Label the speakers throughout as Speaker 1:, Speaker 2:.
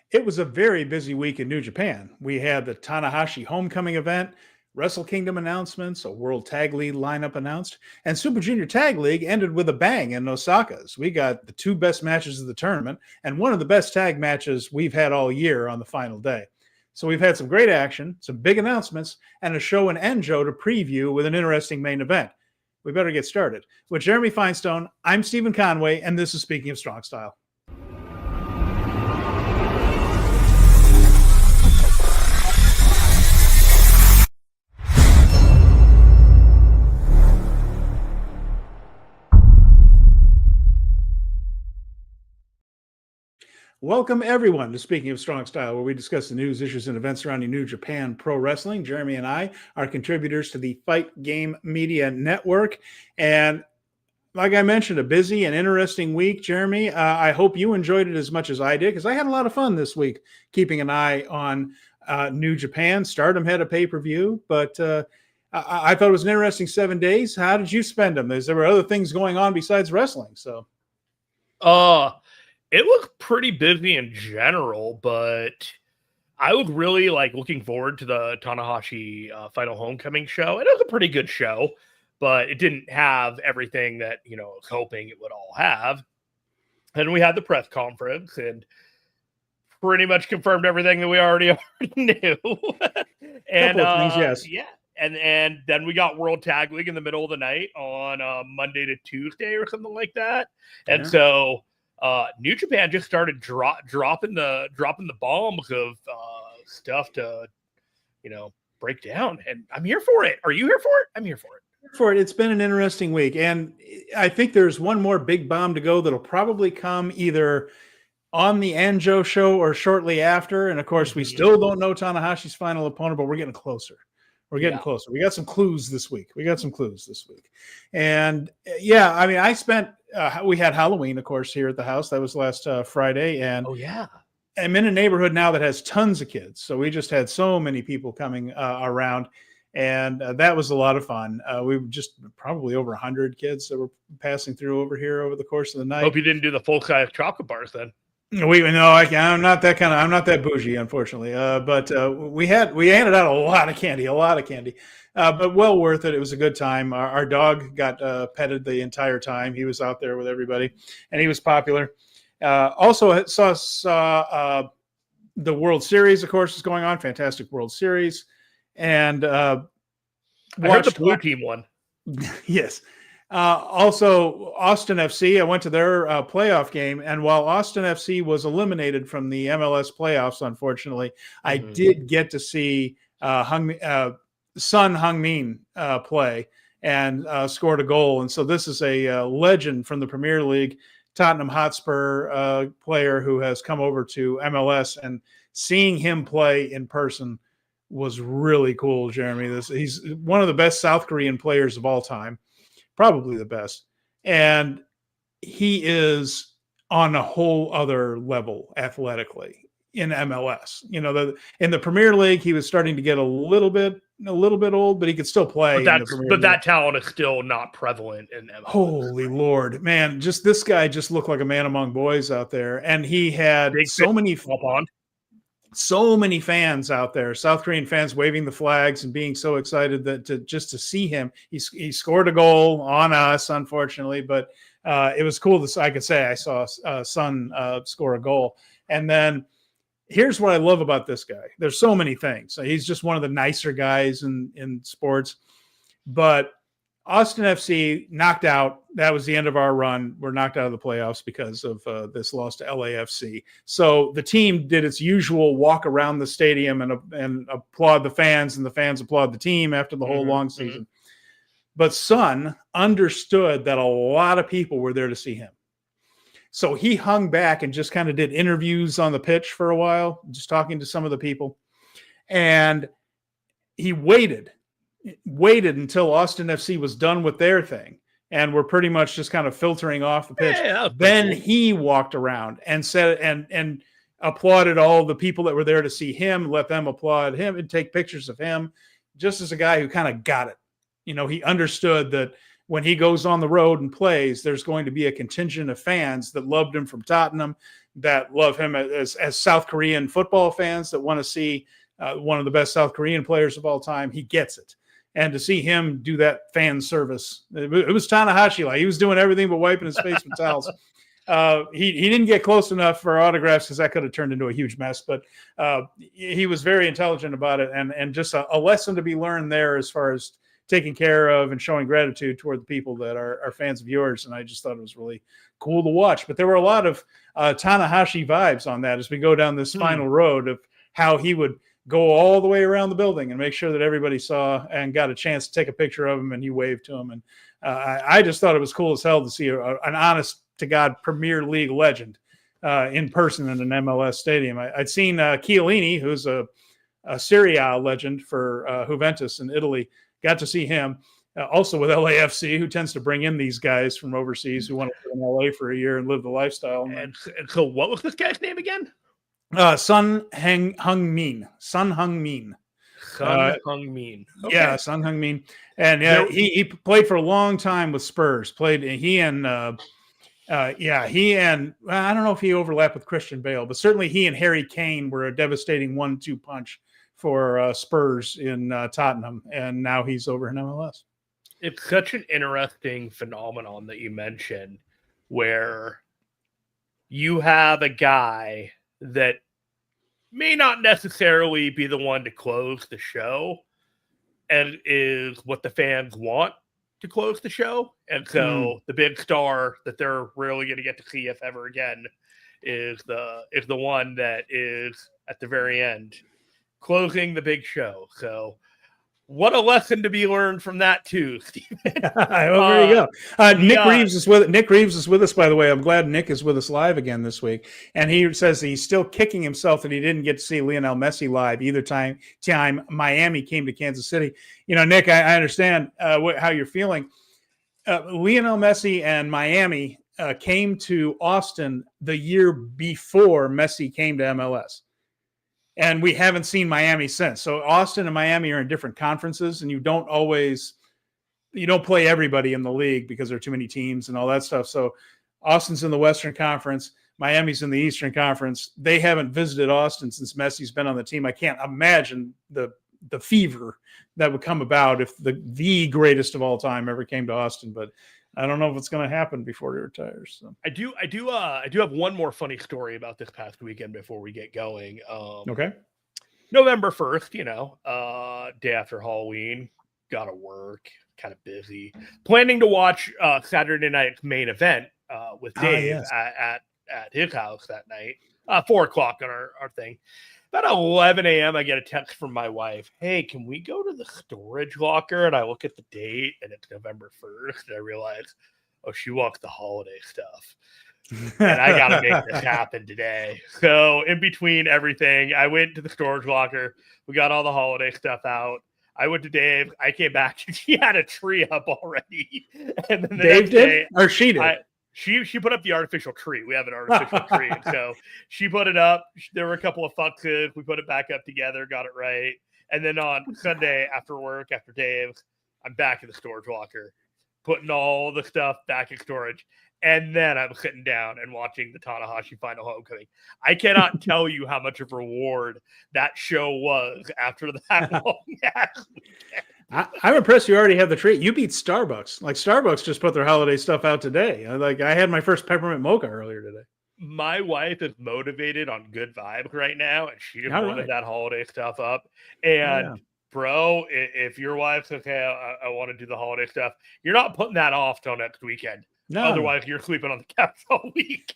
Speaker 1: It was a very busy week in New Japan. We had the Tanahashi Homecoming event, Wrestle Kingdom announcements, a World Tag League lineup announced, and Super Junior Tag League ended with a bang in Osaka's. We got the two best matches of the tournament and one of the best tag matches we've had all year on the final day. So we've had some great action, some big announcements, and a show in Enjo to preview with an interesting main event. We better get started. With Jeremy Finestone, I'm Steven Conway, and this is Speaking of Strong Style. Welcome, everyone, to Speaking of Strong Style, where we discuss the news, issues, and events surrounding New Japan Pro Wrestling. Jeremy and I are contributors to the Fight Game Media Network. And like I mentioned, a busy and interesting week, Jeremy. I hope you enjoyed it as much as I did, because I had a lot of fun this week keeping an eye on New Japan. Stardom had a pay-per-view, but I thought it was an interesting 7 days. How did you spend them? There were other things going on besides wrestling.
Speaker 2: It looked pretty busy in general, but I was really looking forward to the Tanahashi final homecoming show. It was a pretty good show, but it didn't have everything that, I was hoping it would all have. And we had the press conference and pretty much confirmed everything that we already knew. And
Speaker 1: things, yes.
Speaker 2: Yeah. And then we got World Tag League in the middle of the night on Monday to Tuesday or something like that. And so New Japan just started dropping the bombs of stuff to, break down. And I'm here for it. Are you here for it? I'm here for it.
Speaker 1: It's been an interesting week. And I think there's one more big bomb to go that'll probably come either on the Enjo show or shortly after. And of course, we still don't know Tanahashi's final opponent, but we're getting closer. We're getting closer. We got some clues this week. And I spent, we had Halloween, of course, here at the house. That was last Friday. And I'm in a neighborhood now that has tons of kids. So we just had so many people coming around. And that was a lot of fun. We were just probably over 100 kids that were passing through over here over the course of the night.
Speaker 2: Hope you didn't do the full size chocolate bars then.
Speaker 1: I'm not that bougie, unfortunately. But we handed out a lot of candy, but well worth it. It was a good time. Our dog got petted the entire time. He was out there with everybody, and he was popular. Also saw the World Series, of course, is going on. Fantastic World Series, and
Speaker 2: I heard the blue team won.
Speaker 1: Yes. Also, Austin FC, I went to their playoff game, and while Austin FC was eliminated from the MLS playoffs, unfortunately, I did get to see Son Heung-min play and scored a goal. And so this is a legend from the Premier League, Tottenham Hotspur player who has come over to MLS, and seeing him play in person was really cool, Jeremy. He's one of the best South Korean players of all time. Probably the best. And he is on a whole other level athletically in MLS. In the Premier League, he was starting to get a little bit old, but he could still play.
Speaker 2: But that talent is still not prevalent in MLS.
Speaker 1: Holy Lord, man. This guy just looked like a man among boys out there. And he had so many fans out there, South Korean fans waving the flags and being so excited that to see him. He scored a goal on us, unfortunately, but it was cool. I could say I saw Son score a goal. And then here's what I love about this guy. There's so many things. He's just one of the nicer guys in sports. But Austin FC knocked out. That was the end of our run. We're knocked out of the playoffs because of this loss to LAFC. So the team did its usual walk around the stadium and applaud the fans, and the fans applaud the team after the whole long season. But Son understood that a lot of people were there to see him. So he hung back and just kind of did interviews on the pitch for a while, just talking to some of the people. And he waited until Austin FC was done with their thing and were pretty much just kind of filtering off the pitch. Then he walked around and said and applauded all the people that were there to see him, let them applaud him and take pictures of him, just as a guy who kind of got it. He understood that when he goes on the road and plays, there's going to be a contingent of fans that loved him from Tottenham, that love him as South Korean football fans that want to see one of the best South Korean players of all time. He gets it. And to see him do that fan service, it was Tanahashi. Like, he was doing everything but wiping his face with towels. He didn't get close enough for autographs because that could have turned into a huge mess. But he was very intelligent about it, and just a lesson to be learned there as far as taking care of and showing gratitude toward the people that are fans of yours. And I just thought it was really cool to watch. But there were a lot of Tanahashi vibes on that as we go down this final road of how he would go all the way around the building and make sure that everybody saw and got a chance to take a picture of him, and he waved to him. And I just thought it was cool as hell to see an honest to God Premier League legend in person in an MLS stadium. I'd seen Chiellini, who's a Serie A legend for Juventus in Italy. Got to see him also with LAFC, who tends to bring in these guys from overseas who want to live in LA for a year and live the lifestyle.
Speaker 2: And so what was this guy's name again?
Speaker 1: Sun Heung-min. Sun Heung-min.
Speaker 2: Sun Heung-min. Okay.
Speaker 1: Yeah, Sun Heung-min. And he played for a long time with Spurs. He and I don't know if he overlapped with Christian Bale, but certainly he and Harry Kane were a devastating 1-2 punch for Spurs in Tottenham, and now he's over in MLS.
Speaker 2: It's such an interesting phenomenon that you mentioned, where you have a guy that may not necessarily be the one to close the show and is what the fans want to close the show. And so the big star that they're really going to get to see, if ever again, is the one that is at the very end closing the big show. So what a lesson to be learned from that too, Steven.
Speaker 1: There you go. Nick Reeves is with us, by the way. I'm glad Nick is with us live again this week. And he says he's still kicking himself that he didn't get to see Lionel Messi live either time Miami came to Kansas City. Nick, I understand how you're feeling. Lionel Messi and Miami came to Austin the year before Messi came to MLS. And we haven't seen Miami since. So Austin and Miami are in different conferences, and you don't play everybody in the league because there are too many teams and all that stuff. So Austin's in the Western Conference, Miami's in the Eastern Conference. They haven't visited Austin since Messi's been on the team. I can't imagine the fever that would come about if the greatest of all time ever came to Austin. But I don't know if it's going to happen before he retires. So.
Speaker 2: I do have one more funny story about this past weekend before we get going.
Speaker 1: Okay.
Speaker 2: November 1st, day after Halloween, got to work, kind of busy. Planning to watch Saturday night's main event with Dave at his house that night, 4:00 on our thing. About 11 a.m., I get a text from my wife. Hey, can we go to the storage locker? And I look at the date, and it's November 1st. And I realize, she wants the holiday stuff. And I got to make this happen today. So in between everything, I went to the storage locker. We got all the holiday stuff out. I went to Dave. I came back, and she had a tree up already. And then
Speaker 1: Dave did? Or she did?
Speaker 2: She put up the artificial tree. We have an artificial tree. So she put it up. There were a couple of fuxes. We put it back up together, got it right. And then on Sunday after work, after Dave, I'm back in the storage locker, putting all the stuff back in storage. And then I'm sitting down and watching the Tanahashi Final Homecoming. I cannot tell you how much of a reward that show was after that long ass weekend.
Speaker 1: I'm impressed you already have the treat. You beat Starbucks. Like, Starbucks just put their holiday stuff out today. I had my first peppermint mocha earlier today.
Speaker 2: My wife is motivated on good vibes right now, and she just wanted that holiday stuff up. And bro, if your wife says, hey, I want to do the holiday stuff, you're not putting that off till next weekend. No. Otherwise, you're sleeping on the couch all week.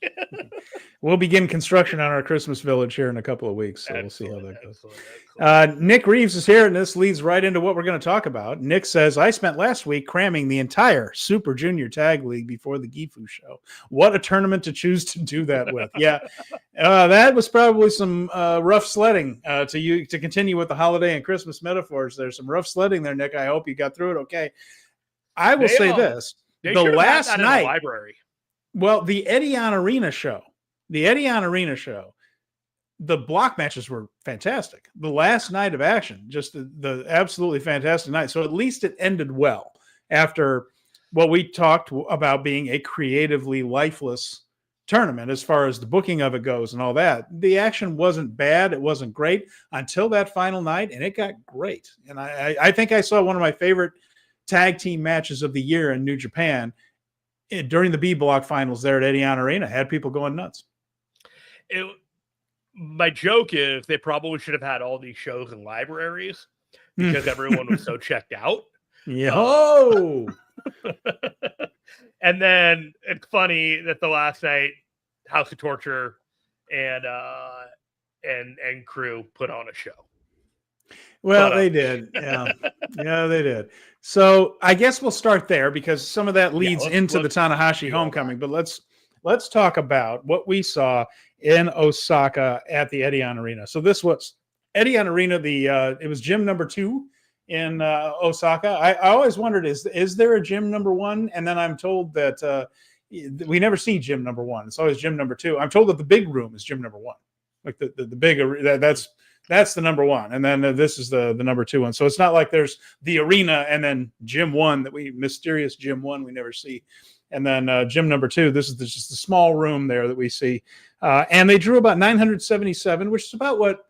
Speaker 1: We'll begin construction on our Christmas village here in a couple of weeks, so we'll see how that goes. Nick Reeves is here, and this leads right into what we're going to talk about. Nick says, I spent last week cramming the entire Super Junior Tag League before the Gifu show. What a tournament to choose to do that with. Yeah, that was probably some rough sledding to continue with the holiday and Christmas metaphors. There's some rough sledding there, Nick. I hope you got through it okay. I will say this.
Speaker 2: They
Speaker 1: the last night,
Speaker 2: in the library.
Speaker 1: Well, the Edion Arena show, the block matches were fantastic. The last night of action, just the absolutely fantastic night. So at least it ended well after what we talked about being a creatively lifeless tournament as far as the booking of it goes and all that. The action wasn't bad. It wasn't great until that final night, and it got great. And I think I saw one of my favorite tag team matches of the year in New Japan during the B block finals there at Edion Arena. Had people going nuts.
Speaker 2: My joke is they probably should have had all these shows in libraries because everyone was so checked out.
Speaker 1: Yo!
Speaker 2: And then it's funny that the last night House of Torture and crew put on a show.
Speaker 1: Well, they did. Yeah. Yeah, they did. So I guess we'll start there because some of that leads into the Tanahashi Homecoming. But let's talk about what we saw in Osaka at the Edion Arena. So this was Edion Arena. It was gym number 2 in Osaka. I always wondered, is there a gym number 1? And then I'm told that we never see gym number 1. It's always gym number 2. I'm told that the big room is gym number 1, like the big that's the number 1, and then this is the number 2 one. So it's not like there's the arena and then gym 1 mysterious gym 1 we never see, and then gym number 2. This is just the small room there that we see, and they drew about 977, which is about what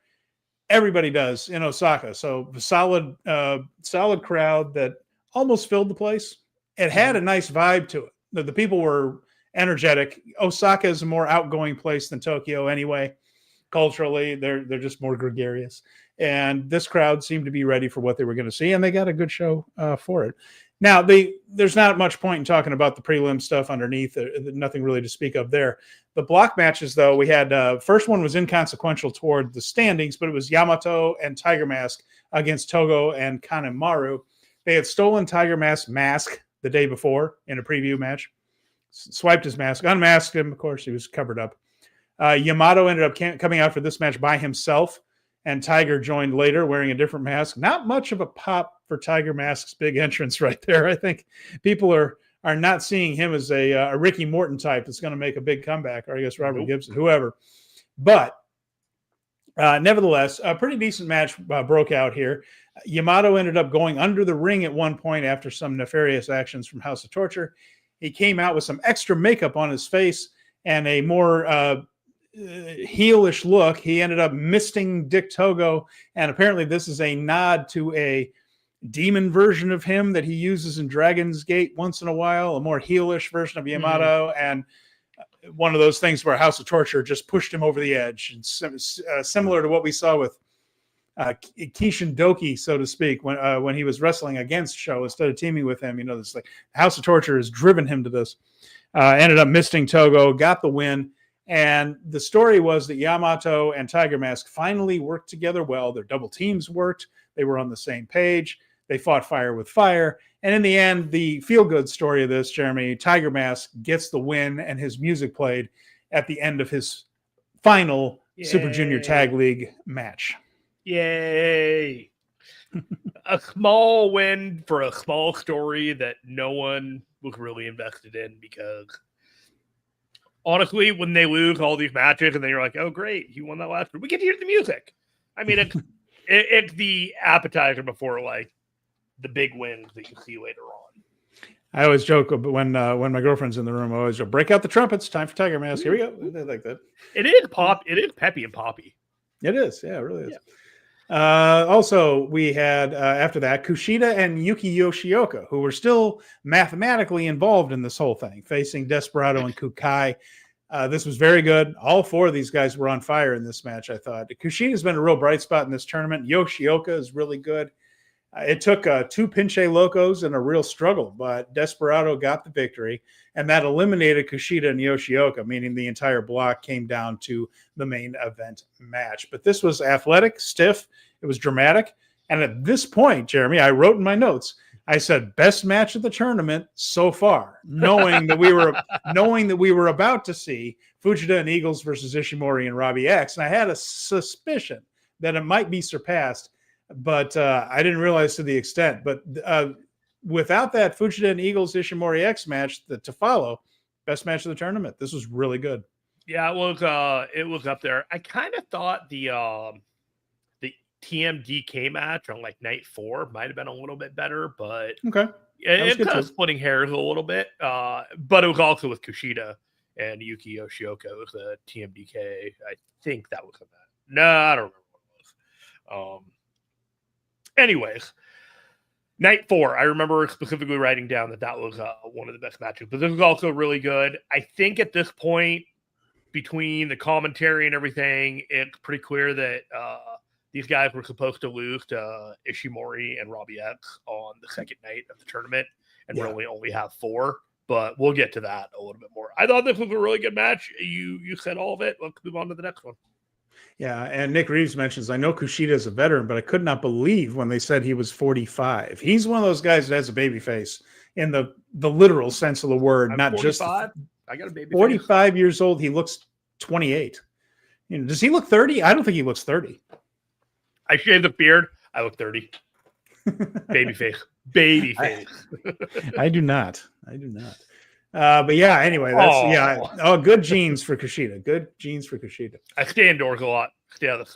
Speaker 1: everybody does in Osaka. So solid crowd that almost filled the place. It had a nice vibe to it. The people were energetic. Osaka is a more outgoing place than Tokyo anyway. Culturally, they're just more gregarious. And this crowd seemed to be ready for what they were going to see, and they got a good show for it. Now, there's not much point in talking about the prelim stuff underneath. Nothing really to speak of there. The block matches, though, we had first one was inconsequential toward the standings, but it was Yamato and Tiger Mask against Togo and Kanemaru. They had stolen Tiger Mask's mask the day before in a preview match, swiped his mask, unmasked him. Of course, he was covered up. Yamato ended up coming out for this match by himself, and Tiger joined later wearing a different mask. Not much of a pop for Tiger Mask's big entrance right there. I think people are not seeing him as a Ricky Morton type that's going to make a big comeback, or I guess Robert Gibson, whoever. But nevertheless, a pretty decent match broke out here. Yamato ended up going under the ring at one point after some nefarious actions from House of Torture. He came out with some extra makeup on his face and a more heelish look. He ended up misting Dick Togo, and apparently this is a nod to a demon version of him that he uses in Dragon's Gate once in a while, a more heelish version of Yamato, and one of those things where House of Torture just pushed him over the edge, and similar to what we saw with Kishin Doki, so to speak, when he was wrestling against Sho instead of teaming with him. This like House of Torture has driven him to this. Ended up misting Togo, got the win. And the story was that Yamato and Tiger Mask finally worked together well. Their double teams worked. They were on the same page. They fought fire with fire. And in the end, the feel-good story of this, Jeremy, Tiger Mask gets the win, and his music played at the end of his final Super Junior Tag League match.
Speaker 2: Yay! A small win for a small story that no one was really invested in, because honestly, when they lose all these matches and then you're like, oh, great, he won that last one, we get to hear the music. I mean, it's the appetizer before like the big wins that you see later on.
Speaker 1: I always joke when my girlfriend's in the room, I always go, break out the trumpets, time for Tiger Mask. Here we go. They like that.
Speaker 2: It is peppy and poppy.
Speaker 1: It is. Yeah, it really is. Yeah. Also, we had, after that, Kushida and Yuki Yoshioka, who were still mathematically involved in this whole thing, facing Desperado and Kukai. This was very good. All 4 of these guys were on fire in this match, I thought. Kushida's been a real bright spot in this tournament. Yoshioka is really good. It took 2 Pinche Locos and a real struggle, but Desperado got the victory, and that eliminated Kushida and Yoshioka, meaning the entire block came down to the main event match. But this was athletic, stiff, it was dramatic, and at this point, Jeremy, I wrote in my notes, I said, best match of the tournament so far, knowing that we were about to see Fujita and Eagles versus Ishimori and Robbie X, and I had a suspicion that it might be surpassed, but I didn't realize to the extent. But without that Fujita and Eagles Ishimori X match to follow, best match of the tournament. This was really good.
Speaker 2: Yeah, it was up there. I kind of thought the TMDK match on like night 4 might have been a little bit better, but
Speaker 1: okay,
Speaker 2: it's kind of splitting hairs a little bit. But it was also with Kushida and Yuki Yoshioka was the TMDK. I think that was a match. No, I don't remember what it was. Anyways, night 4, I remember specifically writing down that was one of the best matches, but this was also really good. I think at this point, between the commentary and everything, it's pretty clear that these guys were supposed to lose to Ishimori and Robbie X on the second night of the tournament and really only have 4. But we'll get to that a little bit more. I thought this was a really good match. You said all of it. Let's move on to the next one.
Speaker 1: Yeah, and Nick Reeves mentions, I know Kushida is a veteran, but I could not believe when they said he was 45. He's one of those guys that has a baby face in the literal sense of the word, not 45. Just
Speaker 2: I got a baby
Speaker 1: 45 face. Years old. He looks 28. Does he look 30? I don't think he looks 30.
Speaker 2: I shaved the beard. I look 30. Baby face. Baby face.
Speaker 1: I do not. But yeah, anyway, that's good genes for Kushida. Good genes for Kushida.
Speaker 2: I stay indoors a lot. Stay out of the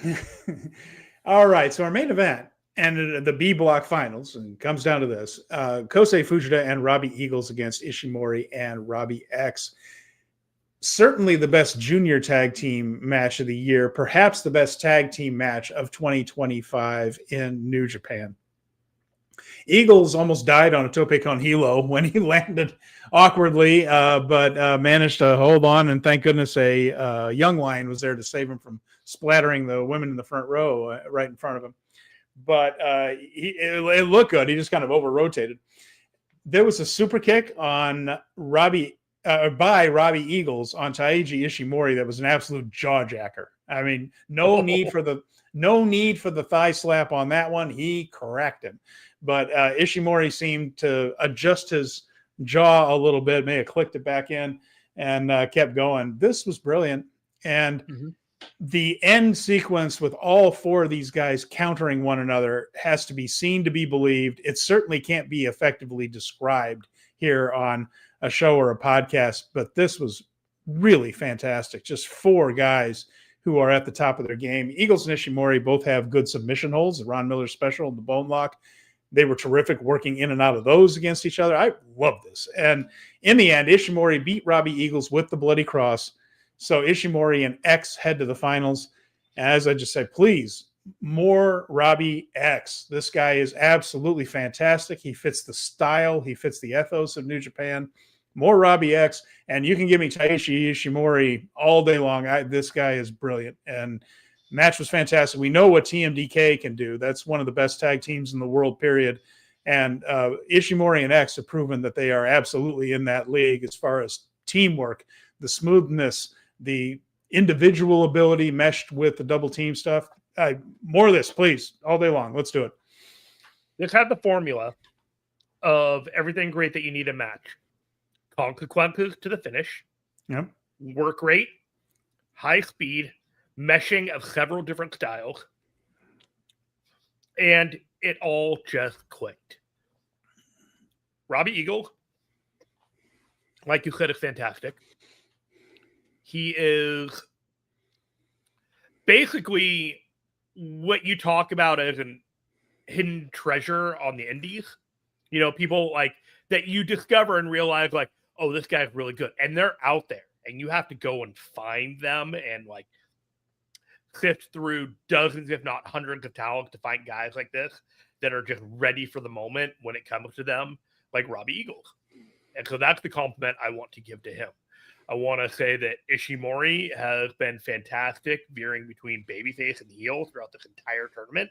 Speaker 1: sun. All right, so our main event and the B block finals, and comes down to this: Kosei Fujita and Robbie Eagles against Ishimori and Robbie X. Certainly the best junior tag team match of the year, perhaps the best tag team match of 2025 in New Japan. Eagles almost died on a tope con hilo when he landed awkwardly, but managed to hold on, and thank goodness a young lion was there to save him from splattering the women in the front row right in front of him. But it looked good. He just kind of over-rotated. There was a super kick on by Robbie Eagles on Taiji Ishimori that was an absolute jaw-jacker. I mean, no need for the thigh slap on that one. He cracked him. But Ishimori seemed to adjust his jaw a little bit, may have clicked it back in, and kept going. This was brilliant. And the end sequence with all 4 of these guys countering one another has to be seen to be believed. It certainly can't be effectively described here on a show or a podcast, but this was really fantastic. Just 4 guys who are at the top of their game. Eagles and Ishimori both have good submission holds, the Ron Miller special and the bone lock. They were terrific working in and out of those against each other. I love this. And in the end, Ishimori beat Robbie Eagles with the Bloody Cross. So Ishimori and X head to the finals. As I just said, please, more Robbie X. This guy is absolutely fantastic. He fits the style. He fits the ethos of New Japan. More Robbie X. And you can give me Takeshi Ishimori all day long. This guy is brilliant. And match was fantastic. We know what TMDK can do. That's one of the best tag teams in the world, period. And Ishimori and X have proven that they are absolutely in that league as far as teamwork, the smoothness, the individual ability meshed with the double team stuff. More of this, please, all day long. Let's do it.
Speaker 2: This had the formula of everything great that you need a match. Consequences to the finish.
Speaker 1: Yep.
Speaker 2: Work rate, high speed, meshing of several different styles, and it all just clicked. Robbie Eagle, like you said, is fantastic. He is basically what you talk about as a hidden treasure on the indies. People like that you discover and realize like, oh, this guy's really good. And they're out there and you have to go and find them and like sift through dozens, if not hundreds of talents to find guys like this that are just ready for the moment when it comes to them, like Robbie Eagles. And so that's the compliment I want to give to him. I want to say that Ishimori has been fantastic, veering between babyface and heel throughout this entire tournament,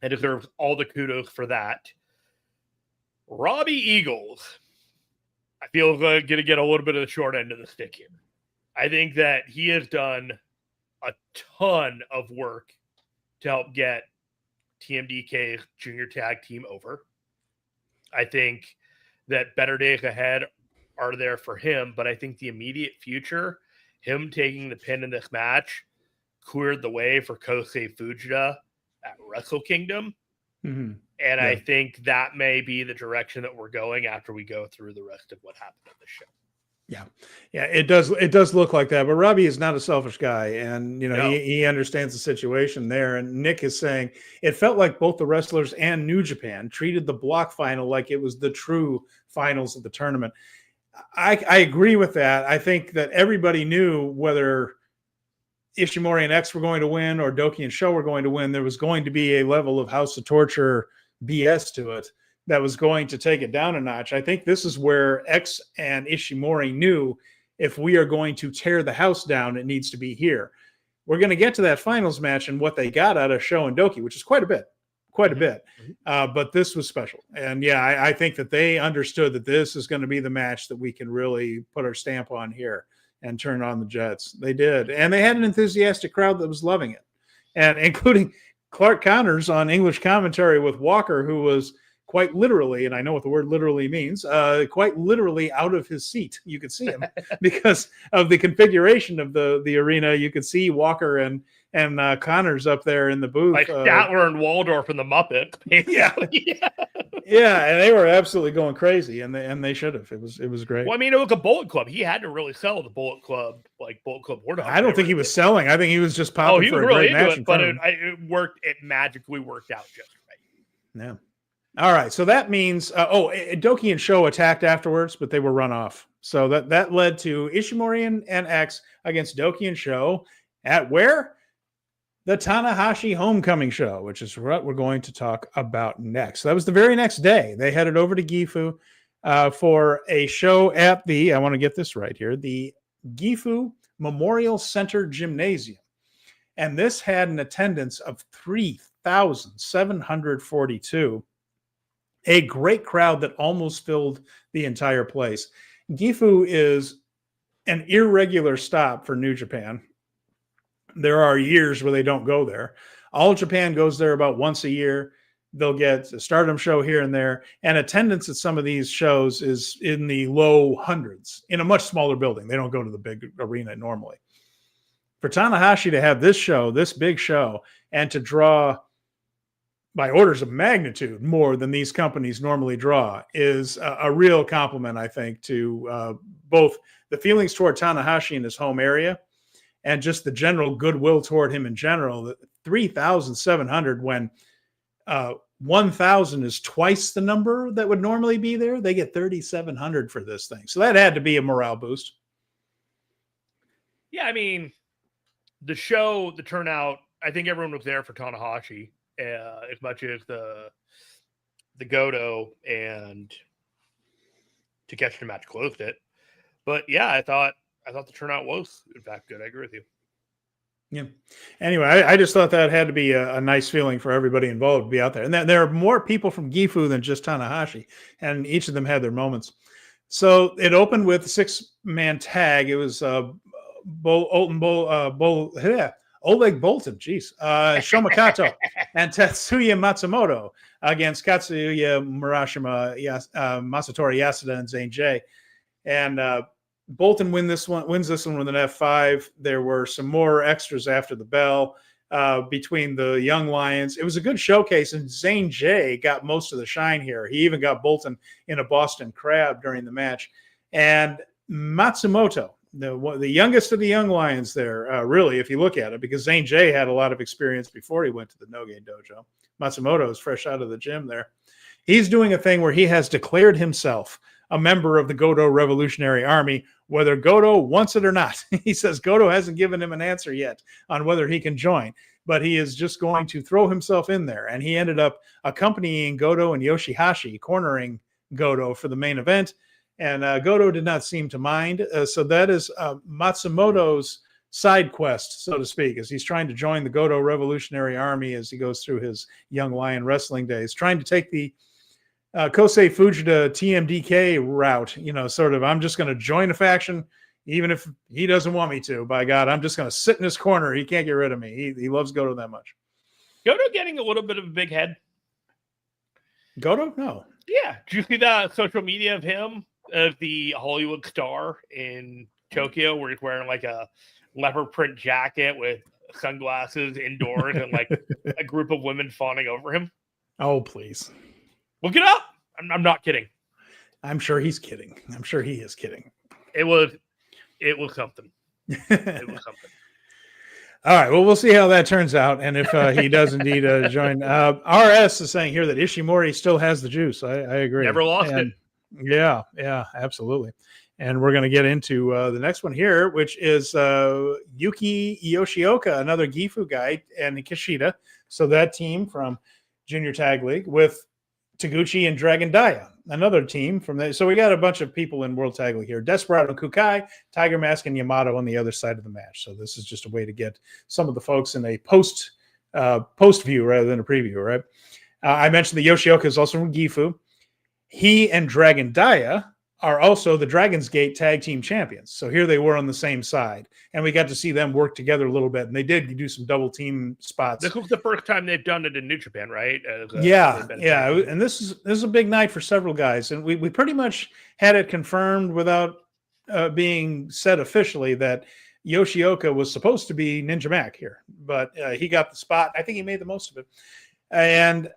Speaker 2: and deserves all the kudos for that. Robbie Eagles, I feel like going to get a little bit of the short end of the stick here. I think that he has done a ton of work to help get TMDK's junior tag team over. I think that better days ahead are there for him, but I think the immediate future, him taking the pin in this match, cleared the way for Kosei Fujita at Wrestle Kingdom.
Speaker 1: Mm-hmm.
Speaker 2: And I think that may be the direction that we're going after we go through the rest of what happened on the show.
Speaker 1: Yeah, it does look like that. But Robbie is not a selfish guy, and he understands the situation there. And Nick is saying it felt like both the wrestlers and New Japan treated the block final like it was the true finals of the tournament. I agree with that. I think that everybody knew whether Ishimori and X were going to win or Doki and Sho were going to win, there was going to be a level of House of Torture BS to it that was going to take it down a notch. I think this is where X and Ishimori knew if we are going to tear the house down, it needs to be here. We're going to get to that finals match and what they got out of Sho and Doki, which is quite a bit. But this was special. And yeah, I think that they understood that this is going to be the match that we can really put our stamp on here and turn on the Jets. They did. And they had an enthusiastic crowd that was loving it. And including Clark Connors on English commentary with Walker, who was quite literally, and I know what the word literally means, quite literally out of his seat. You could see him because of the configuration of the arena. You could see Walker and Connors up there in the booth.
Speaker 2: Like Statler and Waldorf in the Muppet.
Speaker 1: Yeah. Yeah, and they were absolutely going crazy, and they should have. It was great.
Speaker 2: Well, I mean, it was a Bullet Club. He had to really sell the Bullet Club, like Bullet Club War Dogs.
Speaker 1: I don't think he was selling. I think he was just popping for a great match.
Speaker 2: But it worked. It magically worked out just right.
Speaker 1: Yeah. All right, so that means Doki and Sho attacked afterwards, but they were run off. So that led to Ishimori and X against Doki and Sho at where? The Tanahashi Homecoming Show, which is what we're going to talk about next. So that was the very next day. They headed over to Gifu for a show at I want to get this right here, the Gifu Memorial Center Gymnasium. And this had an attendance of 3,742. A great crowd that almost filled the entire place. Gifu is an irregular stop for New Japan. There are years where they don't go there. All Japan goes there about once a year. They'll get a Stardom show here and there. And attendance at some of these shows is in the low hundreds in a much smaller building. They don't go to the big arena normally. For Tanahashi to have this show, this big show, and to draw by orders of magnitude more than these companies normally draw is a real compliment, I think, to both the feelings toward Tanahashi in his home area and just the general goodwill toward him in general. 3,700 when 1,000 is twice the number that would normally be there. They get 3,700 for this thing. So that had to be a morale boost.
Speaker 2: Yeah, I mean, the show, the turnout, I think everyone was there for Tanahashi. As much as the Goto and Takeshita match closed it. But yeah, I thought the turnout was in fact good. I agree with you.
Speaker 1: Yeah. Anyway, I just thought that had to be a nice feeling for everybody involved to be out there. And there are more people from Gifu than just Tanahashi, and each of them had their moments. So it opened with a 6-man tag. It was Oleg Bolton, Shomakato, and Tetsuya Matsumoto against Katsuya Murashima, Masatori Yasuda, and Zane J. And Bolton wins this one with an F5. There were some more extras after the bell between the young lions. It was a good showcase, and Zane J got most of the shine here. He even got Bolton in a Boston Crab during the match. And Matsumoto, the youngest of the young lions there, really, if you look at it, because Zane J had a lot of experience before he went to the Noge Dojo. Matsumoto is fresh out of the gym there. He's doing a thing where he has declared himself a member of the Goto Revolutionary Army, whether Goto wants it or not. He says Goto hasn't given him an answer yet on whether he can join, but he is just going to throw himself in there. And he ended up accompanying Goto and Yoshihashi, cornering Goto for the main event. And Goto did not seem to mind. So that is Matsumoto's side quest, so to speak, as he's trying to join the Goto Revolutionary Army as he goes through his young lion wrestling days, trying to take the Kosei Fujita TMDK route, sort of, I'm just going to join a faction, even if he doesn't want me to. By God, I'm just going to sit in his corner. He can't get rid of me. He loves Goto that much.
Speaker 2: Goto getting a little bit of a big head.
Speaker 1: Goto? No.
Speaker 2: Yeah. Did you see that social media of him as the Hollywood star in Tokyo, where he's wearing like a leopard print jacket with sunglasses indoors and like a group of women fawning over him?
Speaker 1: Oh, please.
Speaker 2: Look it up. I'm not kidding.
Speaker 1: I'm sure he's kidding. I'm sure he is kidding.
Speaker 2: It was something. It was something.
Speaker 1: All right. Well, we'll see how that turns out. And if he does indeed join. RS is saying here that Ishimori still has the juice. I agree.
Speaker 2: Never lost it.
Speaker 1: Yeah, absolutely. And we're going to get into the next one here, which is Yuki Yoshioka, another Gifu guy, and Takeshita. So that team from Junior Tag League with Taguchi and Dragon Daya, another team from there. So we got a bunch of people in World Tag League here. Desperado Kukai, Tiger Mask, and Yamato on the other side of the match. So this is just a way to get some of the folks in a post view rather than a preview, right? I mentioned that Yoshioka is also from Gifu. He and Dragon Daya are also the Dragon's Gate Tag Team Champions. So here they were on the same side. And we got to see them work together a little bit. And they did do some double team spots.
Speaker 2: This was the first time they've done it in New Japan, right?
Speaker 1: Yeah. And this is a big night for several guys. And we pretty much had it confirmed without being said officially that Yoshioka was supposed to be Ninja Mac here. But he got the spot. I think he made the most of it. And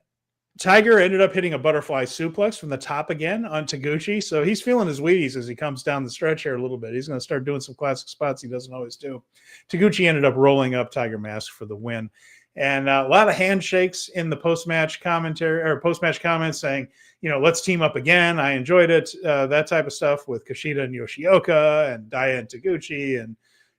Speaker 1: Tiger ended up hitting a butterfly suplex from the top again on Taguchi. So he's feeling his Wheaties as he comes down the stretch here a little bit. He's going to start doing some classic spots he doesn't always do. Taguchi ended up rolling up Tiger Mask for the win. And a lot of handshakes in the post-match commentary or post-match comments saying, let's team up again. I enjoyed it. That type of stuff with Kushida and Yoshioka and Daya and Taguchi and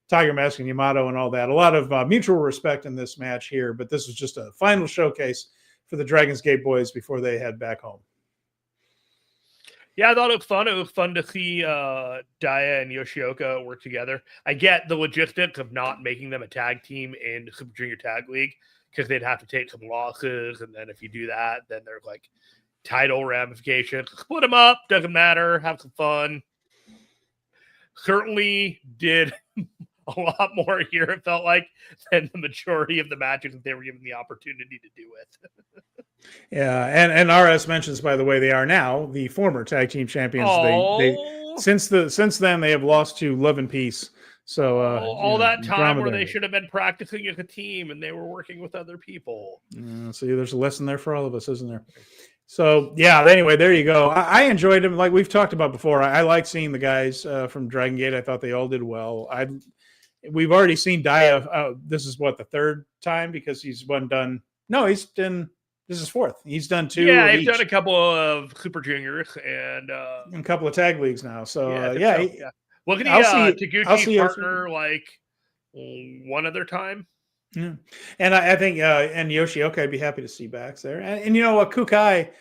Speaker 1: Tiger Mask and Yamato and all that. A lot of mutual respect in this match here, but this was just a final showcase for the Dragon's Gate boys before they head back home.
Speaker 2: Yeah, I thought it was fun. It was fun to see Daya and Yoshioka work together. I get the logistics of not making them a tag team in Super Junior Tag League because they'd have to take some losses. And then if you do that, then there's like title ramifications. Split them up. Doesn't matter. Have some fun. Certainly did a lot more here, it felt like, than the majority of the matches that they were given the opportunity to do it.
Speaker 1: Yeah, and RS mentions, by the way, they are now the former tag team champions. They since then they have lost to Love and Peace. So
Speaker 2: all that time where they should have been practicing as a team and they were working with other people.
Speaker 1: See, there's a lesson there for all of us, isn't there? So yeah, anyway, there you go. I enjoyed them, like we've talked about before. I like seeing the guys from Dragon Gate. I thought they all did well. We've already seen Daya. This is what, the third time, because he's done. No, he's done. This is fourth. He's done two.
Speaker 2: Yeah, he's done a couple of Super Juniors and
Speaker 1: a couple of tag leagues now. So
Speaker 2: yeah. Well, can Taguchi partner like one other time?
Speaker 1: Yeah, and I think and Yoshioka, I'd be happy to see back there. And you know what, Kukai,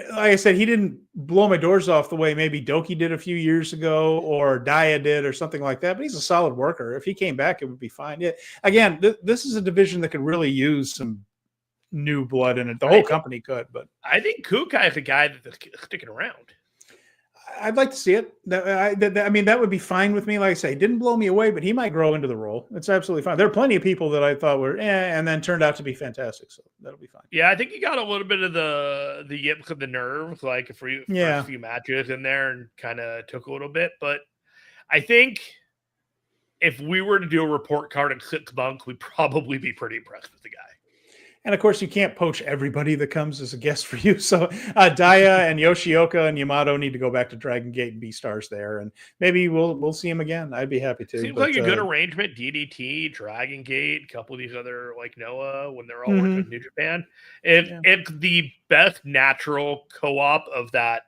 Speaker 1: like I said, he didn't blow my doors off the way maybe Doki did a few years ago or Daya did or something like that. But he's a solid worker. If he came back, it would be fine. Yeah. Again, this is a division that could really use some new blood in it. The whole company could, but
Speaker 2: I think Kukai is a guy that's sticking around.
Speaker 1: I'd like to see it. I mean, that would be fine with me. Like I say, it didn't blow me away, but he might grow into the role. It's absolutely fine. There are plenty of people that I thought were and then turned out to be fantastic. So that'll be fine.
Speaker 2: Yeah, I think he got a little bit of the yips of the nerves, like for a few matches in there, and kind of took a little bit. But I think if we were to do a report card in 6 months, we'd probably be pretty impressed with the guy.
Speaker 1: And of course, you can't poach everybody that comes as a guest for you. So Daya and Yoshioka and Yamato need to go back to Dragon Gate and be stars there, and maybe we'll see him again. I'd be happy to.
Speaker 2: Seems like a good arrangement. DDT, Dragon Gate, a couple of these other like Noah when they're all working with New Japan. It's the best natural co-op of that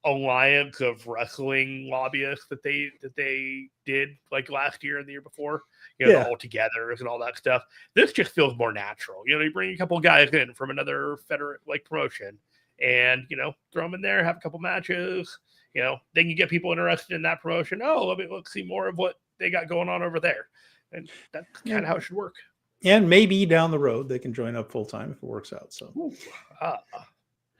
Speaker 2: alliance of wrestling lobbyists that they did like last year and the year before. The all together and all that stuff. This just feels more natural. You bring a couple of guys in from another like promotion and, throw them in there, have a couple matches, then you get people interested in that promotion. Oh, let's see more of what they got going on over there. And that's kind of how it should work.
Speaker 1: And maybe down the road, they can join up full time if it works out. So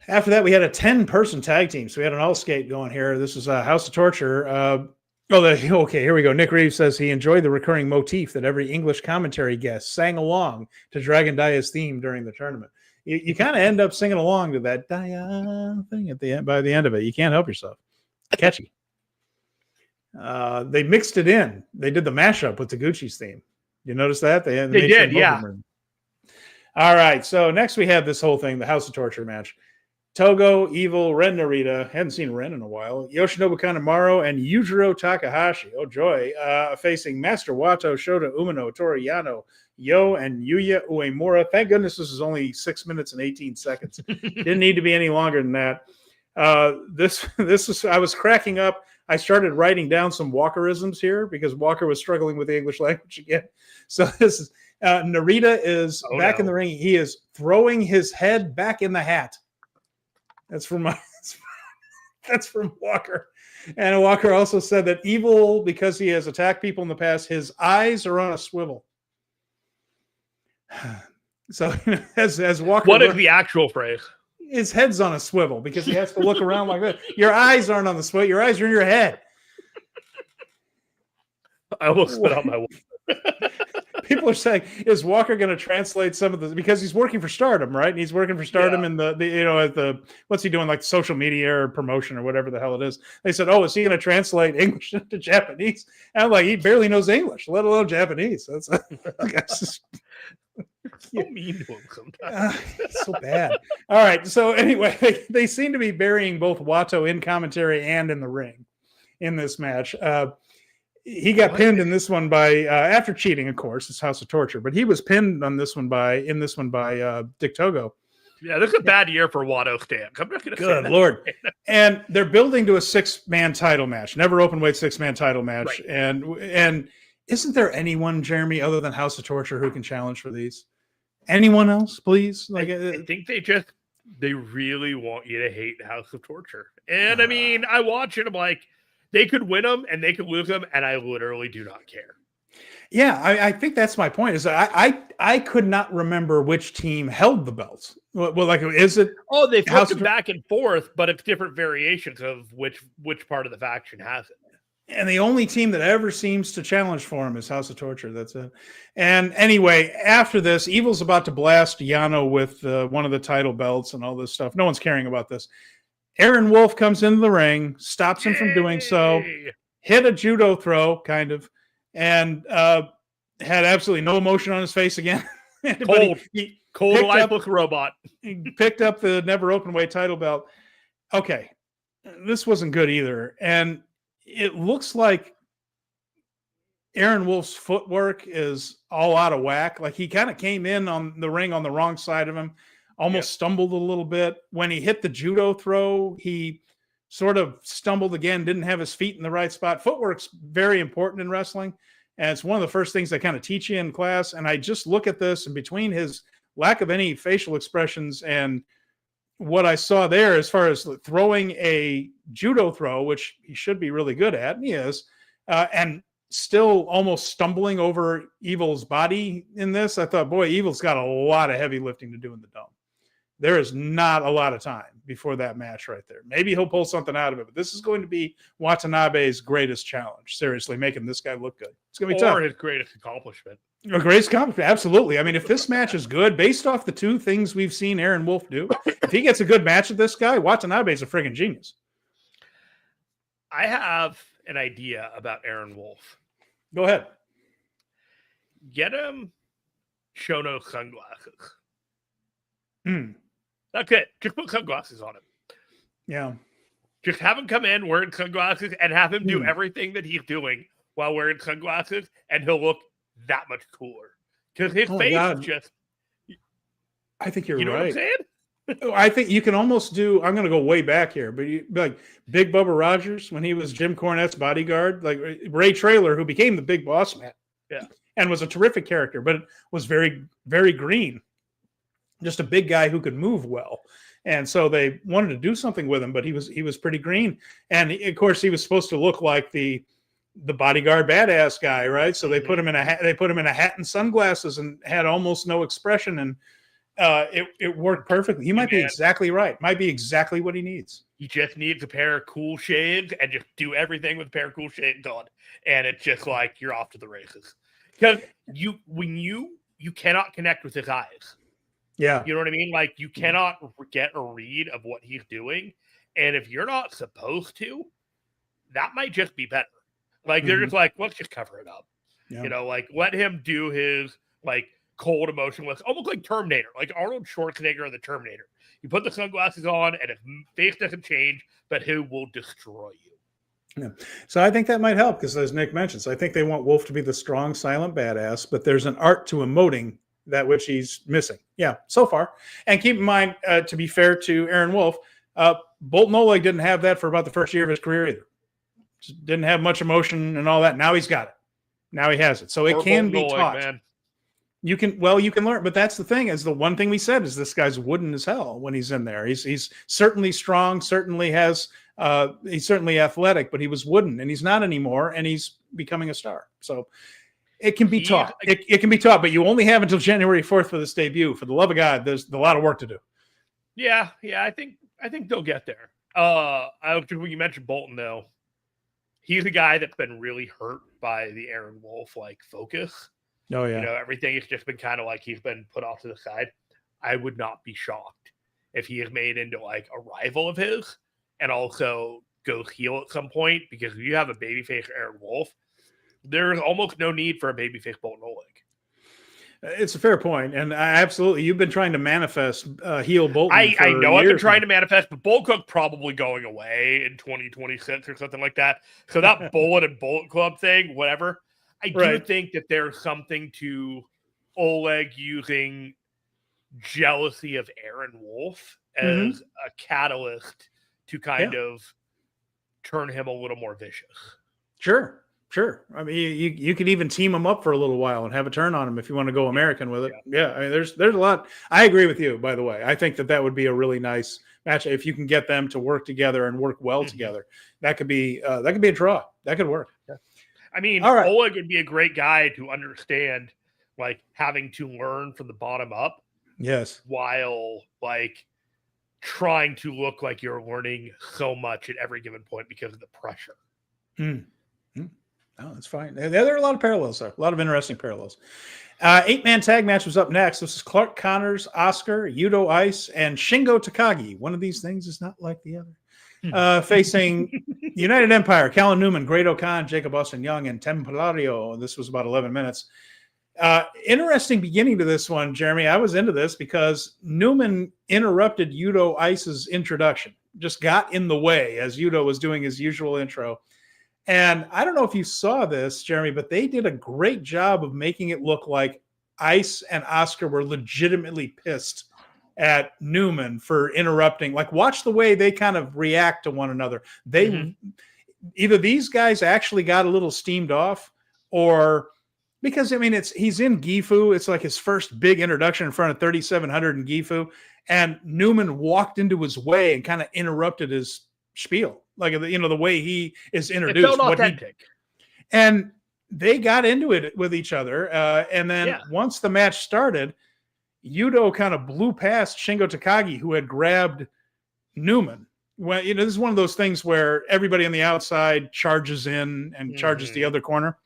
Speaker 1: after that, we had a 10-person tag team. So we had an all skate going here. This was a House of Torture. Okay, here we go. Nick Reeves says he enjoyed the recurring motif that every English commentary guest sang along to Dragon Daya's theme during the tournament. You kind of end up singing along to that Daya thing at the end. By the end of it, you can't help yourself. Catchy. They mixed it in. They did the mashup with Taguchi's theme. You notice that? They
Speaker 2: did, yeah.
Speaker 1: All right, so next we have this whole thing, the House of Torture match. Togo, Evil, Ren Narita, hadn't seen Ren in a while, Yoshinobu Kanemaru, and Yujiro Takahashi, oh joy, facing Master Wato, Shota Umino, Toru Yano, Yo, and Yuya Uemura. Thank goodness this is only 6 minutes and 18 seconds. Didn't need to be any longer than that. This was, I was cracking up. I started writing down some Walkerisms here because Walker was struggling with the English language again. So this is Narita is back in the ring. He is throwing his head back in the hat. That's from Walker. And Walker also said that Evil, because he has attacked people in the past, his eyes are on a swivel. So as Walker,
Speaker 2: what is the actual phrase?
Speaker 1: His head's on a swivel because he has to look around like that. Your eyes aren't on the swivel. Your eyes are in your head.
Speaker 2: I almost spit out my water.
Speaker 1: People are saying, is Walker going to translate some of the, because he's working for Stardom, right? And he's working for Stardom in the what's he doing, like social media or promotion or whatever the hell it is. They said, oh, is he going to translate English into Japanese? And I'm like, he barely knows English, let alone Japanese. That's
Speaker 2: so mean to him sometimes.
Speaker 1: So bad. All right. So anyway, they seem to be burying both Wato in commentary and in the ring in this match. He got pinned in this one by after cheating, of course. It's House of Torture, but he was pinned on this one by Dick Togo.
Speaker 2: Yeah, this is a bad year for Wato Stan. I'm not going to say
Speaker 1: Good Lord. And they're building to a 6-man title match, never open weight 6-man title match. Right. And isn't there anyone, Jeremy, other than House of Torture who can challenge for these? Anyone else, please?
Speaker 2: I think they really want you to hate House of Torture. And I mean, I watch it, I'm like, they could win them and they could lose them, and I literally do not care.
Speaker 1: Yeah, I think that's my point. Is I could not remember which team held the belts. Well, like, is it?
Speaker 2: Oh, they flipped them back and forth, but it's different variations of which part of the faction has it.
Speaker 1: And the only team that ever seems to challenge for him is House of Torture. That's it. And anyway, after this, Evil's about to blast Yano with one of the title belts and all this stuff. No one's caring about this. Aaron Wolf comes into the ring, stops him from doing so, hit a judo throw, kind of, and had absolutely no emotion on his face again.
Speaker 2: Cold lifeless robot.
Speaker 1: He picked up the never open weight title belt. Okay, this wasn't good either. And it looks like Aaron Wolf's footwork is all out of whack. Like, he kind of came in on the ring on the wrong side of him. Almost stumbled a little bit. When he hit the judo throw, he sort of stumbled again, didn't have his feet in the right spot. Footwork's very important in wrestling, and it's one of the first things they kind of teach you in class. And I just look at this, and between his lack of any facial expressions and what I saw there as far as throwing a judo throw, which he should be really good at, and he is, and still almost stumbling over Evil's body in this, I thought, boy, Evil's got a lot of heavy lifting to do in the dome. There is not a lot of time before that match right there. Maybe he'll pull something out of it, but this is going to be Watanabe's greatest challenge. Seriously, making this guy look good. It's going to be tough.
Speaker 2: Or his greatest accomplishment.
Speaker 1: A greatest accomplishment, absolutely. I mean, if this match is good, based off the two things we've seen Aaron Wolf do, if he gets a good match with this guy, Watanabe's a friggin' genius.
Speaker 2: I have an idea about Aaron Wolf.
Speaker 1: Go ahead.
Speaker 2: Get him Shono sunglasses.
Speaker 1: That's
Speaker 2: it. Just put sunglasses on him.
Speaker 1: Yeah.
Speaker 2: Just have him come in wearing sunglasses and have him do everything that he's doing while wearing sunglasses, and he'll look that much cooler. Because his face is just...
Speaker 1: I think you're
Speaker 2: you know
Speaker 1: right.
Speaker 2: What I'm saying?
Speaker 1: I think you can almost do... I'm going to go way back here, but like Big Bubba Rogers, when he was Jim Cornette's bodyguard, like Ray Traylor, who became the Big Boss Man.
Speaker 2: Yeah. And
Speaker 1: was a terrific character, but was very, very green. Just a big guy who could move well. And so they wanted to do something with him, but he was pretty green. And of course he was supposed to look like the bodyguard badass guy, right? So they put him in a hat and sunglasses and had almost no expression. And it worked perfectly. He might be exactly right. Might be exactly what he needs.
Speaker 2: He just needs a pair of cool shades and just do everything with a pair of cool shades on. And it's just like, you're off to the races. Because you cannot connect with his eyes.
Speaker 1: Yeah.
Speaker 2: You know what I mean? Like, you cannot get a read of what he's doing. And if you're not supposed to, that might just be better. Like, they're just like, let's just cover it up. Yeah. You know, like, let him do his, like, cold, emotionless, almost like Terminator, like Arnold Schwarzenegger in the Terminator. You put the sunglasses on, and his face doesn't change, but he will destroy you.
Speaker 1: Yeah. So I think that might help, because as Nick mentions, I think they want Wolf to be the strong, silent badass, but there's an art to emoting that which he's missing. Yeah, so far. And keep in mind, to be fair to Aaron Wolf, Bolton Oleg didn't have that for about the first year of his career either. Just didn't have much emotion and all that. Now he's got it. Now he has it. So it can be taught. Man. You can learn, but that's the thing. Is the one thing we said is this guy's wooden as hell when he's in there. He's certainly strong, certainly has he's certainly athletic, but he was wooden, and he's not anymore, and he's becoming a star. So it can be taught. It can be taught, but you only have until January 4th for this debut. For the love of God, there's a lot of work to do.
Speaker 2: Yeah, I think they'll get there. When you mentioned Bolton, though, he's a guy that's been really hurt by the Aaron Wolf focus.
Speaker 1: Oh, yeah.
Speaker 2: Everything has just been kind of he's been put off to the side. I would not be shocked if he is made into a rival of his and also goes heel at some point, because if you have a babyface Aaron Wolf, there's almost no need for a babyface Bolton Oleg.
Speaker 1: It's a fair point, and absolutely, you've been trying to manifest heel Bolton.
Speaker 2: I know I've been trying to manifest, but Bullet Club probably going away in 2026 or something like that. So that Bullet and Bullet Club thing, whatever. I do think that there's something to Oleg using jealousy of Aaron Wolf as a catalyst to kind of turn him a little more vicious. Sure.
Speaker 1: I mean, you could even team him up for a little while and have a turn on him if you want to go American with it. Yeah. I mean, there's a lot. I agree with you, by the way. I think that would be a really nice match if you can get them to work together and work well together. That could be a draw. That could work. Yeah.
Speaker 2: I mean, Oleg would be a great guy to understand, having to learn from the bottom up.
Speaker 1: Yes.
Speaker 2: While, trying to look like you're learning so much at every given point because of the pressure.
Speaker 1: Oh, that's fine. There are a lot of parallels there. A lot of interesting parallels. 8-man tag match was up next. This is Clark Connors, Oscar, Yuto Ice, and Shingo Takagi. One of these things is not like the other. Facing United Empire, Callum Newman, Great O'Khan, Jacob Austin Young, and Templario. This was about 11 minutes. Interesting beginning to this one, Jeremy. I was into this because Newman interrupted Yuto Ice's introduction, just got in the way as Yuto was doing his usual intro. And I don't know if you saw this, Jeremy, but they did a great job of making it look like Ice and Oscar were legitimately pissed at Newman for interrupting. Watch the way they kind of react to one another. They either these guys actually got a little steamed off, or because he's in Gifu. It's his first big introduction in front of 3,700 in Gifu, and Newman walked into his way and kind of interrupted his spiel, the way he is introduced.
Speaker 2: It felt authentic.
Speaker 1: And they got into it with each other, and then once the match started, Yuto kind of blew past Shingo Takagi, who had grabbed Newman. Well, this is one of those things where everybody on the outside charges in and charges the other corner.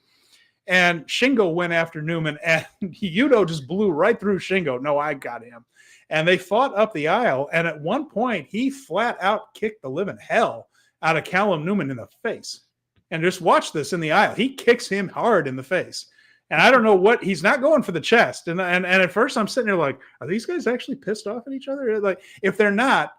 Speaker 1: And Shingo went after Newman, and Yuto just blew right through Shingo. No, I got him. And they fought up the aisle, and at one point, he flat out kicked the living hell out of Callum Newman in the face. And just watch this in the aisle. He kicks him hard in the face. And I don't know he's not going for the chest. And at first I'm sitting there are these guys actually pissed off at each other? If they're not,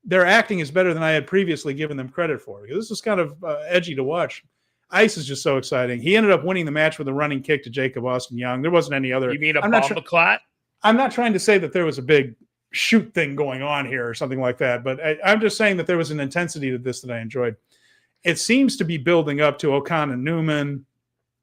Speaker 1: their acting is better than I had previously given them credit for. Because this is kind of edgy to watch. Ice is just so exciting. He ended up winning the match with a running kick to Jacob Austin Young. There wasn't any other.
Speaker 2: You mean a bomb-a-clot?
Speaker 1: I'm not trying to say that there was a big shoot thing going on here or something like that. But I'm just saying that there was an intensity to this that I enjoyed. It seems to be building up to O'Khan and Newman.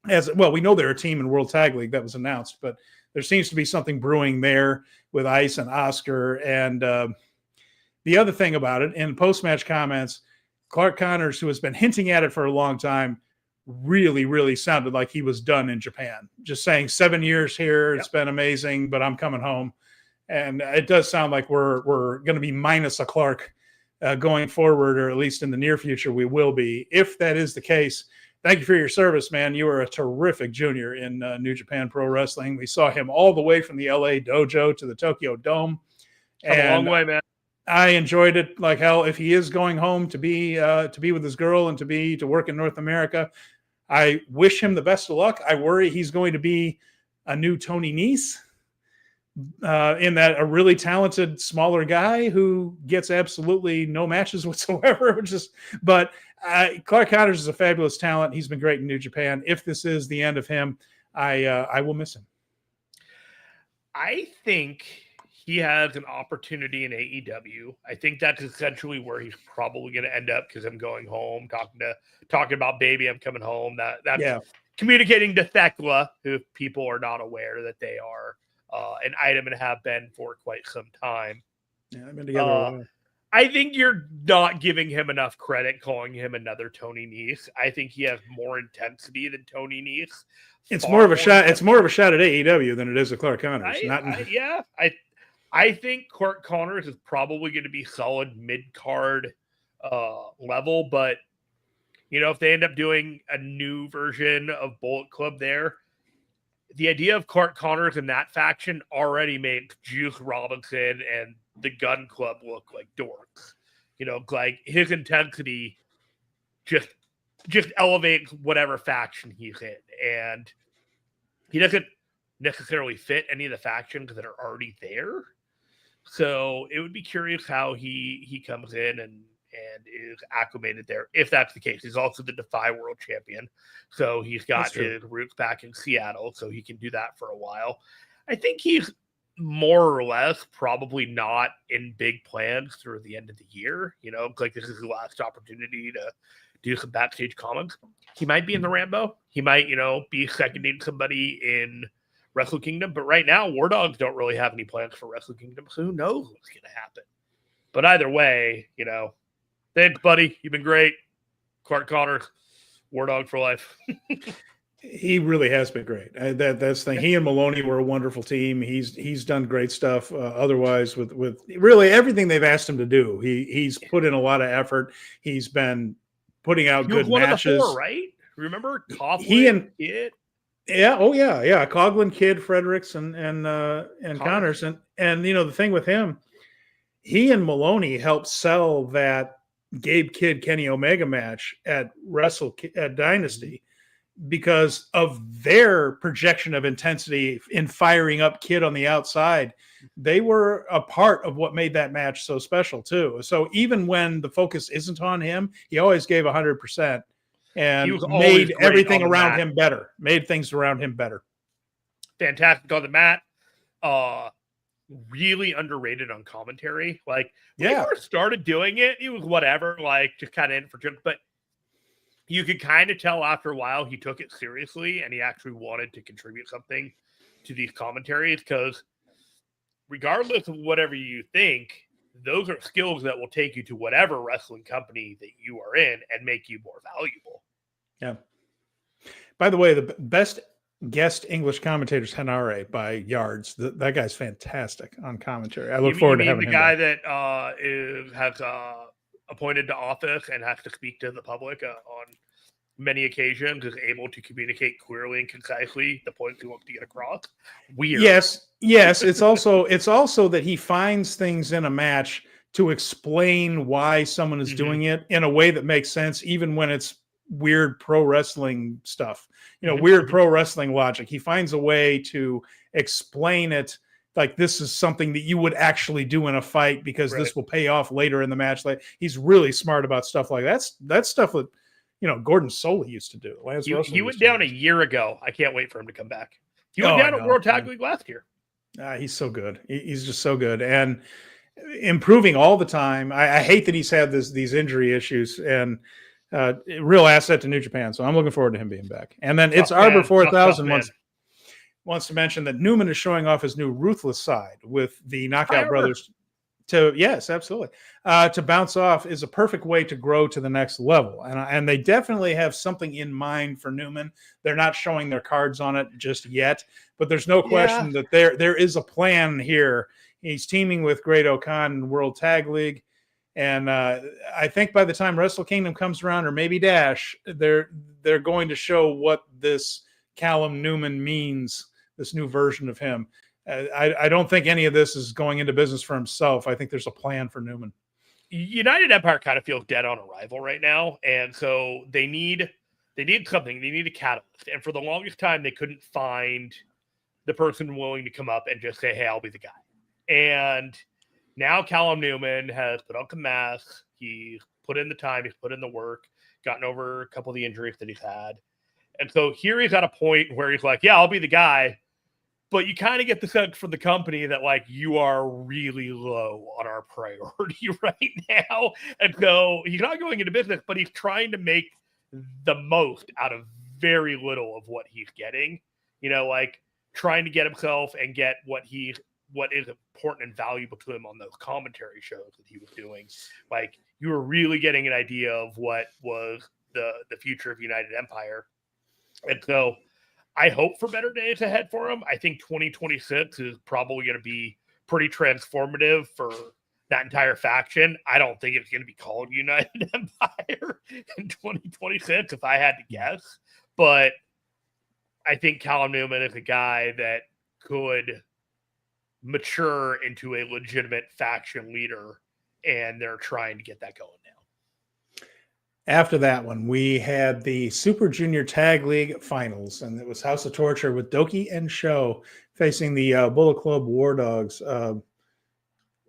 Speaker 1: As well, we know they're a team in World Tag League that was announced, but there seems to be something brewing there with Ice and Oscar. And the other thing about it, in post-match comments, Clark Connors, who has been hinting at it for a long time, really, really sounded like he was done in Japan. Just saying 7 years here, it's been amazing, but I'm coming home. And it does sound like we're going to be minus a Clark going forward, or at least in the near future, we will be. If that is the case, thank you for your service, man. You were a terrific junior in New Japan Pro Wrestling. We saw him all the way from the LA dojo to the Tokyo Dome.
Speaker 2: Come a long way, man.
Speaker 1: I enjoyed it like hell. If he is going home to be with his girl and to work in North America, I wish him the best of luck. I worry he's going to be a new Tony Nese, in that a really talented, smaller guy who gets absolutely no matches whatsoever. But Clark Connors is a fabulous talent. He's been great in New Japan. If this is the end of him, I will miss him.
Speaker 2: I think he has an opportunity in AEW. I think that's essentially where he's probably going to end up because I'm going home, talking about baby, I'm coming home. That's communicating to Thekla, who people are not aware that they are an item and have been for quite some time.
Speaker 1: Yeah, I've been together a while.
Speaker 2: I think you're not giving him enough credit calling him another Tony Nese. I think he has more intensity than Tony Nese.
Speaker 1: It's more of a shot. It's more of a shot at AEW than it is at Clark Connors.
Speaker 2: I think Clark Connors is probably going to be solid mid-card level, but if they end up doing a new version of Bullet Club there, the idea of Clark Connors in that faction already makes Juice Robinson and the Gun Club look like dorks. Like his intensity just elevates whatever faction he's in, and he doesn't necessarily fit any of the factions that are already there. So it would be curious how he comes in and is acclimated there, if that's the case. He's also the Defy World Champion, so he's got his roots back in Seattle, so he can do that for a while. I think he's more or less probably not in big plans through the end of the year. Like this is his last opportunity to do some backstage comments. He might be in the Rambo. He might, be seconding somebody in Wrestle Kingdom, but right now War Dogs don't really have any plans for Wrestle Kingdom, so who knows what's going to happen. But either way, thanks, buddy. You've been great. Clark Connors, War Dog for life.
Speaker 1: He really has been great. That's the thing. He and Maloney were a wonderful team. He's done great stuff. Otherwise, with really everything they've asked him to do, he's put in a lot of effort. He's been putting out good matches. Of the
Speaker 2: 4, right? Remember Coughlin?
Speaker 1: He and
Speaker 2: Kid?
Speaker 1: Yeah. Oh yeah. Coughlin, Kidd, Fredericks, and Connors, and the thing with him, he and Maloney helped sell that Gabe Kidd Kenny Omega match at Dynasty because of their projection of intensity in firing up Kidd on the outside. They were a part of what made that match so special too. So even when the focus isn't on him, he always gave 100%. And made everything around him better. Made things around him better.
Speaker 2: Fantastic on the mat. Really underrated on commentary. Like when he first started doing it, he was whatever, like just kind of in for jokes. But you could kind of tell after a while he took it seriously and he actually wanted to contribute something to these commentaries, because regardless of whatever you think, those are skills that will take you to whatever wrestling company that you are in and make you more valuable.
Speaker 1: Yeah. By the way, the best guest English commentator is Henare by yards. That guy's fantastic on commentary. I look forward to having him.
Speaker 2: The guy that has appointed to office and has to speak to the public on many occasions, is able to communicate clearly and concisely the points he wants to get across. Weird.
Speaker 1: Yes. It's also that he finds things in a match to explain why someone is doing it in a way that makes sense, even when it's weird pro wrestling stuff, weird pro wrestling logic. He finds a way to explain it like this is something that you would actually do in a fight because this will pay off later in the match. Like he's really smart about stuff like that. That's stuff that Gordon Solie used to do.
Speaker 2: He went down a year ago. I can't wait for him to come back. He went down at World Tag League last year.
Speaker 1: He's so good. He's just so good and improving all the time. I hate that he's had these injury issues, and real asset to New Japan. So I'm looking forward to him being back. And then it's Arbor 4000 wants to mention that Newman is showing off his new ruthless side with the Knockout Brothers. Yes, absolutely. To bounce off is a perfect way to grow to the next level. And they definitely have something in mind for Newman. They're not showing their cards on it just yet, but there's no question that there is a plan here. He's teaming with Great Okan in World Tag League. And I think by the time Wrestle Kingdom comes around, or maybe Dash, they're going to show what this Callum Newman means, this new version of him. I don't think any of this is going into business for himself. I think there's a plan for Newman.
Speaker 2: United Empire kind of feels dead on arrival right now, and so they need something. They need a catalyst. And for the longest time, they couldn't find the person willing to come up and just say, "Hey, I'll be the guy." And now Callum Newman has put on the mask. He's put in the time. He's put in the work. Gotten over a couple of the injuries that he's had. And so here he's at a point where he's like, "Yeah, I'll be the guy." But you kind of get the sense from the company that like you are really low on our priority right now. And so he's not going into business, but he's trying to make the most out of very little of what he's getting, like trying to get himself and get what is important and valuable to him on those commentary shows that he was doing. Like you were really getting an idea of what was the future of United Empire. And so I hope for better days ahead for him. I think 2026 is probably going to be pretty transformative for that entire faction. I don't think it's going to be called United Empire in 2026, if I had to guess. But I think Callum Newman is a guy that could mature into a legitimate faction leader, and they're trying to get that going now.
Speaker 1: After that one, we had the Super Junior Tag League Finals, and it was House of Torture with Doki and Sho facing the Bullet Club War Dogs.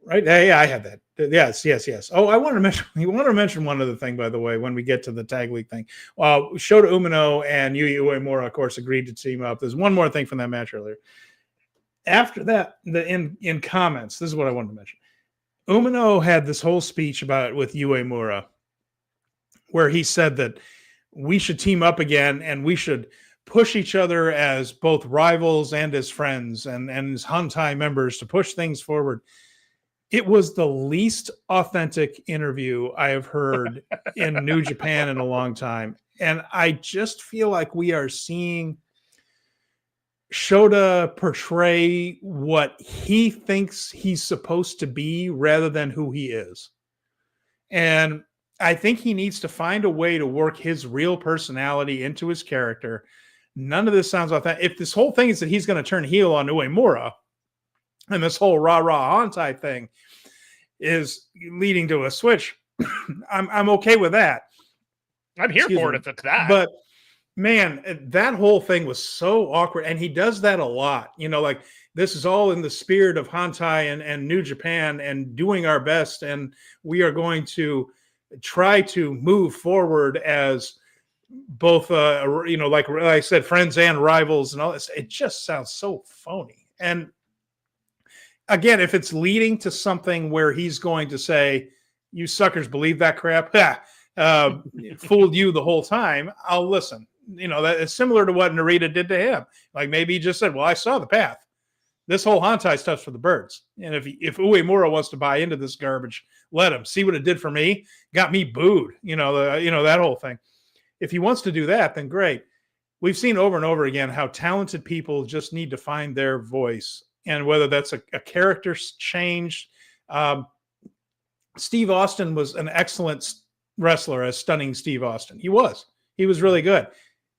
Speaker 1: Right? Yeah, I had that. Yes. Oh, I want to mention one other thing, by the way, when we get to the tag league thing. Shota Umino and Yuya Uemura, of course, agreed to team up. There's one more thing from that match earlier. After that, in comments, this is what I wanted to mention. Umino had this whole speech with Uemura, where he said that we should team up again and we should push each other as both rivals and as friends and as Hantai members to push things forward. It was the least authentic interview I have heard in New Japan in a long time. And I just feel like we are seeing Shota portray what he thinks he's supposed to be rather than who he is. And I think he needs to find a way to work his real personality into his character. None of this sounds authentic. If this whole thing is that he's going to turn heel on Uemura, and this whole rah-rah Hantai thing is leading to a switch, I'm okay with that.
Speaker 2: I'm here for it if it's that.
Speaker 1: But man, that whole thing was so awkward. And he does that a lot. Like this is all in the spirit of Hantai and New Japan and doing our best. And we are going to try to move forward as both, like I said, friends and rivals and all this. It just sounds so phony. And again, if it's leading to something where he's going to say, you suckers believe that crap, fooled you the whole time, I'll listen. That is similar to what Narita did to him. Like maybe he just said, well, I saw the path. This whole Hantai stuff's for the birds. And if Uemura wants to buy into this garbage, let him. See what it did for me? Got me booed. That whole thing. If he wants to do that, then great. We've seen over and over again how talented people just need to find their voice. And whether that's a character change. Steve Austin was an excellent wrestler as Stunning Steve Austin. He was really good.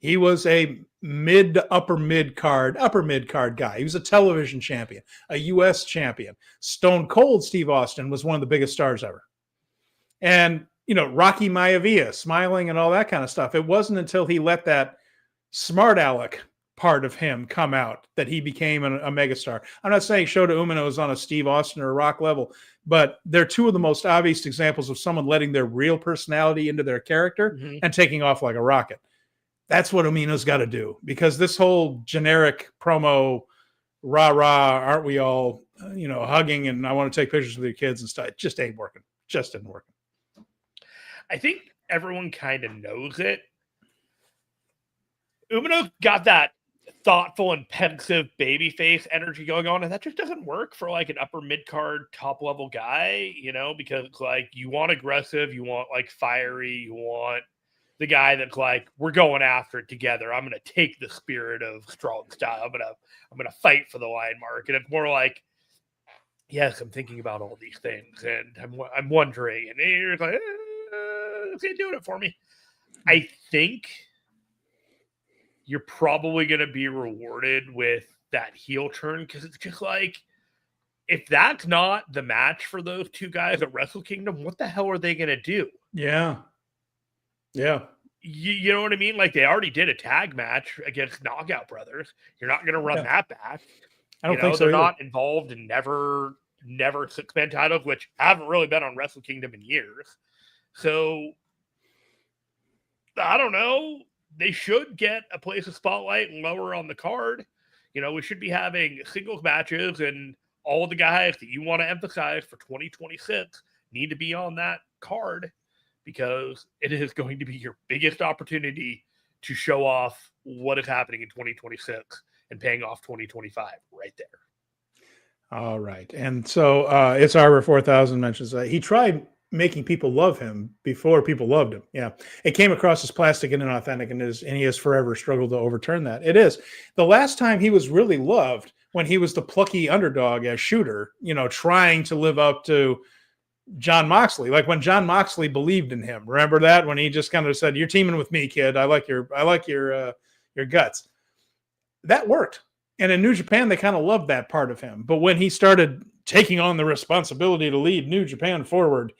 Speaker 1: He was a upper mid card guy. He was a television champion, a U.S. champion. Stone Cold Steve Austin was one of the biggest stars ever. And, Rocky Maivia smiling and all that kind of stuff. It wasn't until he let that smart aleck part of him come out that he became a megastar. I'm not saying Shota Umino is on a Steve Austin or a Rock level, but they're two of the most obvious examples of someone letting their real personality into their character and taking off like a rocket. That's what Umino's got to do, because this whole generic promo, rah-rah, aren't we all, hugging and I want to take pictures with your kids and stuff, it just ain't working. Just isn't working.
Speaker 2: I think everyone kind of knows it. Umino got that thoughtful and pensive babyface energy going on, and that just doesn't work for like an upper mid-card top level guy, because like you want aggressive, you want like fiery, you want the guy that's like, we're going after it together. I'm going to take the spirit of strong style. I'm going to fight for the line mark. And it's more like, yes, I'm thinking about all these things and I'm wondering, and you're like, okay, doing it for me. I think you're probably going to be rewarded with that heel turn, because it's just like, if that's not the match for those two guys at Wrestle Kingdom, what the hell are they going to do?
Speaker 1: Yeah. Yeah.
Speaker 2: You know what I mean? Like they already did a tag match against Knockout Brothers. You're not going to run that back.
Speaker 1: I don't think so.
Speaker 2: They're not involved in never 6-man titles, which haven't really been on Wrestle Kingdom in years. So I don't know. They should get a place of spotlight and lower on the card. We should be having singles matches, and all the guys that you want to emphasize for 2026 need to be on that card, because it is going to be your biggest opportunity to show off what is happening in 2026 and paying off 2025 right there.
Speaker 1: All right. And so it's Arbor 4000 mentions he tried making people love him before people loved him. Yeah. It came across as plastic and inauthentic, and he has forever struggled to overturn that. It is. The last time he was really loved when he was the plucky underdog as Shooter, trying to live up to John Moxley, like when John Moxley believed in him. Remember that, when he just kind of said, "You're teaming with me, kid. I like your guts." That worked. And in New Japan, they kind of loved that part of him. But when he started taking on the responsibility to lead New Japan forward,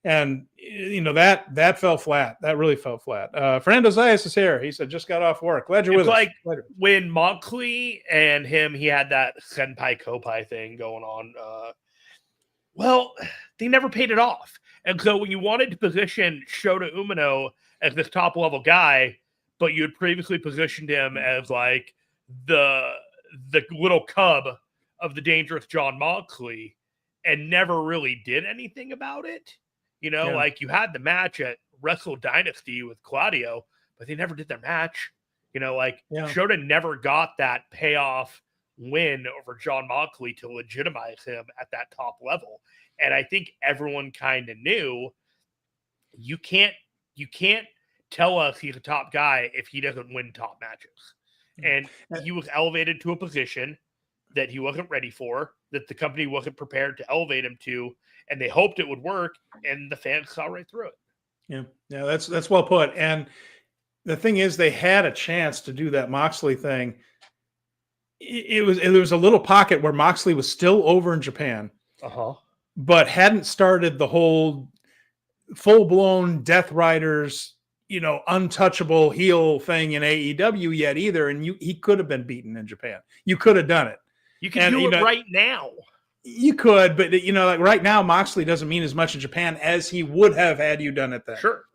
Speaker 1: and that fell flat. That really fell flat. Fernando Zayas is here. He said, "Just got off work. Glad you're with us."
Speaker 2: Like when Moxley and him, he had that senpai kopai thing going on. Well, they never paid it off. And so when you wanted to position Shota Umino as this top level guy, but you had previously positioned him as like the little cub of the dangerous John Moxley, and never really did anything about it. Like you had the match at Wrestle Dynasty with Claudio, but they never did their match. Shota never got that payoff win over John Moxley to legitimize him at that top level. And I think everyone kind of knew you can't tell us he's a top guy if he doesn't win top matches. And he was elevated to a position that he wasn't ready for, that the company wasn't prepared to elevate him to, and they hoped it would work, and the fans saw right through it.
Speaker 1: Yeah, that's well put. And the thing is, they had a chance to do that Moxley thing. It was a little pocket where Moxley was still over in Japan, but hadn't started the whole full-blown Death Riders, untouchable heel thing in AEW yet either. And he could have been beaten in Japan. You could have done it.
Speaker 2: You can do it right now.
Speaker 1: You could, but like right now, Moxley doesn't mean as much in Japan as he would have had you done it then.
Speaker 2: Sure.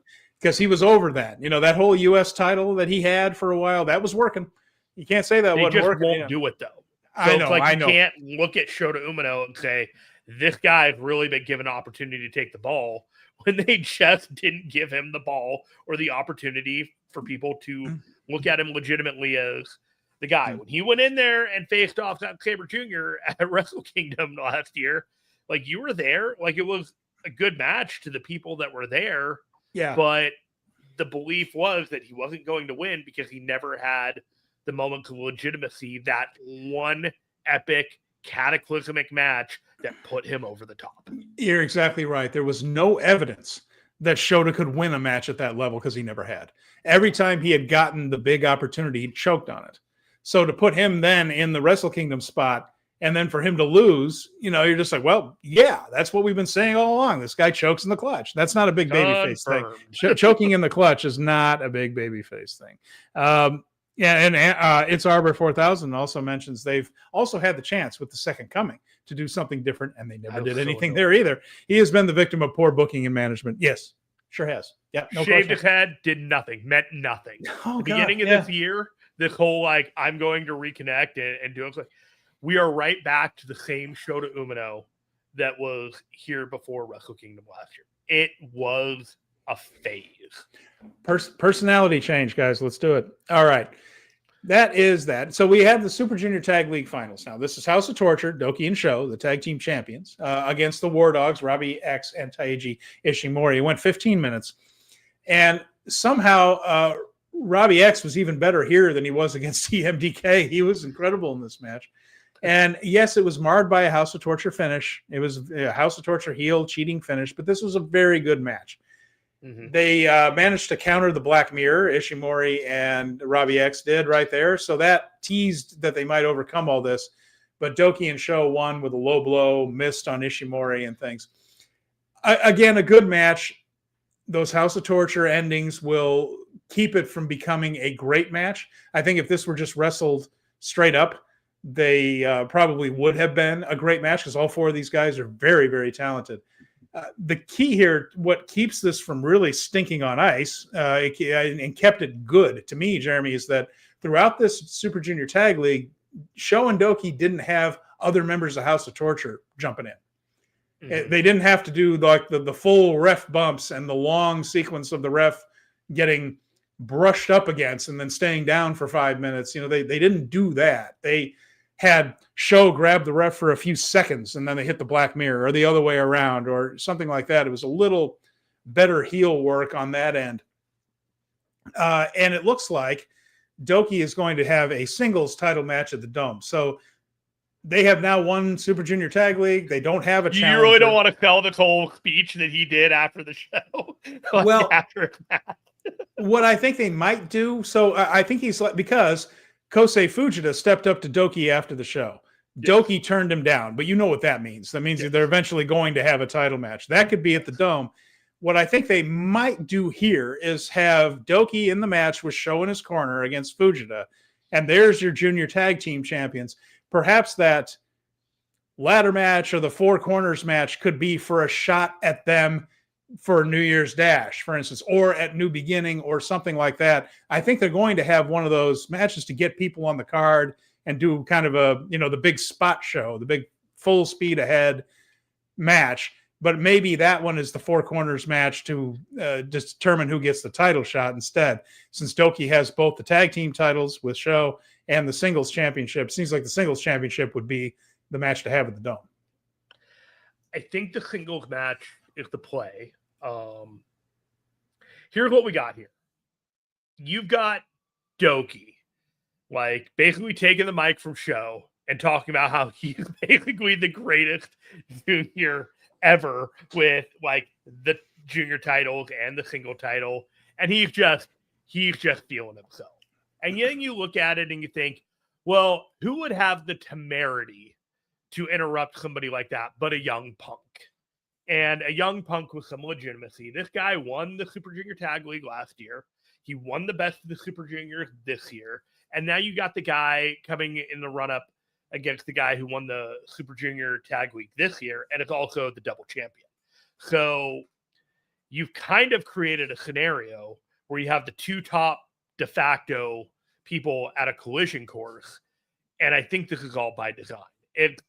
Speaker 1: Because he was over that. That whole U.S. title that he had for a while, that was working. You can't say that wasn't working.
Speaker 2: Won't do it though. So
Speaker 1: I know.
Speaker 2: You can't look at Shota Umino and say, this guy's really been given an opportunity to take the ball, when they just didn't give him the ball or the opportunity for people to look at him legitimately as the guy. When he went in there and faced off Zack Sabre Jr. at Wrestle Kingdom last year, like, you were there. Like, it was a good match to the people that were there.
Speaker 1: Yeah.
Speaker 2: But the belief was that he wasn't going to win because he never had the moment of legitimacy, that one epic cataclysmic match that put him over the top.
Speaker 1: You're exactly right. There was no evidence that Shota could win a match at that level because he never had. Every time he had gotten the big opportunity, he choked on it. So to put him then in the Wrestle Kingdom spot, and then for him to lose, you're just like, well, yeah, that's what we've been saying all along. This guy chokes in the clutch. That's not a big babyface thing. Choking in the clutch is not a big babyface thing. It's Arbor 4000 also mentions they've also had the chance with the Second Coming to do something different, and they never did anything there either. He has been the victim of poor booking and management. Yes, sure has. Yeah, no
Speaker 2: shaved his head, did nothing, meant nothing. The beginning of this year, this whole I'm going to reconnect and do it. We are right back to the same Shota Umino that was here before Wrestle Kingdom last year. It was a phase.
Speaker 1: Personality change, guys. Let's do it. All right. That is that. So we have the Super Junior Tag League Finals. Now, this is House of Torture, Doki and Sho, the tag team champions, against the War Dogs, Robbie X and Taiji Ishimori. It went 15 minutes. And somehow Robbie X was even better here than he was against TMDK. He was incredible in this match. And yes, it was marred by a House of Torture finish. It was a House of Torture heel cheating finish, but this was a very good match. Mm-hmm. They managed to counter the Black Mirror, Ishimori and Robbie X did right there. So that teased that they might overcome all this. But Doki and Sho won with a low blow, missed on Ishimori and things. Again, a good match. Those House of Torture endings will keep it from becoming a great match. I think if this were just wrestled straight up, they probably would have been a great match because all four of these guys are very, very talented. The key here, what keeps this from really stinking on ice and kept it good to me, Jeremy, is that throughout this Super Junior Tag League, Sho and Doki didn't have other members of House of Torture jumping in.
Speaker 2: Mhm.
Speaker 1: They didn't have to do like the full ref bumps and the long sequence of the ref getting brushed up against and then staying down for 5 minutes. They didn't do that. They had Sho grab the ref for a few seconds and then they hit the black mirror, or the other way around, or something like that. It was a little better heel work on that end. And it looks like Doki is going to have a singles title match at the Dome. So they have now won Super Junior Tag League. They don't have a challenger.
Speaker 2: You really don't want to tell this whole speech that he did after the show.
Speaker 1: Well,
Speaker 2: after that.
Speaker 1: What I think they might do, so I think he's like, because Kosei Fujita stepped up to Doki after the show. Yes. Doki turned him down, but you know what that means. That means they're eventually going to have a title match. That could be at the Dome. What I think they might do here is have Doki in the match with Sho in his corner against Fujita, and there's your junior tag team champions. Perhaps that ladder match or the Four Corners match could be for a shot at them for New Year's Dash, for instance, or at New Beginning or something like that. I think they're going to have one of those matches to get people on the card and do kind of a, the big spot show, the big full speed ahead match. But maybe that one is the Four Corners match to determine who gets the title shot instead. Since Doki has both the tag team titles with Sho and the singles championship, seems like the singles championship would be the match to have at the Dome.
Speaker 2: I think the singles match is the play. Here's what we got here. You've got Doki, like, basically taking the mic from Sho and talking about how he's basically the greatest junior ever with, like, the junior titles and the single title. And he's just feeling himself. And then you look at it and you think, well, who would have the temerity to interrupt somebody like that but a young Punk? And a young Punk with some legitimacy. This guy won the Super Junior Tag League last year. He won the best of the Super Juniors this year. And now you got the guy coming in the run-up against the guy who won the Super Junior Tag League this year, and it's also the double champion. So you've kind of created a scenario where you have the two top de facto people at a collision course, and I think this is all by design. It's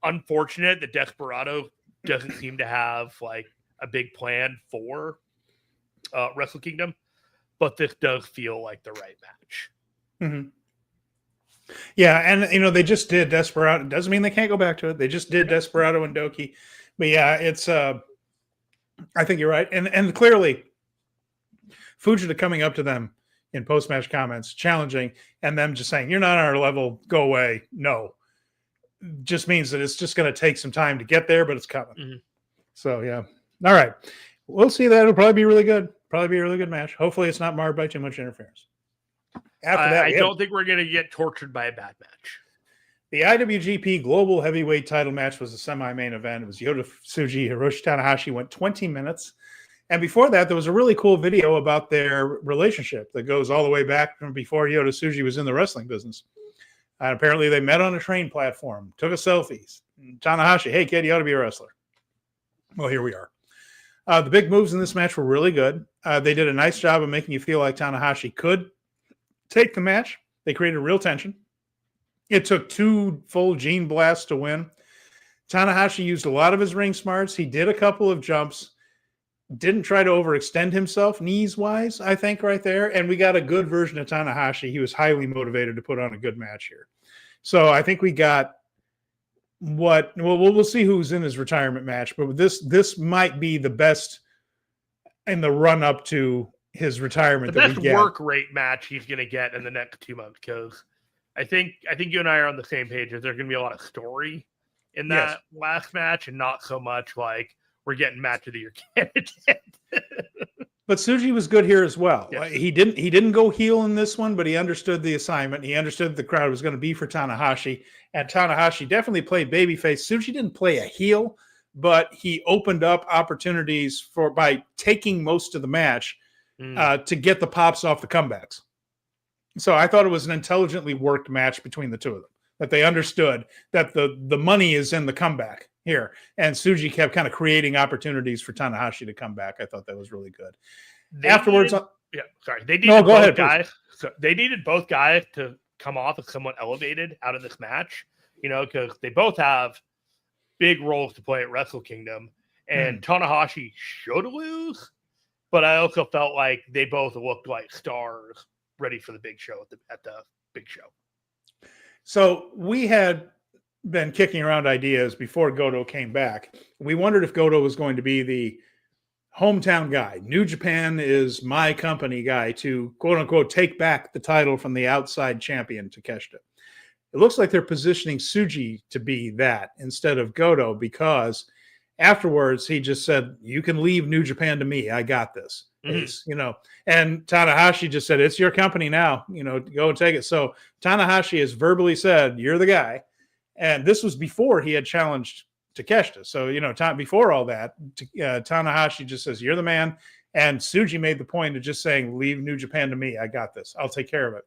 Speaker 2: unfortunate that Desperado doesn't seem to have, like, a big plan for Wrestle Kingdom, but this does feel like the right match.
Speaker 1: Mm-hmm. Yeah, and they just did Desperado. It doesn't mean they can't go back to it. They just did Desperado and Doki. But yeah, it's I think you're right. And clearly Fujita coming up to them in post-match comments, challenging, and them just saying, "You're not on our level, go away." No. Just means that it's just going to take some time to get there, but it's coming. Mm-hmm. So yeah. All right. We'll see that. It'll probably be really good. Probably be a really good match. Hopefully it's not marred by too much interference.
Speaker 2: After that, I don't think we're going to get tortured by a bad match.
Speaker 1: The IWGP Global Heavyweight title match was a semi-main event. It was Yota Tsuji, Hiroshi Tanahashi, went 20 minutes. And before that, there was a really cool video about their relationship that goes all the way back from before Yota Tsuji was in the wrestling business. And apparently they met on a train platform, took a selfie. Tanahashi, hey, kid, you ought to be a wrestler. Well, here we are. The big moves in this match were really good. They did a nice job of making you feel like Tanahashi could take the match. They created real tension. It took 2 full gene blasts to win. Tanahashi used a lot of his ring smarts. He did a couple of jumps. Didn't try to overextend himself knees-wise, I think, right there. And we got a good version of Tanahashi. He was highly motivated to put on a good match here. So I think we got we'll see who's in his retirement match. But this might be the best in the run-up to his retirement.
Speaker 2: The best work rate match he's going to get in the next 2 months, because I think you and I are on the same page. There's going to be a lot of story in that last match, and not so much like we're getting match of the year candidate.
Speaker 1: But Tsuji was good here as well.
Speaker 2: Yes.
Speaker 1: He didn't go heel in this one, but he understood the assignment. He understood the crowd was going to be for Tanahashi, and Tanahashi definitely played babyface. Tsuji didn't play a heel, but he opened up opportunities by taking most of the match to get the pops off the comebacks. So I thought it was an intelligently worked match between the two of them, that they understood that the money is in the comeback here. And Tsuji kept kind of creating opportunities for Tanahashi to come back. I thought that was really good.
Speaker 2: They needed both guys. So they needed both guys to come off as somewhat elevated out of this match, because they both have big roles to play at Wrestle Kingdom, and Tanahashi should lose, but I also felt like they both looked like stars ready for the big show at the big show.
Speaker 1: So we had been kicking around ideas before Goto came back. We wondered if Goto was going to be the hometown guy. New Japan is my company guy to, quote unquote, take back the title from the outside champion, Takeshita. It looks like they're positioning Tsuji to be that instead of Goto, because afterwards he just said, you can leave New Japan to me. I got this. And Tanahashi just said, it's your company now, go and take it. So Tanahashi has verbally said, you're the guy. And this was before he had challenged Takeshita. So, before all that, Tanahashi just says, you're the man. And Tsuji made the point of just saying, leave New Japan to me. I got this. I'll take care of it.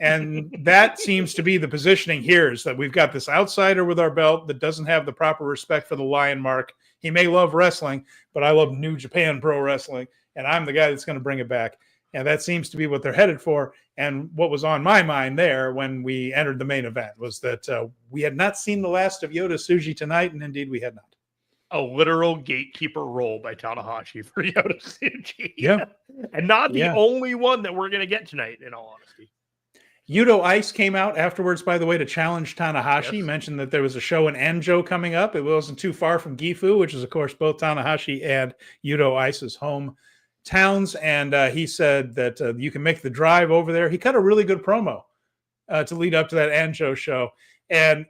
Speaker 1: And that seems to be the positioning here, is that we've got this outsider with our belt that doesn't have the proper respect for the lion mark. He may love wrestling, but I love New Japan Pro Wrestling, and I'm the guy that's going to bring it back. And that seems to be what they're headed for. And what was on my mind there when we entered the main event was that we had not seen the last of Yota Tsuji tonight, and indeed we had not.
Speaker 2: A literal gatekeeper role by Tanahashi for Yota Tsuji.
Speaker 1: Yeah.
Speaker 2: And not the only one that we're going to get tonight, in all honesty.
Speaker 1: Yuto Ice came out afterwards, by the way, to challenge Tanahashi. Yes. Mentioned that there was a show in Enjo coming up. It wasn't too far from Gifu, which is, of course, both Tanahashi and Yuto Ice's home towns. And he said that you can make the drive over there. He cut a really good promo to lead up to that Enjo show. And,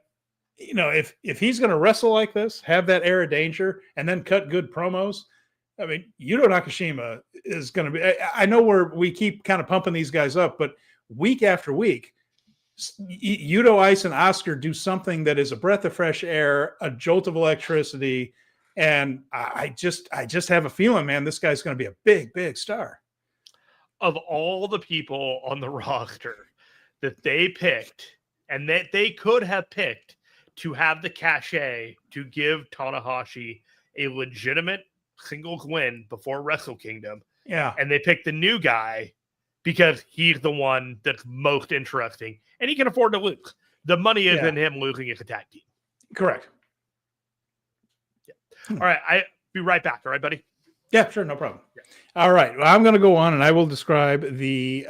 Speaker 1: if he's going to wrestle like this, have that air of danger, and then cut good promos, I mean, Yuto Nakashima is going to be – I know we keep kind of pumping these guys up, but week after week, Yuto Ice and Oscar do something that is a breath of fresh air, a jolt of electricity, and I just have a feeling, man, this guy's going to be a big, big star.
Speaker 2: Of all the people on the roster that they picked, and that they could have picked to have the cachet to give Tanahashi a legitimate singles win before Wrestle Kingdom, and they picked the new guy because he's the one that's most interesting, and he can afford to lose. The money is in him losing as a tag team.
Speaker 1: Correct.
Speaker 2: All right, I'll be right back. All right, buddy?
Speaker 1: Yeah, sure, no problem. Yeah. All right, well, I'm going to go on, and I will describe the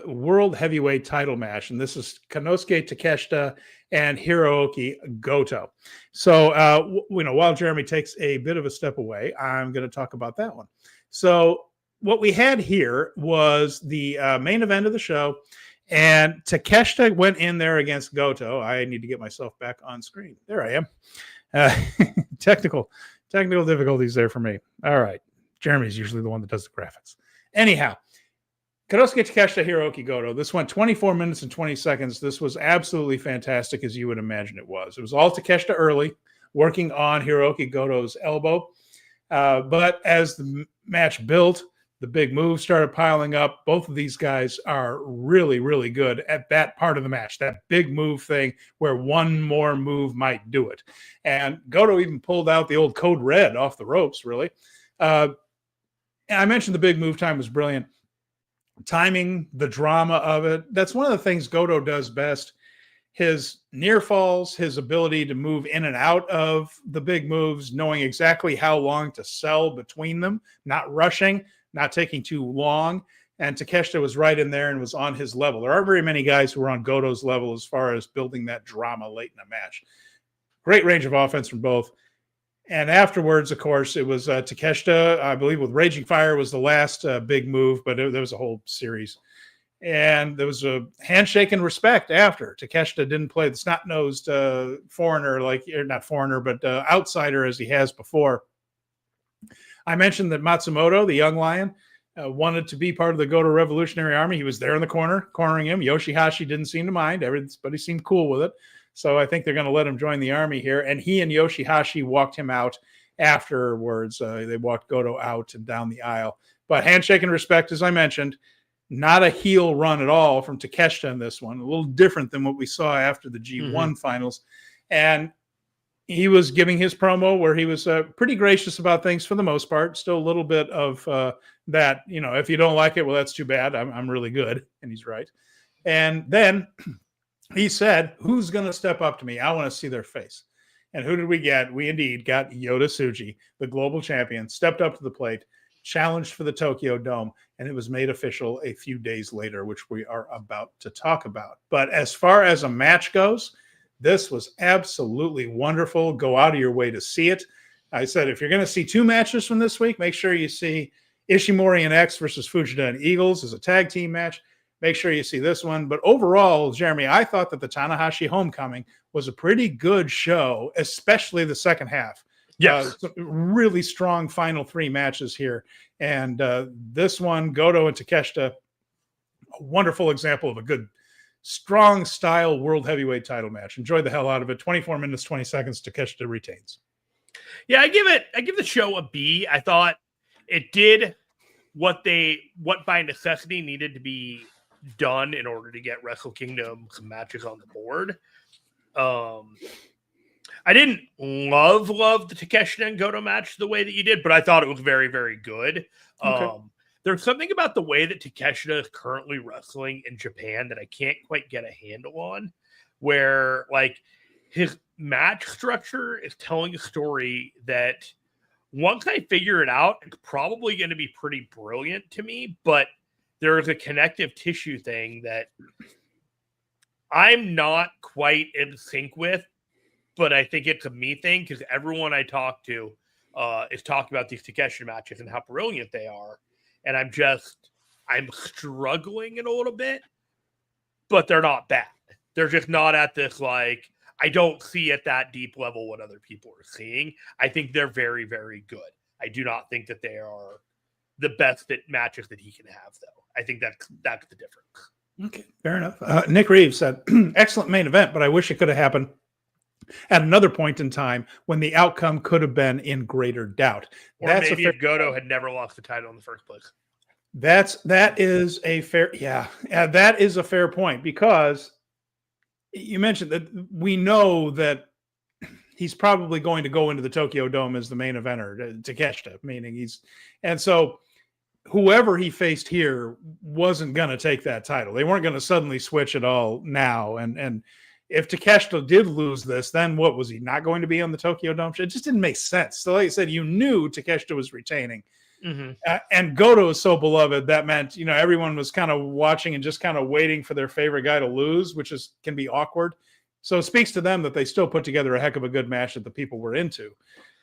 Speaker 1: World Heavyweight title match, and this is Konosuke Takeshita and Hiroki Goto. So, while Jeremy takes a bit of a step away, I'm going to talk about that one. So, what we had here was the main event of the show, and Takeshita went in there against Goto. I need to get myself back on screen. There I am. Technical difficulties there for me. All right. Jeremy's usually the one that does the graphics. Anyhow, Konosuke Takeshita, Hiroki Goto. This went 24 minutes and 20 seconds. This was absolutely fantastic, as you would imagine it was. It was all Takeshita early, working on Hiroki Goto's elbow. But as the match built, the big moves started piling up. Both of these guys are really, really good at that part of the match, that big move thing where one more move might do it. And Goto even pulled out the old Code Red off the ropes, really. And I mentioned the big move time was brilliant. Timing, the drama of it, that's one of the things Goto does best. His near falls, his ability to move in and out of the big moves, knowing exactly how long to sell between them, not rushing, not taking too long. And Takeshita was right in there and was on his level. There aren't very many guys who are on Goto's level as far as building that drama late in a match. Great range of offense from both. And afterwards, of course, it was Takeshita, I believe, with Raging Fire was the last big move, but there was a whole series. And there was a handshake and respect after. Takeshita didn't play the snot-nosed foreigner, not foreigner, but outsider as he has before. I mentioned that Matsumoto, the young lion, wanted to be part of the Goto Revolutionary Army. He was there in the corner, cornering him. Yoshihashi didn't seem to mind. Everybody seemed cool with it. So I think they're going to let him join the army here. And he and Yoshihashi walked him out afterwards. They walked Goto out and down the aisle. But handshake and respect, as I mentioned, not a heel run at all from Takeshita in this one. A little different than what we saw after the G1 finals. And he was giving his promo where he was pretty gracious about things for the most part. Still a little bit of that, if you don't like it, well, that's too bad. I'm really good. And he's right. And then he said, who's going to step up to me? I want to see their face. And who did we get? We indeed got Yota Tsuji, the global champion, stepped up to the plate, challenged for the Tokyo Dome, and it was made official a few days later, which we are about to talk about. But as far as a match goes, this was absolutely wonderful. Go out of your way to see it. I said, if you're going to see 2 matches from this week, make sure you see Ishimori and X versus Fujita and Eagles as a tag team match. Make sure you see this one. But overall, Jeremy, I thought that the Tanahashi Homecoming was a pretty good show, especially the second half.
Speaker 2: Yes.
Speaker 1: Really strong final 3 matches here. And this one, Goto and Takeshita, a wonderful example of a good, strong style world heavyweight title match. Enjoyed the hell out of it. 24 minutes, 20 seconds. Takeshita retains.
Speaker 2: Yeah, I give the show a B. I thought it did what by necessity needed to be done in order to get Wrestle Kingdom some matches on the board. I didn't love the Takeshita and Goto match the way that you did, but I thought it was very, very good. Okay. There's something about the way that Takeshita is currently wrestling in Japan that I can't quite get a handle on, where like his match structure is telling a story that once I figure it out, it's probably going to be pretty brilliant to me, but there is a connective tissue thing that I'm not quite in sync with, but I think it's a me thing because everyone I talk to is talking about these Takeshita matches and how brilliant they are. And I'm struggling in a little bit, but they're not bad. They're just not at this, like, I don't see at that deep level what other people are seeing. I think they're very, very good. I do not think that they are the best matches that he can have, though. I think that's the difference.
Speaker 1: Okay, fair enough. Nick Reeves said, excellent main event, but I wish it could have happened at another point in time when the outcome could have been in greater doubt.
Speaker 2: Or that's maybe if Goto had never lost the title in the first place.
Speaker 1: That is a fair point, because you mentioned that we know that he's probably going to go into the Tokyo Dome as the main eventer, Takeshita, meaning and so whoever he faced here wasn't going to take that title. They weren't going to suddenly switch it all now. And if Takeshita did lose this, then what, was he not going to be on the Tokyo Dome? It just didn't make sense. So like I said, you knew Takeshita was retaining. Mm-hmm. And Goto is so beloved, that meant, everyone was kind of watching and just kind of waiting for their favorite guy to lose, which can be awkward. So it speaks to them that they still put together a heck of a good match that the people were into,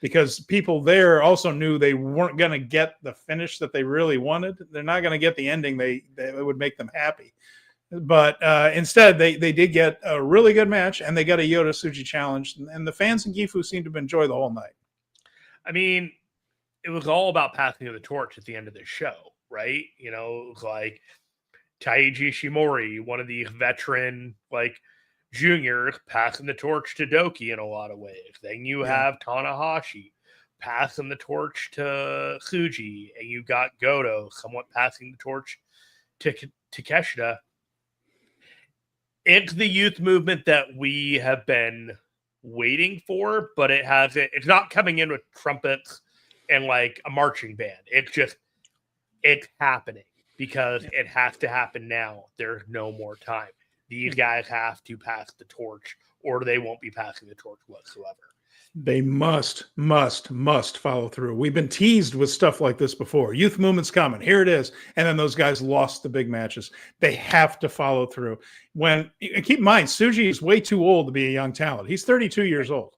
Speaker 1: because people there also knew they weren't going to get the finish that they really wanted. They're not going to get the ending that would make them happy. But instead, they did get a really good match, and they got a Yota Tsuji challenge. And the fans in Gifu seemed to enjoy the whole night.
Speaker 2: I mean, it was all about passing of the torch at the end of the show, right? It was like Taiji Ishimori, one of these veteran, juniors, passing the torch to Doki in a lot of ways. Then you have Tanahashi passing the torch to Tsuji, and you got Goto somewhat passing the torch to Takeshita. It's the youth movement that we have been waiting for, but it's not coming in with trumpets and a marching band. It's happening because it has to happen now. There's no more time. These guys have to pass the torch, or they won't be passing the torch whatsoever. They
Speaker 1: must follow through. We've been teased with stuff like this before. Youth movement's coming. Here it is. And then those guys lost the big matches. They have to follow through. Keep in mind, Tsuji is way too old to be a young talent. He's 32 years old.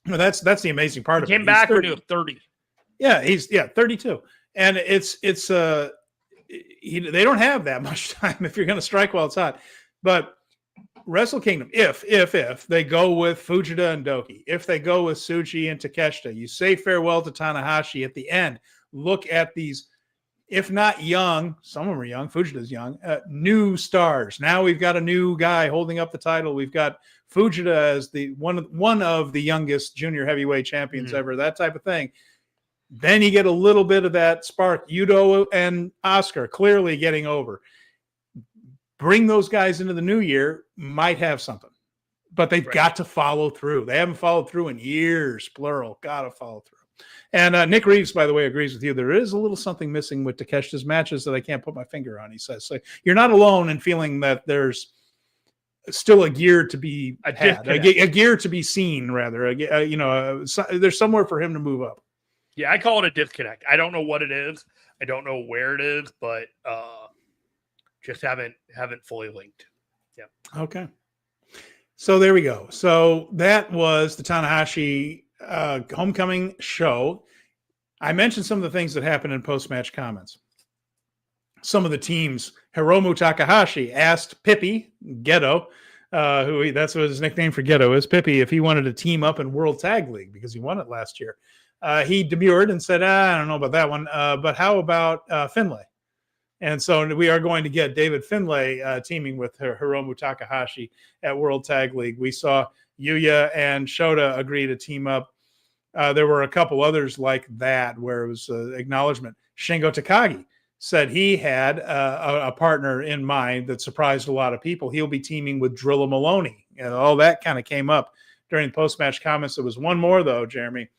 Speaker 1: That's the amazing part of it.
Speaker 2: He came back when he was 30.
Speaker 1: Yeah, he's 32. And they don't have that much time if you're going to strike while it's hot. But Wrestle Kingdom, if they go with Fujita and Doki, if they go with Tsuji and Takeshita, you say farewell to Tanahashi at the end. Look at these, if not young, some of them are young, Fujita's young, new stars. Now we've got a new guy holding up the title. We've got Fujita as the one of the youngest junior heavyweight champions ever, that type of thing. Then you get a little bit of that spark. Yudo and Oscar clearly getting over. Bring those guys into the new year, might have something. But they've got to follow through. They haven't followed through in years, plural. Got to follow through. And Nick Reeves, by the way, agrees with you. There is a little something missing with Takeshita's matches that I can't put my finger on, he says. So you're not alone in feeling that there's still a gear to be had, a gear to be seen, rather. There's somewhere for him to move up.
Speaker 2: Yeah, I call it a disconnect. I don't know what it is. I don't know where it is, but just haven't fully linked. Yeah.
Speaker 1: Okay. So there we go. So that was the Tanahashi Homecoming Show. I mentioned some of the things that happened in post-match comments. Some of the teams, Hiromu Takahashi asked Pippi, Gedo, that's what his nickname for Gedo is, Pippi, if he wanted to team up in World Tag League because he won it last year. He demurred and said, I don't know about that one, but how about Finlay? And so we are going to get David Finlay teaming with Hiromu Takahashi at World Tag League. We saw Yuya and Shota agree to team up. There were a couple others like that where it was acknowledgement. Shingo Takagi said he had a partner in mind that surprised a lot of people. He'll be teaming with Drilla Maloney. All that kind of came up during the post-match comments. There was one more, though, Jeremy.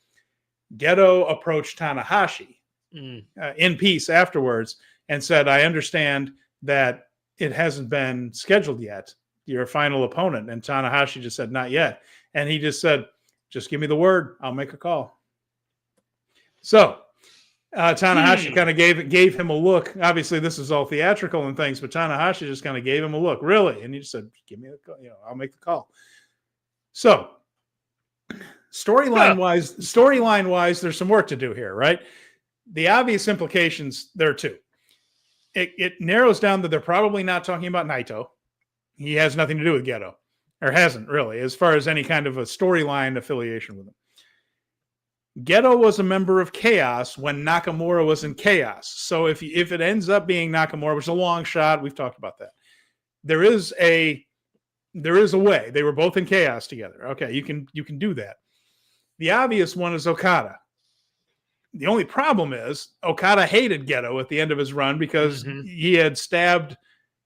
Speaker 1: Gedo approached Tanahashi in peace afterwards and said, I understand that it hasn't been scheduled yet, your final opponent. And Tanahashi just said, not yet. And he just said, just give me the word. I'll make a call. So Tanahashi kind of gave him a look. Obviously, this is all theatrical and things, but Tanahashi just kind of gave him a look. Really? And he just said, give me a call. I'll make the call. So storyline wise, there's some work to do here, right? The obvious implications there too. It narrows down that they're probably not talking about Naito. He has nothing to do with Gedo, or hasn't really, as far as any kind of a storyline affiliation with him. Gedo was a member of Chaos when Nakamura was in Chaos. So if it ends up being Nakamura, which is a long shot, we've talked about that. There is a way. They were both in Chaos together. Okay, you can do that. The obvious one is Okada. The only problem is Okada hated Gedo at the end of his run because he had stabbed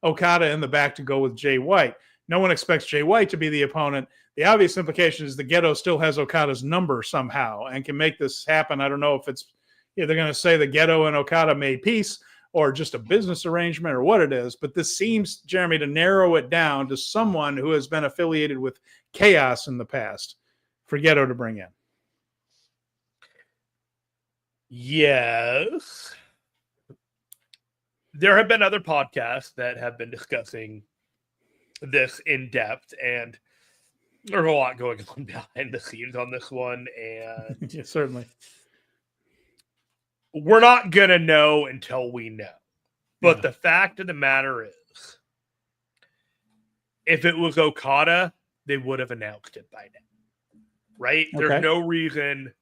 Speaker 1: Okada in the back to go with Jay White. No one expects Jay White to be the opponent. The obvious implication is that Gedo still has Okada's number somehow and can make this happen. I don't know if they're going to say that Gedo and Okada made peace or just a business arrangement or what it is. But this seems, Jeremy, to narrow it down to someone who has been affiliated with Chaos in the past for Gedo to bring in.
Speaker 2: Yes. There have been other podcasts that have been discussing this in depth, and there's a lot going on behind the scenes on this one. And
Speaker 1: yeah, certainly.
Speaker 2: We're not going to know until we know. But the fact of the matter is, if it was Okada, they would have announced it by now. Right? Okay. There's no reason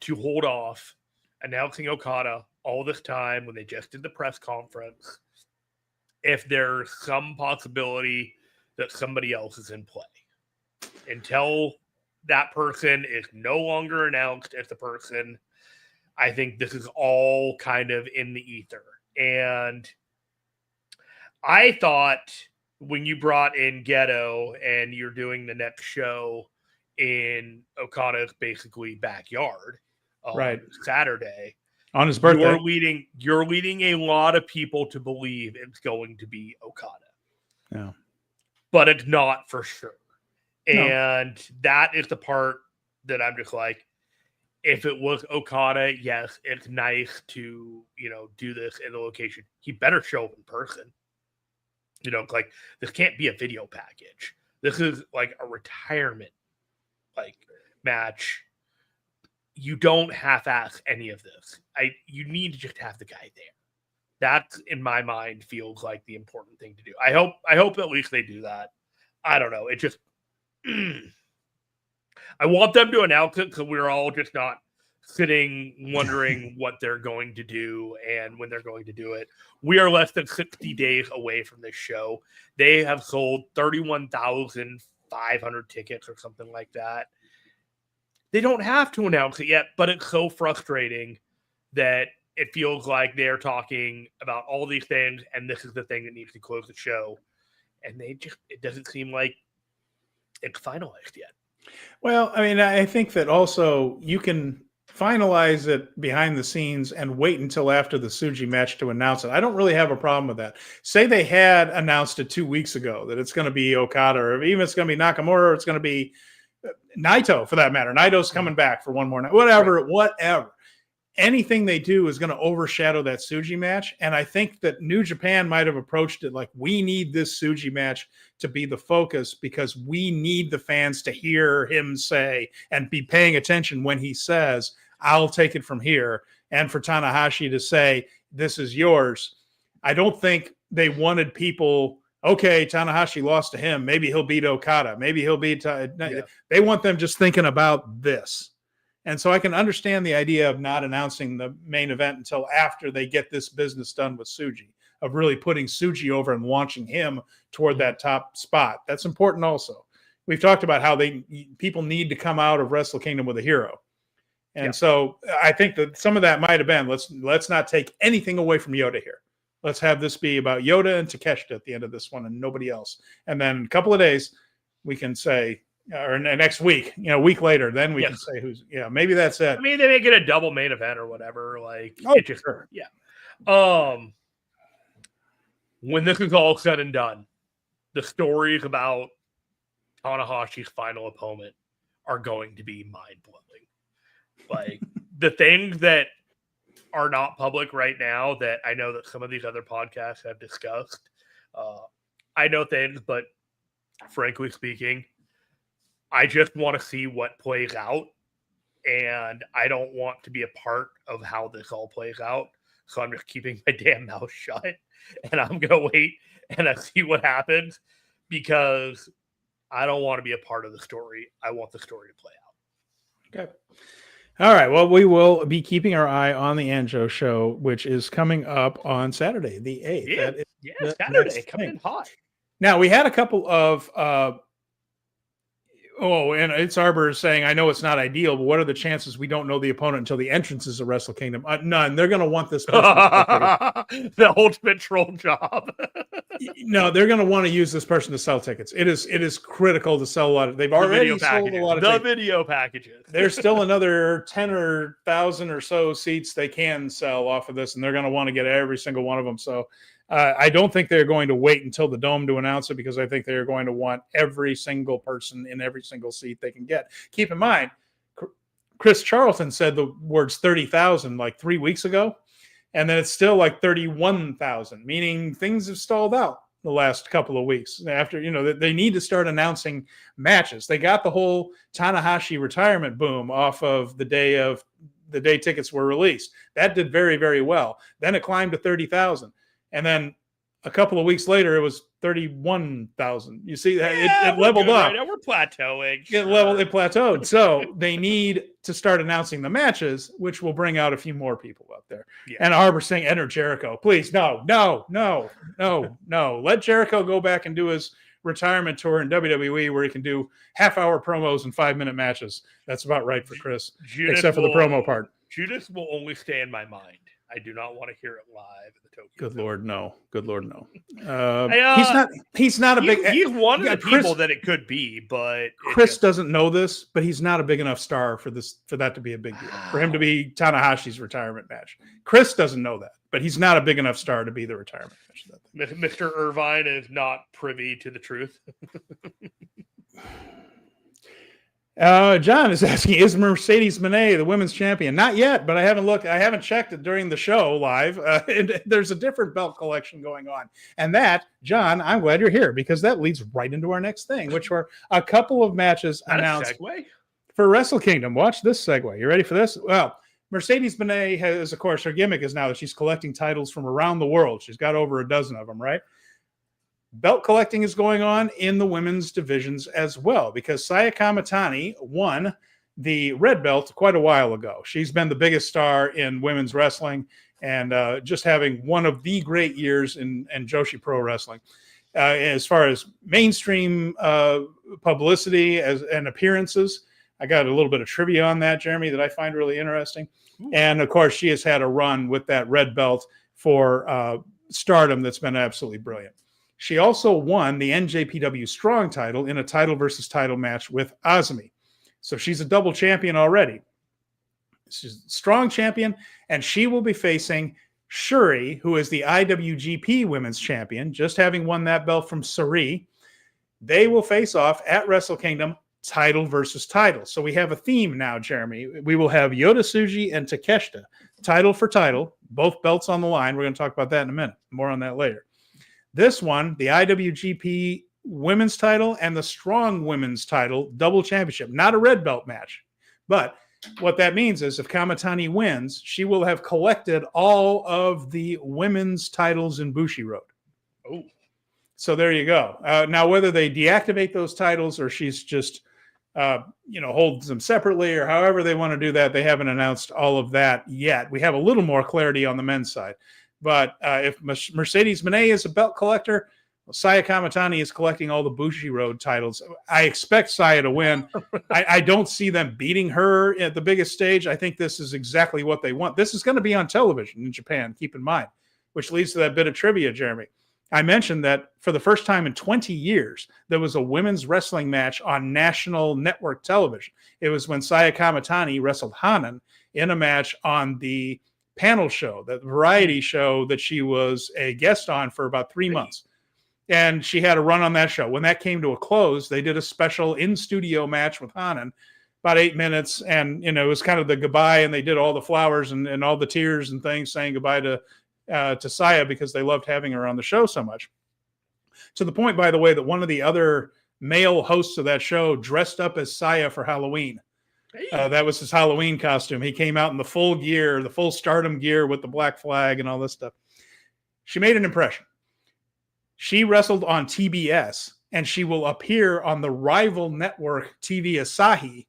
Speaker 2: to hold off announcing Okada all this time when they just did the press conference if there's some possibility that somebody else is in play. Until that person is no longer announced as the person, I think this is all kind of in the ether. And I thought when you brought in Gedo and you're doing the next show in Okada's basically backyard, right, Saturday
Speaker 1: on his birthday,
Speaker 2: you're leading a lot of people to believe it's going to be Okada.
Speaker 1: Yeah,
Speaker 2: but it's not for sure.
Speaker 1: No.
Speaker 2: And that is the part that I'm just like, if it was Okada, yes, it's nice to, do this in the location. He better show up in person. Like, this can't be a video package. This is like a retirement match. You don't half-ass any of this. You need to just have the guy there. That, in my mind, feels like the important thing to do. I hope at least they do that. I don't know. It just, I want them to announce it, so we're all just not sitting wondering what they're going to do and when they're going to do it. We are less than 60 days away from this show. They have sold 31,500 tickets or something like that. They don't have to announce it yet, but it's so frustrating that it feels like they're talking about all these things, and this is the thing that needs to close the show. And it doesn't seem like it's finalized yet.
Speaker 1: Well, I mean, I think that also you can finalize it behind the scenes and wait until after the Tsuji match to announce it. I don't really have a problem with that. Say they had announced it 2 weeks ago that it's going to be Okada, or even it's going to be Nakamura, or it's going to be Naito for that matter. Naito's coming back for one more night. Whatever. Anything they do is going to overshadow that Tsuji match. And I think that New Japan might have approached it like, we need this Tsuji match to be the focus because we need the fans to hear him say and be paying attention when he says, I'll take it from here. And for Tanahashi to say, this is yours. I don't think they wanted people, okay, Tanahashi lost to him. Maybe he'll beat Okada. Maybe he'll beat. They want them just thinking about this. And so I can understand the idea of not announcing the main event until after they get this business done with Tsuji, of really putting Tsuji over and launching him toward that top spot. That's important also. We've talked about how people need to come out of Wrestle Kingdom with a hero. And so I think that some of that might have been, let's not take anything away from Yota here. Let's have this be about Yota and Takeshita at the end of this one and nobody else. And then a couple of days we can say, or next week, a week later, then we can say who's, maybe that's it.
Speaker 2: I mean, they may get a double main event or whatever. Like,
Speaker 1: sure.
Speaker 2: When this is all said and done, the stories about Tanahashi's final opponent are going to be mind-blowing. Like, the things that are not public right now that I know that some of these other podcasts have discussed, I know things, but frankly speaking, I just want to see what plays out, and I don't want to be a part of how this all plays out. So I'm just keeping my damn mouth shut, and I'm going to wait and see what happens because I don't want to be a part of the story. I want the story to play out.
Speaker 1: Okay. All right. Well, we will be keeping our eye on the Anjo show, which is coming up on Saturday, the 8th.
Speaker 2: Saturday, coming in hot.
Speaker 1: Now, we had a couple of and it's Arbor saying, I know it's not ideal, but what are the chances we don't know the opponent until the entrances of Wrestle Kingdom? None. They're going to want this person.
Speaker 2: The ultimate troll job.
Speaker 1: No, they're going to want to use this person to sell tickets. It is critical to sell a lot of. They've already sold a lot of
Speaker 2: the video packages.
Speaker 1: There's still another 10 or 1,000 or so seats they can sell off of this, and they're going to want to get every single one of them. So I don't think they're going to wait until the Dome to announce it because I think they're going to want every single person in every single seat they can get. Keep in mind, Chris Charlton said the words 30,000 like 3 weeks ago, and then it's still like 31,000, meaning things have stalled out the last couple of weeks. After, they need to start announcing matches. They got the whole Tanahashi retirement boom off of the day tickets were released. That did very, very well. Then it climbed to 30,000. And then a couple of weeks later, it was 31,000. You see, it leveled up.
Speaker 2: Right now we're plateauing.
Speaker 1: It plateaued. So they need to start announcing the matches, which will bring out a few more people up there. Yeah. And Arbor saying, enter Jericho. Please, no. Let Jericho go back and do his retirement tour in WWE where he can do half-hour promos and 5-minute matches. That's about right for Chris, except for the promo part.
Speaker 2: Judas will only stay in my mind. I do not want to hear it live at the Tokyo.
Speaker 1: Good Lord, no. He's not a big.
Speaker 2: He's one of the people that it could be, but
Speaker 1: Chris doesn't know this. But he's not a big enough star for that to be a big deal. For him to be Tanahashi's retirement match. Chris doesn't know that, but he's not a big enough star to be the retirement match.
Speaker 2: Mr. Irvine is not privy to the truth.
Speaker 1: John is asking, is Mercedes Moné the women's champion? Not yet, but I haven't looked. I haven't checked it during the show live. And there's a different belt collection going on. And that, John, I'm glad you're here because that leads right into our next thing, which were a couple of matches announced for Wrestle Kingdom. Watch this segue. You ready for this? Well, Mercedes Moné has, of course, her gimmick is now that she's collecting titles from around the world. She's got over a dozen of them, right? Belt collecting is going on in the women's divisions as well because Saya Kamitani won the red belt quite a while ago. She's been the biggest star in women's wrestling and just having one of the great years in Joshi Pro Wrestling. As far as mainstream publicity and appearances, I got a little bit of trivia on that, Jeremy, that I find really interesting. Ooh. And, of course, she has had a run with that red belt for stardom that's been absolutely brilliant. She also won the NJPW Strong title in a title versus title match with Azumi. So she's a double champion already. She's a strong champion, and she will be facing Syuri, who is the IWGP Women's Champion, just having won that belt from Syuri. They will face off at Wrestle Kingdom, title versus title. So we have a theme now, Jeremy. We will have Yota Tsuji and Takeshita, title for title, both belts on the line. We're going to talk about that in a minute. More on that later. This one, the IWGP Women's title and the Strong Women's title, double championship. Not a red belt match, but what that means is if Kamitani wins, she will have collected all of the women's titles in Bushiroad.
Speaker 2: Oh,
Speaker 1: so there you go. Now, whether they deactivate those titles or she's just, holds them separately or however they want to do that, they haven't announced all of that yet. We have a little more clarity on the men's side. But if Mercedes Moné is a belt collector, Saya Kamitani is collecting all the Bushiroad titles. I expect Saya to win. I don't see them beating her at the biggest stage. I think this is exactly what they want. This is going to be on television in Japan, keep in mind, which leads to that bit of trivia, Jeremy. I mentioned that for the first time in 20 years, there was a women's wrestling match on national network television. It was when Saya Kamitani wrestled Hanan in a match on the panel show, that variety show that she was a guest on for about 3 months. And she had a run on that show. When that came to a close, they did a special in-studio match with Hanan, about 8 minutes. And, it was kind of the goodbye, and they did all the flowers and all the tears and things saying goodbye to Saya because they loved having her on the show so much. To the point, by the way, that one of the other male hosts of that show dressed up as Saya for Halloween. That was his Halloween costume. He came out in the full gear, the full Stardom gear with the black flag and all this stuff. She made an impression. She wrestled on TBS, and she will appear on the rival network TV Asahi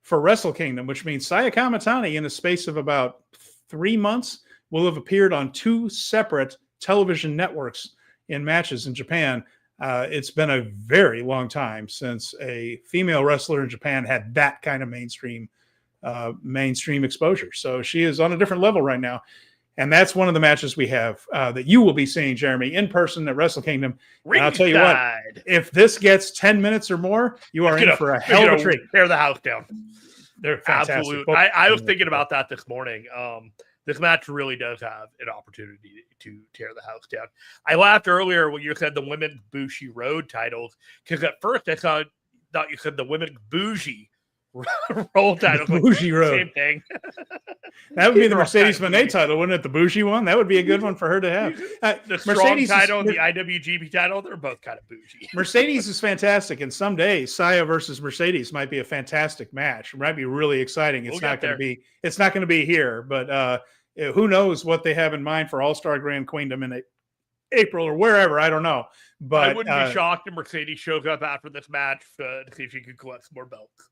Speaker 1: for Wrestle Kingdom, which means Saya Kamitani, in a space of about 3 months, will have appeared on 2 separate television networks in matches in Japan. It's been a very long time since a female wrestler in Japan had that kind of mainstream exposure. So she is on a different level right now. And that's one of the matches we have that you will be seeing, Jeremy, in person at Wrestle Kingdom. And I'll tell you what, if this gets 10 minutes or more, you are in for a hell of a treat.
Speaker 2: Tear the house down.
Speaker 1: They're fantastic.
Speaker 2: Absolutely. I was thinking about that this morning. This match really does have an opportunity to tear the house down. I laughed earlier when you said the women's Bushiroad titles, because at first I thought you said the women's Bougie roll title.
Speaker 1: Bushiroad.
Speaker 2: Same thing.
Speaker 1: That would be the Mercedes Moné title, wouldn't it? The bougie one? That would be a good one for her to have.
Speaker 2: The Strong Mercedes title and the IWGP title, they're both kind of bougie.
Speaker 1: Mercedes is fantastic, and someday Saya versus Mercedes might be a fantastic match. It might be really exciting. It's not going to be here, but who knows what they have in mind for All-Star Grand Queendom in April or wherever. I don't know. But
Speaker 2: I wouldn't be shocked if Mercedes shows up after this match to see if she could collect some more belts.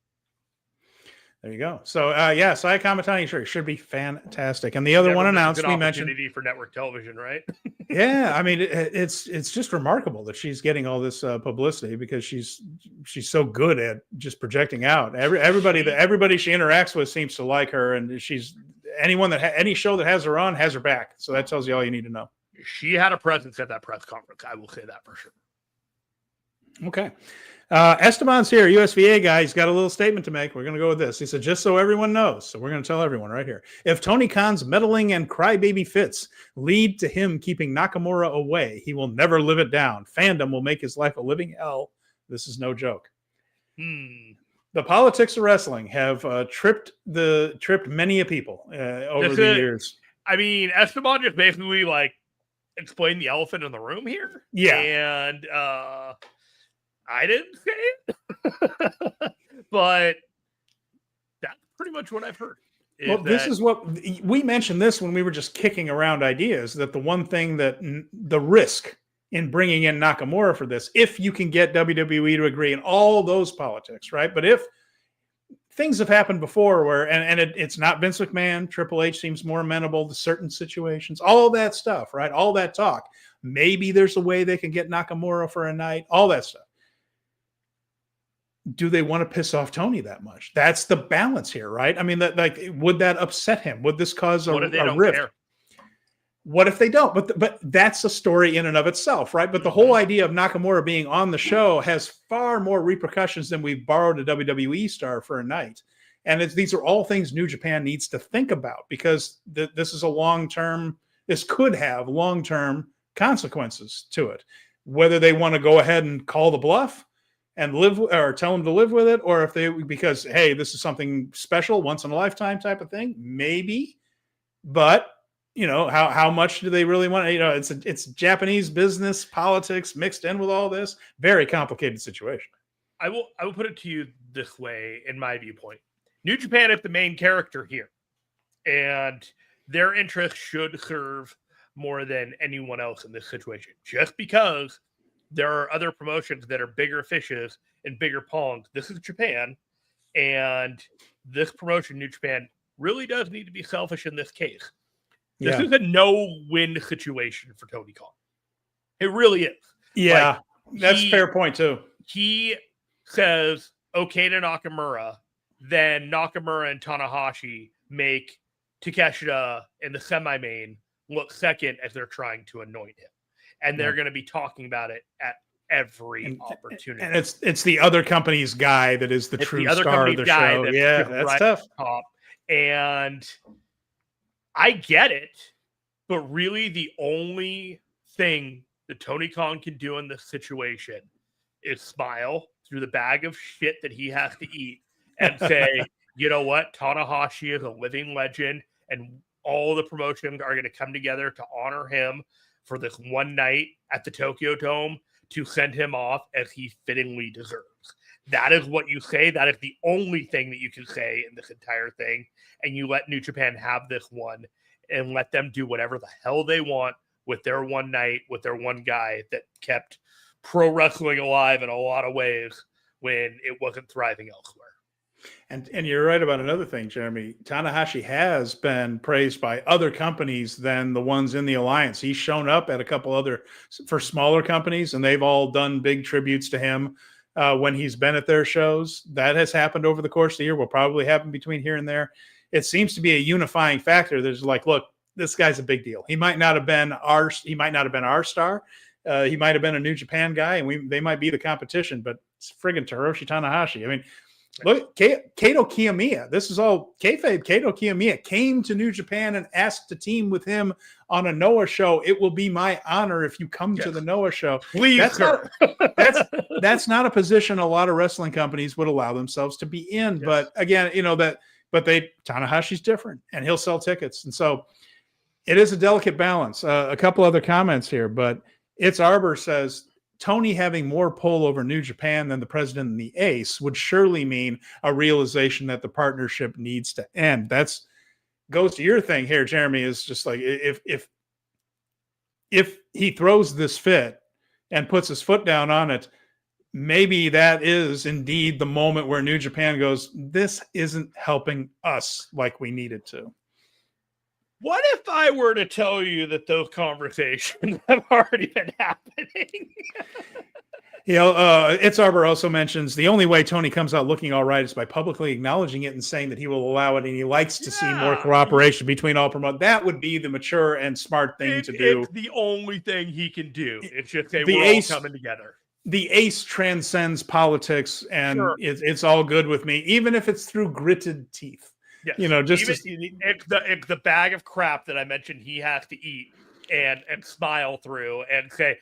Speaker 1: There you go. So, Saya Kamitani should be fantastic. And the other one announced, we mentioned
Speaker 2: for network television, right?
Speaker 1: Yeah, I mean, it's just remarkable that she's getting all this publicity because she's so good at just projecting out. Everybody she interacts with seems to like her, and she's any show that has her on has her back. So that tells you all you need to know.
Speaker 2: She had a presence at that press conference. I will say that for sure.
Speaker 1: Okay. Esteban's here, USVA guy. He's got a little statement to make. We're going to go with this. He said, just so everyone knows. So we're going to tell everyone right here. If Tony Khan's meddling and crybaby fits lead to him keeping Nakamura away, he will never live it down. Fandom will make his life a living hell. This is no joke. The politics of wrestling have tripped many a people over the years.
Speaker 2: I mean, Esteban just basically explained the elephant in the room here.
Speaker 1: Yeah.
Speaker 2: And I didn't say it, but that's pretty much what I've heard.
Speaker 1: This is what we mentioned this when we were just kicking around ideas, that the one thing that the risk in bringing in Nakamura for this, if you can get WWE to agree in all those politics, right? But if things have happened before where, it's not Vince McMahon, Triple H seems more amenable to certain situations, all that stuff, right? All that talk. Maybe there's a way they can get Nakamura for a night, all that stuff. Do they want to piss off Tony that much? That's the balance here, right? I mean, would that upset him? Would this cause a rift? Care? What if they don't? But that's a story in and of itself, right? But the whole idea of Nakamura being on the show has far more repercussions than we've borrowed a WWE star for a night. And these are all things New Japan needs to think about, because this is a long-term, this could have long-term consequences to it. Whether they want to go ahead and call the bluff and live, or tell them to live with it, or if they, because, hey, this is something special, once in a lifetime type of thing, maybe. But how much do they really want? It's Japanese business politics mixed in with all this. Very complicated situation.
Speaker 2: I will put it to you this way, in my viewpoint. New Japan is the main character here, and their interests should serve more than anyone else in this situation. Just because there are other promotions that are bigger fishes and bigger ponds, this is Japan, and this promotion, New Japan, really does need to be selfish in this case. This is a no-win situation for Tony Khan. It really is.
Speaker 1: Yeah, that's a fair point too.
Speaker 2: He says okay to Nakamura, then Nakamura and Tanahashi make Takeshita in the semi-main look second as they're trying to anoint him. And they're going to be talking about it at every opportunity.
Speaker 1: And it's the other company's guy that is the true star of the show. Yeah, that's tough.
Speaker 2: Top. And I get it, but really the only thing that Tony Khan can do in this situation is smile through the bag of shit that he has to eat and say, you know what, Tanahashi is a living legend, and all the promotions are going to come together to honor him for this one night at the Tokyo Dome to send him off as he fittingly deserves. That is what you say. That is the only thing that you can say in this entire thing. And you let New Japan have this one and let them do whatever the hell they want with their one night, with their one guy that kept pro wrestling alive in a lot of ways when it wasn't thriving elsewhere.
Speaker 1: And you're right about another thing, Jeremy. Tanahashi has been praised by other companies than the ones in the alliance. He's shown up at a couple other for smaller companies, and they've all done big tributes to him when he's been at their shows. That has happened over the course of the year. Will probably happen between here and there. It seems to be a unifying factor. There's like, look, this guy's a big deal. He might not have been our star. He might have been a New Japan guy, and they might be the competition. But it's friggin' Hiroshi Tanahashi. I mean, look, Kato Kiyomiya. This is all kayfabe. Kato Kiyomiya came to New Japan and asked to team with him on a Noah show. It will be my honor if you come to the Noah show.
Speaker 2: Please,
Speaker 1: that's not a position a lot of wrestling companies would allow themselves to be in. Yes. But again, Tanahashi's different, and he'll sell tickets, and so it is a delicate balance. A couple other comments here, but It's Arbor says, Tony having more pull over New Japan than the president and the ace would surely mean a realization that the partnership needs to end. That's goes to your thing here, Jeremy, is just like, if he throws this fit and puts his foot down on it, maybe that is indeed the moment where New Japan goes, this isn't helping us like we needed to.
Speaker 2: What if I were to tell you that those conversations have already been happening?
Speaker 1: It's Arbor also mentions the only way Tony comes out looking all right is by publicly acknowledging it and saying that he will allow it, and he likes to see more cooperation between all promoters. That would be the mature and smart thing to do.
Speaker 2: It's the only thing he can do. It's just say we're all coming together.
Speaker 1: The ace transcends politics, and it's all good with me, even if it's through gritted teeth.
Speaker 2: Yes.
Speaker 1: It's
Speaker 2: the bag of crap that I mentioned he has to eat and smile through and say,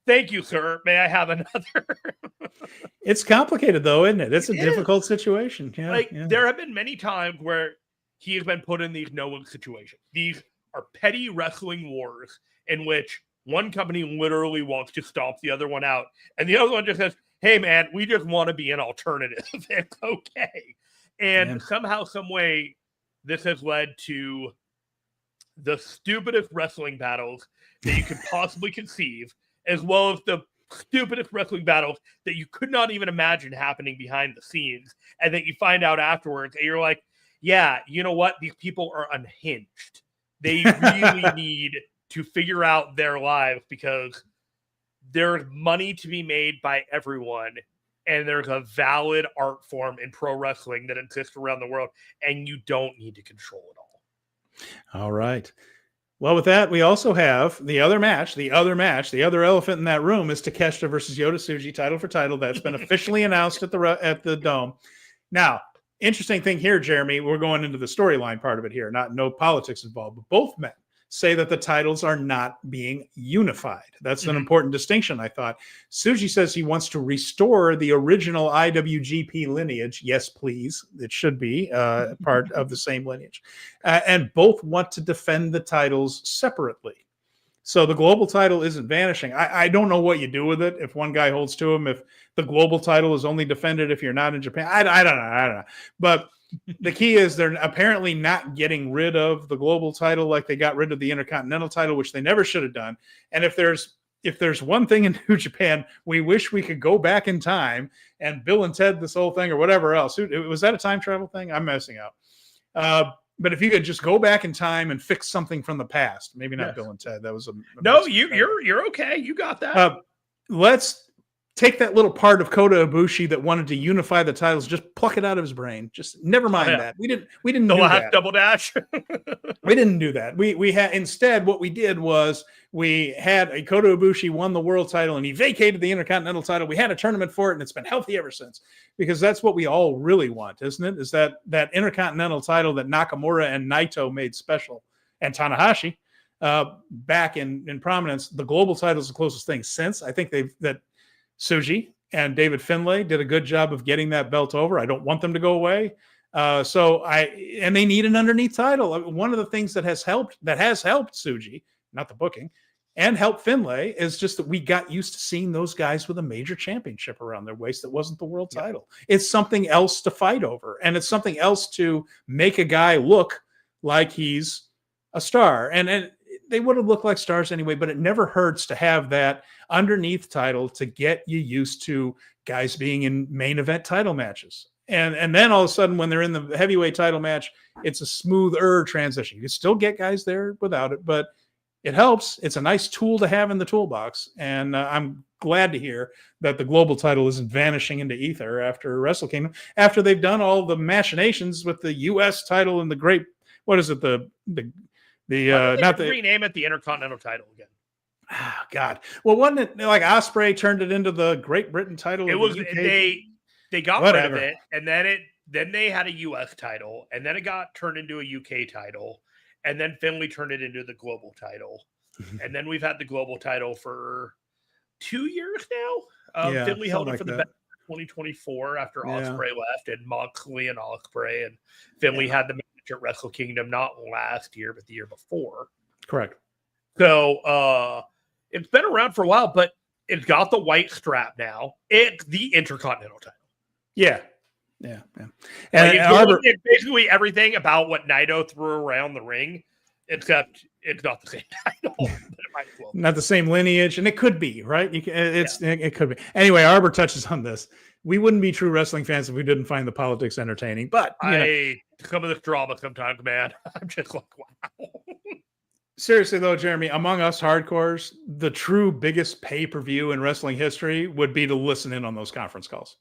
Speaker 2: thank you, sir. May I have another?
Speaker 1: It's complicated, though, isn't it? It's a difficult situation.
Speaker 2: There have been many times where he has been put in these no-win situations. These are petty wrestling wars in which one company literally wants to stomp the other one out, and the other one just says, hey, man, we just want to be an alternative. It's okay. And somehow, some way, this has led to the stupidest wrestling battles that you could possibly conceive, as well as the stupidest wrestling battles that you could not even imagine happening behind the scenes. And that you find out afterwards, and you're like, yeah, you know what? These people are unhinged. They really need to figure out their lives, because there's money to be made by everyone. And there's a valid art form in pro wrestling that exists around the world, and you don't need to control it all.
Speaker 1: All right. Well, with that, we also have the other match. The other elephant in that room is Takeshita versus Yota Tsuji, title for title. That's been officially announced at the Dome. Now, interesting thing here, Jeremy, we're going into the storyline part of it here, no politics involved, but both men say that the titles are not being unified. That's an important distinction, I thought. Tsuji says he wants to restore the original IWGP lineage. Yes, please. It should be part of the same lineage. And both want to defend the titles separately. So the global title isn't vanishing. I don't know what you do with it if one guy holds to them, if the global title is only defended if you're not in Japan. I don't know. But the key is they're apparently not getting rid of the global title like they got rid of the Intercontinental title, which they never should have done. And if there's one thing in New Japan, we wish we could go back in time and Bill and Ted this whole thing or whatever else. Was that a time travel thing? I'm messing up. But if you could just go back in time and fix something from the past, maybe not Bill and Ted. That was
Speaker 2: no. You're okay. You got that.
Speaker 1: Let's take that little part of Kota Ibushi that wanted to unify the titles, just pluck it out of his brain. Just never mind that. We didn't do that.
Speaker 2: Double dash.
Speaker 1: We didn't do that. We had instead what we did was we had a Kota Ibushi won the world title and he vacated the Intercontinental title. We had a tournament for it and it's been healthy ever since, because that's what we all really want, isn't it? Is that Intercontinental title that Nakamura and Naito made special and Tanahashi back in prominence. The global title is the closest thing since. I think that Tsuji and David Finlay did a good job of getting that belt over. I don't want them to go away. And they need an underneath title. One of the things that has helped Tsuji, not the booking, and helped Finlay is just that we got used to seeing those guys with a major championship around their waist that wasn't the world title. It's something else to fight over, and it's something else to make a guy look like he's a star. And they would have looked like stars anyway, but it never hurts to have that underneath title to get you used to guys being in main event title matches. And then all of a sudden, when they're in the heavyweight title match, it's a smoother transition. You can still get guys there without it, but it helps. It's a nice tool to have in the toolbox. And I'm glad to hear that the global title isn't vanishing into ether after Wrestle Kingdom, after they've done all the machinations with the U.S. title and the great, what is it?
Speaker 2: Rename it the Intercontinental title again.
Speaker 1: Oh, God. Well, wasn't it like Ospreay turned it into the Great Britain title?
Speaker 2: It was they got rid of it, and then they had a U.S. title, and then it got turned into a U.K. title, and then Finlay turned it into the global title, and then we've had the global title for 2 years now. Finlay held it for the best 2024 after Ospreay left, and Moxley and Ospreay, and Finlay had the match at Wrestle Kingdom not last year but the year before.
Speaker 1: Correct.
Speaker 2: So it's been around for a while, but it's got the white strap now. It's the Intercontinental title.
Speaker 1: Yeah.
Speaker 2: And basically everything about what Naito threw around the ring, except it's not the same title. But it might as well be.
Speaker 1: Not the same lineage, and it could be, right? It could be. Anyway, Arbor touches on this. We wouldn't be true wrestling fans if we didn't find the politics entertaining. But
Speaker 2: some of this drama sometimes, man, I'm just like, wow.
Speaker 1: Seriously, though, Jeremy, among us hardcores, the true biggest pay-per-view in wrestling history would be to listen in on those conference calls.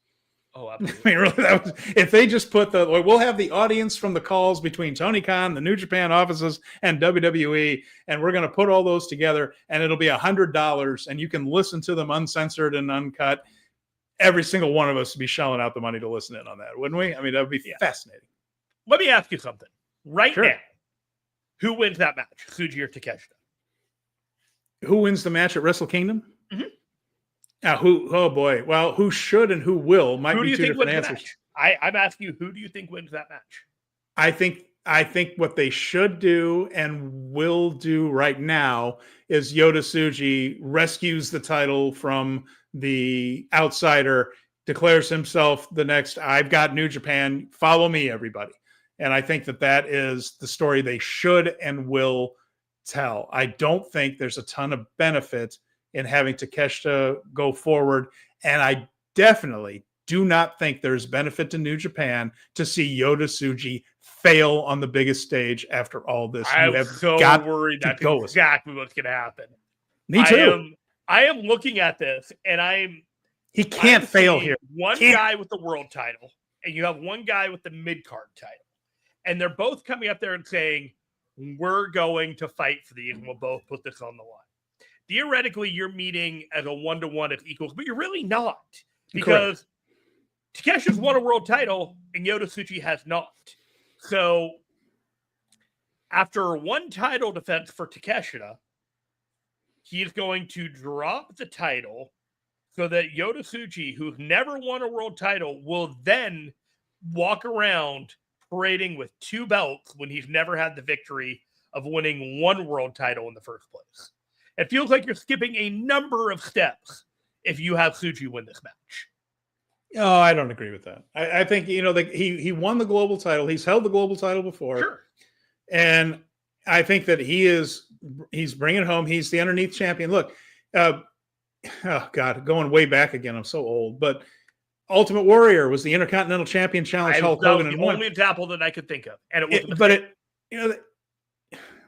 Speaker 2: Oh, absolutely.
Speaker 1: I mean, really, if they just put we'll have the audience from the calls between Tony Khan, the New Japan offices, and WWE, and we're going to put all those together, and it'll be $100, and you can listen to them uncensored and uncut. Every single one of us would be shelling out the money to listen in on that, wouldn't we? I mean, that would be fascinating.
Speaker 2: Let me ask you something. Right now, who wins that match, Tsuji or Takeshita?
Speaker 1: Who wins the match at Wrestle Kingdom?
Speaker 2: Mm-hmm.
Speaker 1: Oh boy. Well, who should and who will might be two different answers.
Speaker 2: I'm asking you, who do you think wins that match?
Speaker 1: I think what they should do and will do right now is Yota Tsuji rescues the title from the outsider, declares himself the next, I've got New Japan, follow me, everybody. And I think that is the story they should and will tell. I don't think there's a ton of benefit in having Takeshita go forward. And I definitely do not think there's benefit to New Japan to see Yota Tsuji fail on the biggest stage after all this.
Speaker 2: I'm so worried that's exactly what's going to happen.
Speaker 1: Me too.
Speaker 2: I am looking at this, and
Speaker 1: he can't fail here.
Speaker 2: Guy with the world title, and you have one guy with the mid-card title. And they're both coming up there and saying, we're going to fight for these, and we'll both put this on the line. Theoretically, you're meeting as a one-to-one as equals, but you're really not. Because Takeshi's won a world title, and Yota Tsuji has not. So, after one title defense for Takeshita, he is going to drop the title so that Yota Tsuji, who's never won a world title, will then walk around parading with 2 belts when he's never had the victory of winning 1 world title in the first place. It feels like you're skipping a number of steps if you have Tsuji win this match.
Speaker 1: Oh, I don't agree with that. I think, he won the global title. He's held the global title before.
Speaker 2: Sure.
Speaker 1: And I think that he's bringing it home. He's the underneath champion. Look, oh God, going way back again. I'm so old, but Ultimate Warrior was the Intercontinental Champion Challenge Hulk Hogan.
Speaker 2: That was the only example that I could think of. And
Speaker 1: it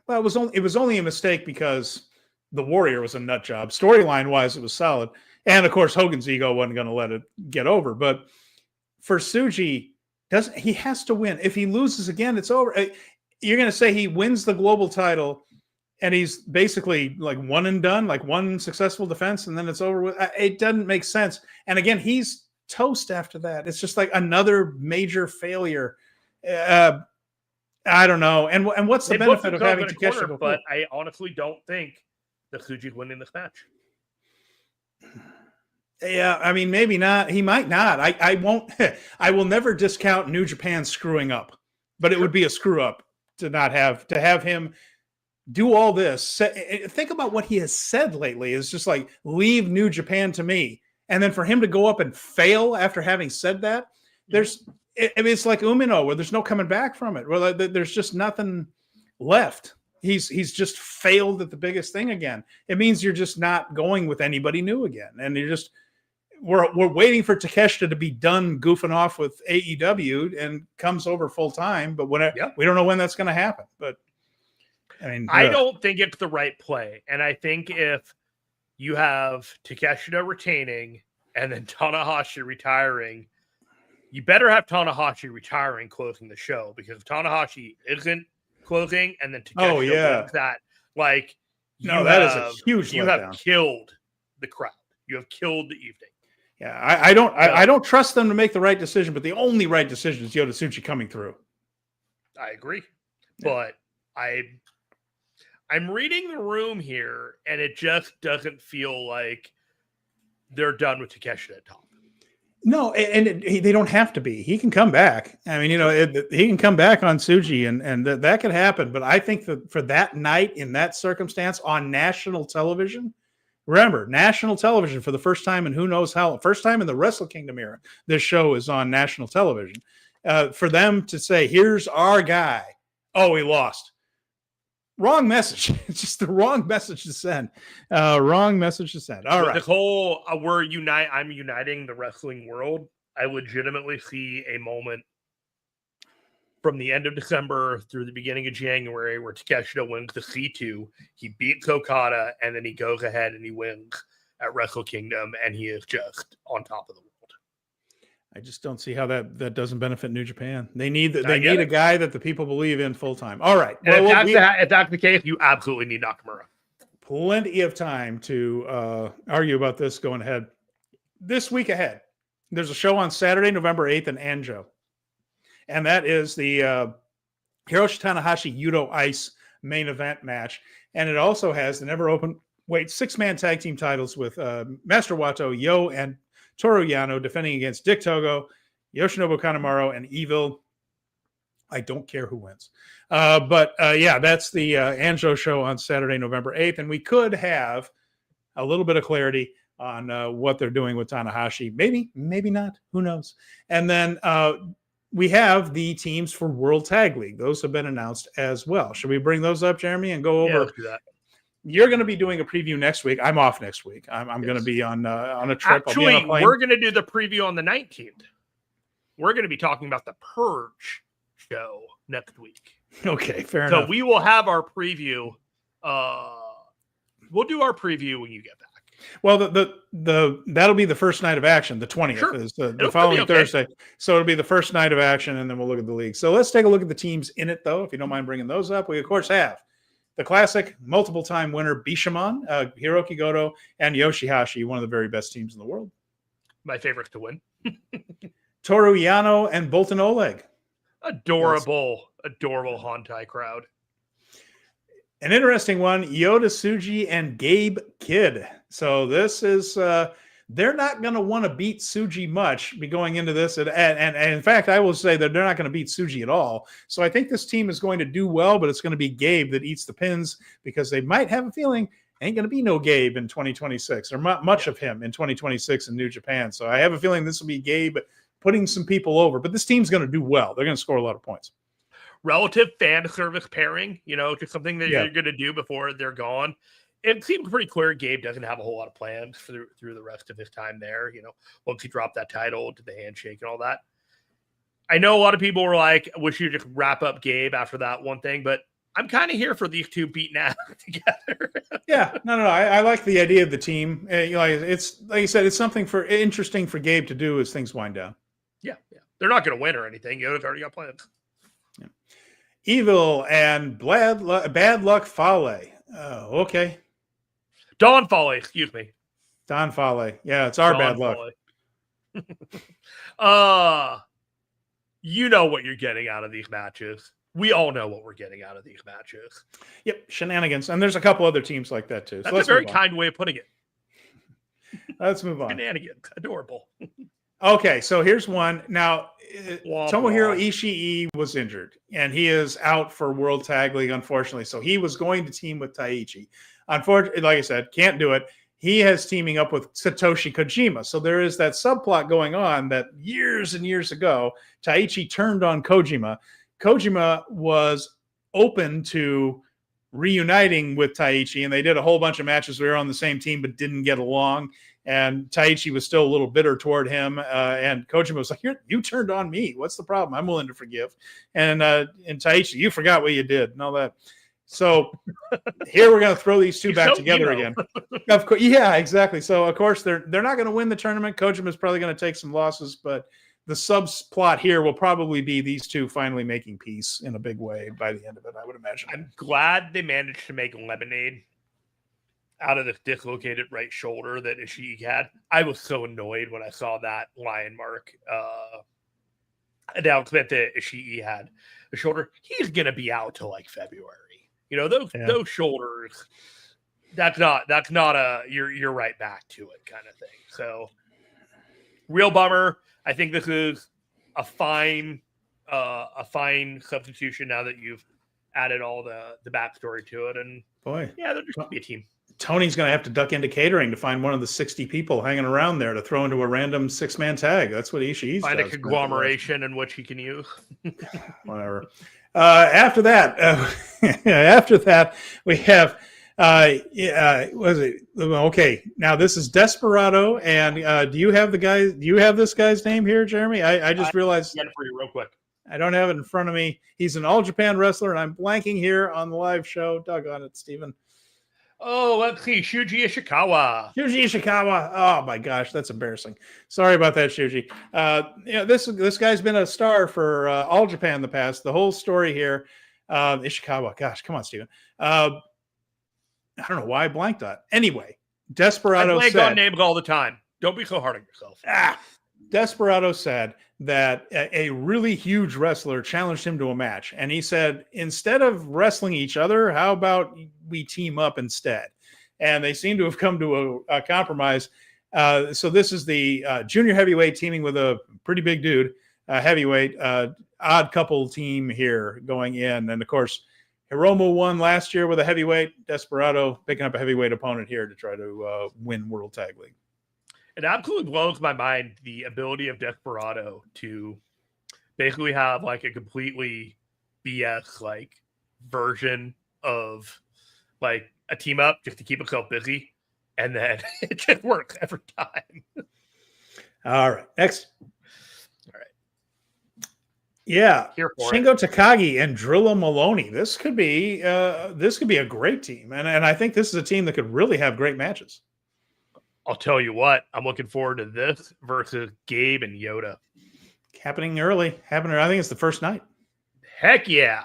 Speaker 1: was only a mistake because the Warrior was a nut job. Storyline wise, it was solid. And of course, Hogan's ego wasn't going to let it get over. But for Tsuji, he has to win. If he loses again, it's over. You're going to say he wins the global title and he's basically like one and done, like one successful defense, and then it's over with. It doesn't make sense. And again, he's toast after that. It's just like another major failure. I don't know. And what's the benefit of having Takeshita go?
Speaker 2: But I honestly don't think that Tsuji's winning this match.
Speaker 1: Yeah, I mean, maybe not. He might not. I won't. I will never discount New Japan screwing up, but it would be a screw up to have him do all this. Think about what he has said lately. It's just like, leave New Japan to me, and then for him to go up and fail after having said that, it's like Umino, where there's no coming back from it. Well, there's just nothing left. He's just failed at the biggest thing again. It means you're just not going with anybody new again, and we're waiting for Takeshita to be done goofing off with AEW and comes over full time. But we don't know when that's going to happen. But I mean,
Speaker 2: I don't think it's the right play, and I think if you have Takeshita retaining and then Tanahashi retiring, you better have Tanahashi retiring closing the show, because if Tanahashi isn't closing and then Takeshita wins that, like,
Speaker 1: that is a huge
Speaker 2: you
Speaker 1: letdown.
Speaker 2: have killed the crowd. You have killed the evening.
Speaker 1: Yeah, I don't trust them to make the right decision, but the only right decision is Yota Tsuji coming through.
Speaker 2: I agree. Yeah. But I'm reading the room here, and it just doesn't feel like they're done with Takeshita at top.
Speaker 1: No, and they don't have to be. He can come back. I mean, he can come back on Tsuji, and that could happen. But I think that for that night, in that circumstance, on national television, remember, national television for the first time in who knows how, first time in the Wrestle Kingdom era, this show is on national television. For them to say, here's our guy. Oh, he lost. Wrong message. It's just the wrong message to send. Wrong message to send. All right.
Speaker 2: The whole I'm uniting the wrestling world. I legitimately see a moment from the end of December through the beginning of January where Takeshita wins the C2. He beats Okada, and then he goes ahead and he wins at Wrestle Kingdom, and he is just on top of the world.
Speaker 1: I just don't see how that doesn't benefit New Japan. They need a guy that the people believe in full time. All right.
Speaker 2: And if that's the case, you absolutely need Nakamura.
Speaker 1: Plenty of time to argue about this going ahead. This week ahead, there's a show on Saturday, November 8th in Anjo. And that is the Hiroshi Tanahashi Yudo Ice main event match. And it also has the never open weight 6-man tag team titles with Master Wato, Yo, and Toru Yano defending against Dick Togo, Yoshinobu Kanemaru, and Evil. I don't care who wins. But that's the Anjo show on Saturday, November 8th. And we could have a little bit of clarity on what they're doing with Tanahashi. Maybe, maybe not. Who knows? And then we have the teams for World Tag League. Those have been announced as well. Should we bring those up, Jeremy, and go over?
Speaker 2: Let's do that.
Speaker 1: You're going to be doing a preview next week. I'm off next week. I'm going to be on a trip.
Speaker 2: Actually, we're going to do the preview on the 19th. We're going to be talking about the Purge show next week.
Speaker 1: Okay, fair enough.
Speaker 2: So we will have our preview. We'll do our preview when you get back.
Speaker 1: Well, that'll be the first night of action. The 20th is the following Thursday. So it'll be the first night of action, and then we'll look at the league. So let's take a look at the teams in it, though, if you don't mind bringing those up. We, of course, have the classic multiple-time winner Bishamon, Hiroki Goto, and Yoshihashi, one of the very best teams in the world.
Speaker 2: My favorites to win.
Speaker 1: Toru Yano and Bolton Oleg.
Speaker 2: Adorable Hontai crowd.
Speaker 1: An interesting one, Yota Tsuji and Gabe Kidd. So this is, they're not going to want to beat Tsuji much be going into this. And in fact, I will say that they're not going to beat Tsuji at all. So I think this team is going to do well, but it's going to be Gabe that eats the pins because they might have a feeling ain't going to be no Gabe in 2026 or much of him in 2026 in New Japan. So I have a feeling this will be Gabe putting some people over, but this team's going to do well. They're going to score a lot of points.
Speaker 2: Relative fan service pairing, just something that you're going to do before they're gone. It seems pretty clear Gabe doesn't have a whole lot of plans through the rest of his time there. Once he dropped that title, did the handshake and all that. I know a lot of people were like, I wish you'd just wrap up Gabe after that one thing, but I'm kind of here for these two beating out together.
Speaker 1: Yeah, no. I like the idea of the team. It's like you said, it's something interesting for Gabe to do as things wind down.
Speaker 2: Yeah. They're not going to win or anything. Yoda's already got plans.
Speaker 1: Yeah. Evil and Bad Luck Fale. Oh, okay.
Speaker 2: Don Fale, excuse me.
Speaker 1: Don Fale. Yeah, it's our
Speaker 2: Don
Speaker 1: bad luck.
Speaker 2: You know what you're getting out of these matches. We all know what we're getting out of these matches.
Speaker 1: Yep, shenanigans. And there's a couple other teams like that too.
Speaker 2: That's a very kind way of putting it.
Speaker 1: Let's move on.
Speaker 2: Shenanigans. Adorable.
Speaker 1: Okay, so here's one. Now, Tomohiro Ishii was injured, and he is out for World Tag League, unfortunately. So he was going to team with Taichi. Unfortunately, like I said, can't do it. He has teaming up with Satoshi Kojima. So there is that subplot going on that years and years ago, Taichi turned on Kojima. Kojima was open to reuniting with Taichi, and they did a whole bunch of matches. We were on the same team, but didn't get along. And Taichi was still a little bitter toward him. And Kojima was like, you turned on me. What's the problem? I'm willing to forgive. And Taichi, you forgot what you did and all that. So here we're going to throw these two back together again. Of course, yeah, exactly. So, of course, they're not going to win the tournament. Kojima's probably going to take some losses, but the subplot here will probably be these two finally making peace in a big way by the end of it, I would imagine.
Speaker 2: I'm glad they managed to make lemonade out of the dislocated right shoulder that Ishii had. I was so annoyed when I saw that lion mark announcement that Ishii had the shoulder. He's going to be out till like February. Those shoulders, that's not a you're right back to it kind of thing. So real bummer. I think this is a fine substitution now that you've added all the backstory to it. And
Speaker 1: boy,
Speaker 2: yeah, they're just going to be a team.
Speaker 1: Tony's going to have to duck into catering to find one of the 60 people hanging around there to throw into a random 6-man tag. That's what Ishii's
Speaker 2: find a conglomeration in which he can use.
Speaker 1: Whatever. After that, we have was it okay? Now this is Desperado, and do you have this guy's name here, Jeremy? I just realized.
Speaker 2: Get it for you real quick.
Speaker 1: I don't have it in front of me. He's an All Japan wrestler, and I'm blanking here on the live show. Doggone it, Steven.
Speaker 2: Oh, let's see. Shuji Ishikawa.
Speaker 1: Oh, my gosh. That's embarrassing. Sorry about that, Shuji. This guy's been a star for All Japan in the past. The whole story here. Ishikawa. Gosh, come on, Steven. I don't know why I blanked on it. Anyway, Desperado
Speaker 2: I blank on names all the time. Don't be so hard on yourself.
Speaker 1: Desperado said that a really huge wrestler challenged him to a match. And he said, instead of wrestling each other, how about we team up instead? And they seem to have come to a compromise. So this is the junior heavyweight teaming with a pretty big dude, heavyweight, odd couple team here going in. And, of course, Hiromu won last year with a heavyweight. Desperado picking up a heavyweight opponent here to try to win World Tag League.
Speaker 2: It absolutely blows my mind the ability of Desperado to basically have like a completely BS like version of like a team up just to keep himself busy, and then it just works every time.
Speaker 1: All right, next.
Speaker 2: All right,
Speaker 1: yeah, Shingo Takagi and Drilla Maloney. This could be a great team, and I think this is a team that could really have great matches.
Speaker 2: I'll tell you what, I'm looking forward to this versus Gabe and Yota.
Speaker 1: Happening early. I think it's the first night.
Speaker 2: Heck yeah.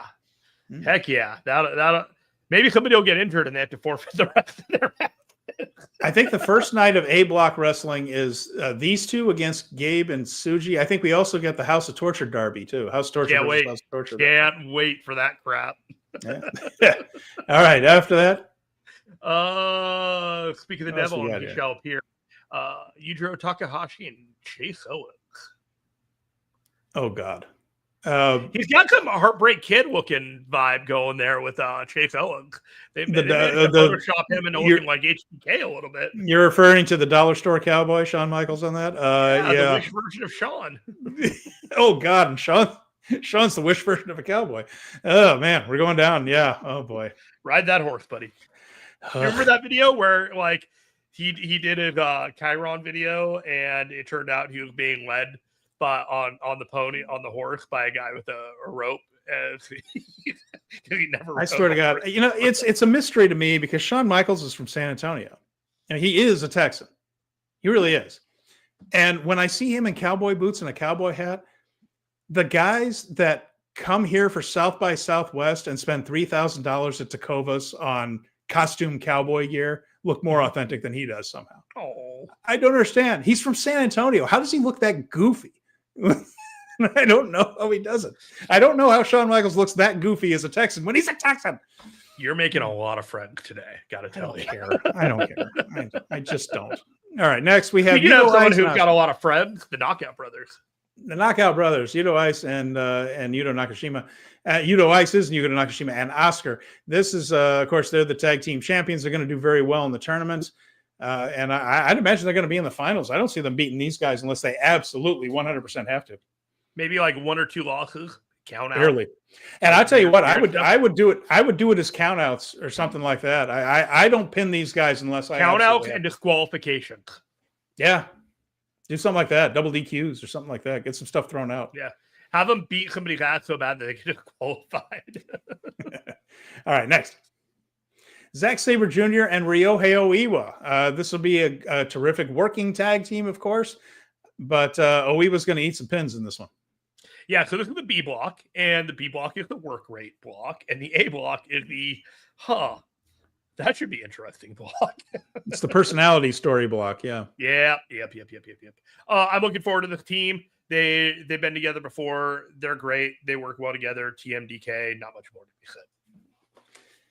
Speaker 2: Heck yeah. That'll maybe somebody will get injured and they have to forfeit the rest of their matches.
Speaker 1: I think the first night of A Block Wrestling is these two against Gabe and Tsuji. I think we also get the House of Torture Derby too. House of Torture
Speaker 2: Can't
Speaker 1: versus
Speaker 2: wait.
Speaker 1: House of Torture.
Speaker 2: Can't wait for that crap.
Speaker 1: Yeah. All right. After that,
Speaker 2: Speak of the devil, and he shall appear. Yujiro Takahashi and Chase Owens.
Speaker 1: Oh God.
Speaker 2: He's got some Heartbreak Kid looking vibe going there with Chase Owens. They Photoshop him into looking like HBK a little bit.
Speaker 1: You're referring to the Dollar Store Cowboy, Shawn Michaels, on that?
Speaker 2: The Wish version of Shawn.
Speaker 1: Oh God, and Shawn's the Wish version of a cowboy. Oh man, we're going down. Yeah. Oh boy.
Speaker 2: Ride that horse, buddy. Remember that video where like he did a Chiron video and it turned out he was being led by on the pony on the horse by a guy with a rope. He never.
Speaker 1: I swear to God, it's a mystery to me because Shawn Michaels is from San Antonio, and he is a Texan. He really is. And when I see him in cowboy boots and a cowboy hat, the guys that come here for South by Southwest and spend $3,000 at Tecovas on costume cowboy gear look more authentic than he does somehow.
Speaker 2: Oh,
Speaker 1: I don't understand. He's from San Antonio. How does he look that goofy? I don't know how he does it. I don't know how Shawn Michaels looks that goofy as a Texan when he's a Texan.
Speaker 2: You're making a lot of friends today. Got to tell you.
Speaker 1: I don't care. I just don't. All right. Next, we have
Speaker 2: someone who's got a lot of friends, the Knockout Brothers.
Speaker 1: The Knockout Brothers, Yuto Ice and Yuto Nakashima. Yuto Ice is Yuto Nakashima and Oscar. This is, of course, they're the tag team champions. They're going to do very well in the tournament. And I'd imagine they're going to be in the finals. I don't see them beating these guys unless they absolutely 100% have to.
Speaker 2: Maybe like 1 or 2 losses. Count out.
Speaker 1: Barely. And I'll tell you what, I would do it. I would do it as count outs or something like that. I don't pin these guys unless I
Speaker 2: count outs and disqualification.
Speaker 1: Yeah. Do something like that. Double DQs or something like that. Get some stuff thrown out.
Speaker 2: Yeah. Have them beat somebody's ass so bad that they get disqualified.
Speaker 1: All right. Next. Zack Sabre Jr. and Ryohei Oiwa. This will be a terrific working tag team, of course. But Oiwa's going to eat some pins in this one.
Speaker 2: Yeah, so this is the B block, and the B block is the work rate block, and the A block is the, that should be interesting block.
Speaker 1: It's the personality story block, yeah.
Speaker 2: Yep. I'm looking forward to this team. They've been together before. They're great. They work well together. TMDK, not much more to be said.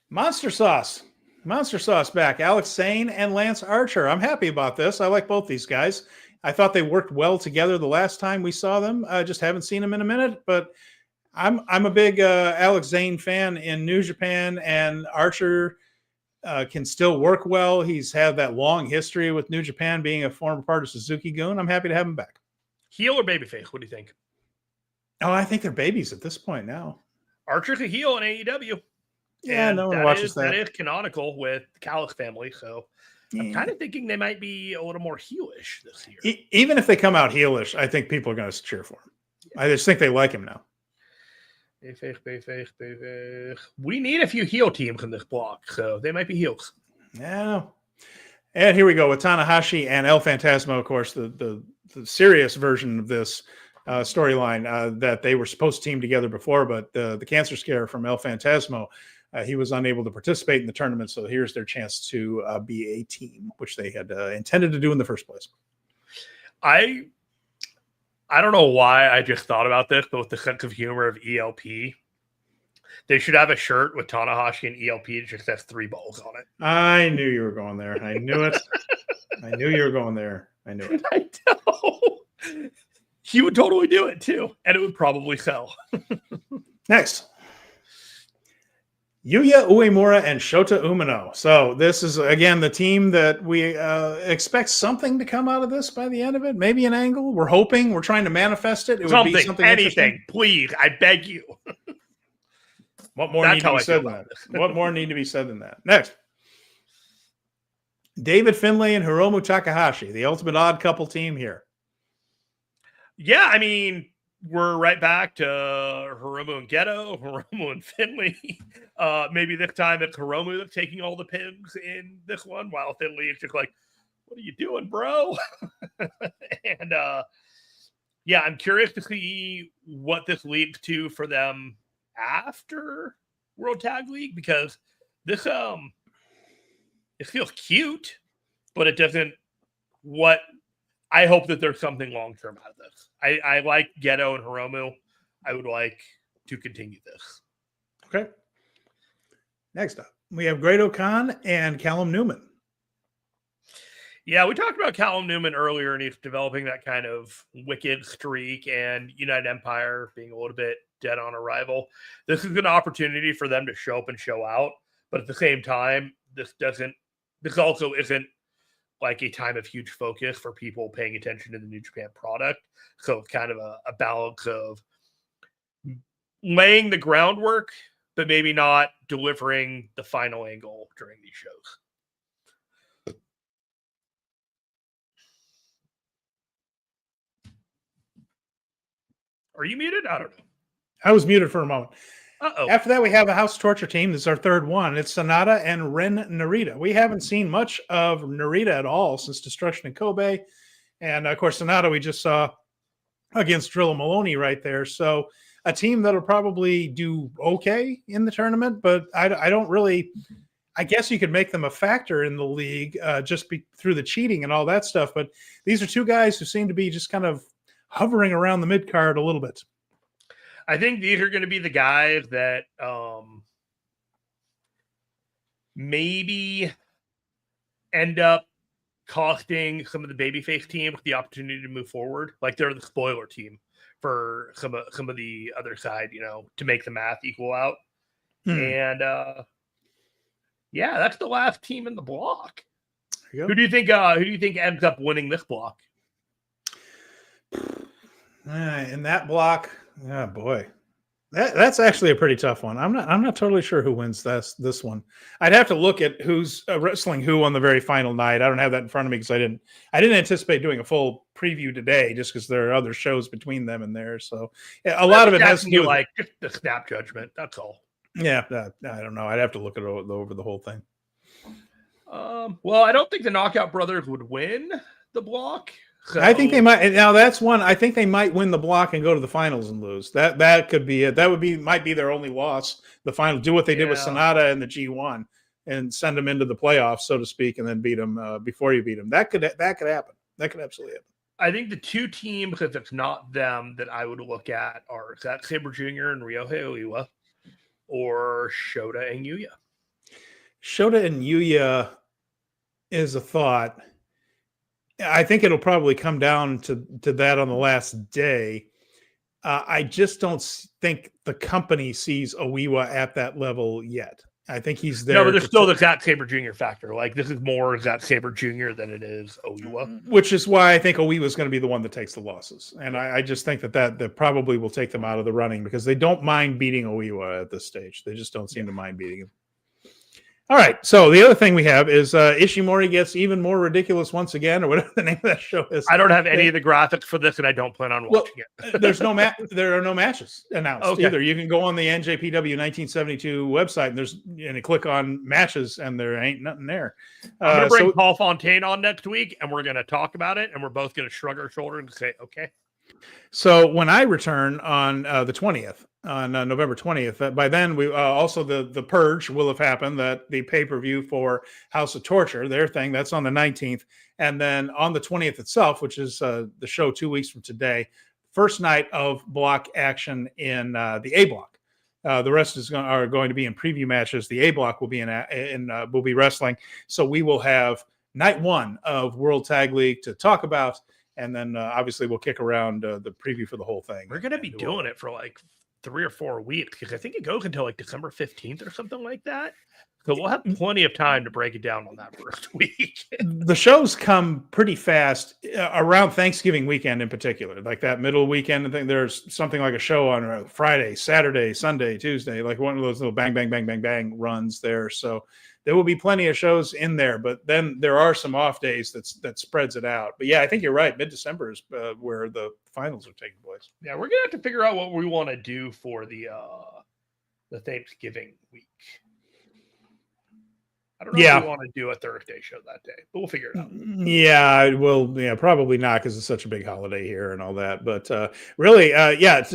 Speaker 1: Monster Sauce back. Alex Zane and Lance Archer. I'm happy about this. I like both these guys. I thought they worked well together the last time we saw them. I just haven't seen them in a minute, but I'm a big Alex Zane fan in New Japan, and Archer can still work well. He's had that long history with New Japan, being a former part of Suzuki-gun. I'm happy to have him back.
Speaker 2: Heel or babyface? What do you think?
Speaker 1: Oh, I think they're babies at this point now.
Speaker 2: Archer's a heel in AEW.
Speaker 1: Yeah, no one watches that.
Speaker 2: That is canonical with the Callis family, so I'm kind of thinking they might be a little more heelish this year.
Speaker 1: Even if they come out heelish, I think people are going to cheer for him. I just think they like him now.
Speaker 2: We need a few heel teams in this block, so they might be heels.
Speaker 1: Yeah. And here we go with Tanahashi and El Phantasmo, of course, the serious version of this storyline that they were supposed to team together before, but the cancer scare from El Phantasmo, he was unable to participate in the tournament, so here's their chance to be a team, which they had intended to do in the first place.
Speaker 2: I don't know why I just thought about this, but with the sense of humor of ELP, they should have a shirt with Tanahashi and ELP that just has 3 balls on it.
Speaker 1: I knew you were going there. I knew it. I knew you were going there. I knew it.
Speaker 2: I know. He would totally do it too, and it would probably sell.
Speaker 1: Next. Yuya Uemura and Shota Umino. So this is, again, the team that we expect something to come out of this by the end of it. Maybe an angle. We're hoping. We're trying to manifest it. It would be something
Speaker 2: anything. Please, I beg you.
Speaker 1: What more need to be said than that? What more need to be said than that? Next. David Finlay and Hiromu Takahashi, the ultimate odd couple team here.
Speaker 2: Yeah, I mean, we're right back to Hiromu and Geto, Hiromu and Finlay. Maybe this time it's Hiromu that's taking all the pins in this one, while Finlay is just like, what are you doing, bro? And yeah, I'm curious to see what this leads to for them after World Tag League, because this it feels cute, but it doesn't. What I hope that there's something long term out of this. I like Geto and Hiromu. I would like to continue this.
Speaker 1: Okay. Next up, we have Great-O-Khan and Callum Newman.
Speaker 2: Yeah, we talked about Callum Newman earlier, and he's developing that kind of wicked streak, and United Empire being a little bit dead on arrival. This is an opportunity for them to show up and show out, but at the same time, this also isn't like a time of huge focus for people paying attention to the New Japan product. So it's kind of a balance of laying the groundwork, but maybe not delivering the final angle during these shows. Are you muted? I don't know.
Speaker 1: I was muted for a moment.
Speaker 2: Uh-oh.
Speaker 1: After that, we have a House Torture team. This is our third one. It's Sonata and Ren Narita. We haven't seen much of Narita at all since Destruction in Kobe. And, of course, Sonata we just saw against Drilla Maloney right there. So a team that'll probably do okay in the tournament, but I don't really – I guess you could make them a factor in the league through the cheating and all that stuff. But these are two guys who seem to be just kind of hovering around the mid-card a little bit.
Speaker 2: I think these are going to be the guys that maybe end up costing some of the babyface teams the opportunity to move forward. Like they're the spoiler team for some of the other side, to make the math equal out. And yeah, that's the last team in the block. Who do you think ends up winning this block?
Speaker 1: In that block, oh boy, that's actually a pretty tough one. I'm not totally sure who wins this one. I'd have to look at who's wrestling who on the very final night. I don't have that in front of me because I didn't anticipate doing a full preview today, just because there are other shows between them and there. So a lot of it has to do with
Speaker 2: just the snap judgment. That's all.
Speaker 1: Yeah, I don't know. I'd have to look at over the whole thing.
Speaker 2: Well, I don't think the Knockout Brothers would win the block. So.
Speaker 1: I think they might. Now that's one. I think they might win the block and go to the finals and lose. That could be it. That might be their only loss. The final. Do what they did with Sonata and the G1 and send them into the playoffs, so to speak, and then beat them before you beat them. That could happen. That could absolutely happen.
Speaker 2: I think the two teams, if it's not them, that I would look at are Zack Sabre Jr. and Ryohei Oiwa, or Shota and Yuya.
Speaker 1: Shota and Yuya is a thought. I think it'll probably come down to that on the last day. I just don't think the company sees Oiwa at that level yet. I think he's there.
Speaker 2: No, but there's still the Zack Sabre Jr. factor. Like, this is more Zack Sabre Jr. than it is Oiwa.
Speaker 1: Which is why I think Oiwa is going to be the one that takes the losses. And I just think that probably will take them out of the running because they don't mind beating Oiwa at this stage. They just don't seem to mind beating him. All right, so the other thing we have is Ishimori gets even more ridiculous once again, or whatever the name of that show is.
Speaker 2: I don't have any of the graphics for this, and I don't plan on watching it.
Speaker 1: There are no matches announced either. You can go on the NJPW 1972 website, and click on matches, and there ain't nothing there.
Speaker 2: I'm going to bring Paul Fontaine on next week, and we're going to talk about it, and we're both going to shrug our shoulders and say, okay.
Speaker 1: So when I return on the 20th, on November 20th, by then we also the purge will have happened, that the pay-per-view for House of Torture, their thing, that's on the 19th. And then on the 20th itself, which is the show 2 weeks from today, first night of block action in the A block. The rest are going to be in preview matches. The A block will be will be wrestling. So we will have night one of World Tag League to talk about. And then obviously we'll kick around the preview for the whole thing.
Speaker 2: We're going to be doing it for like 3 or 4 weeks because I think it goes until like December 15th or something like that. So we'll have plenty of time to break it down on that first week.
Speaker 1: The shows come pretty fast around Thanksgiving weekend in particular, like that middle weekend. I think there's something like a show on Friday, Saturday, Sunday, Tuesday, like one of those little bang, bang, bang, bang, bang runs there. So there will be plenty of shows in there, but then there are some off days that spreads it out. But yeah, I think you're right. Mid-December is where the finals are taking place.
Speaker 2: Yeah, we're gonna have to figure out what we want to do for the Thanksgiving week. I don't know if we want to do a Thursday show that day, but we'll figure it out.
Speaker 1: Yeah, well, probably not because it's such a big holiday here and all that. But really,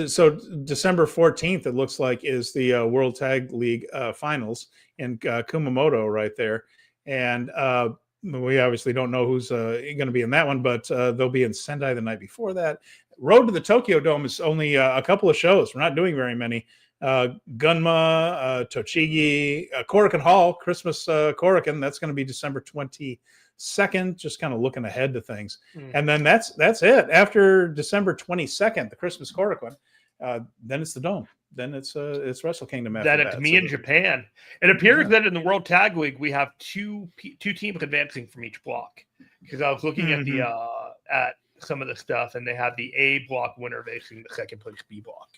Speaker 1: so December 14th, it looks like, is the World Tag League finals in Kumamoto right there. And we obviously don't know who's going to be in that one, but they'll be in Sendai the night before that. Road to the Tokyo Dome is only a couple of shows. We're not doing very many. Gunma, Tochigi, Korakuen Hall, Christmas Korakuen. That's going to be December 22nd. Just kind of looking ahead to things, and then that's it. After December 22nd, the Christmas Korakuen, then it's the Dome. Then it's Wrestle Kingdom. After
Speaker 2: then it's me in Japan. It appears that in the World Tag League we have two teams advancing from each block. Because I was looking at the at some of the stuff, and they have the A block winner facing the second place B block.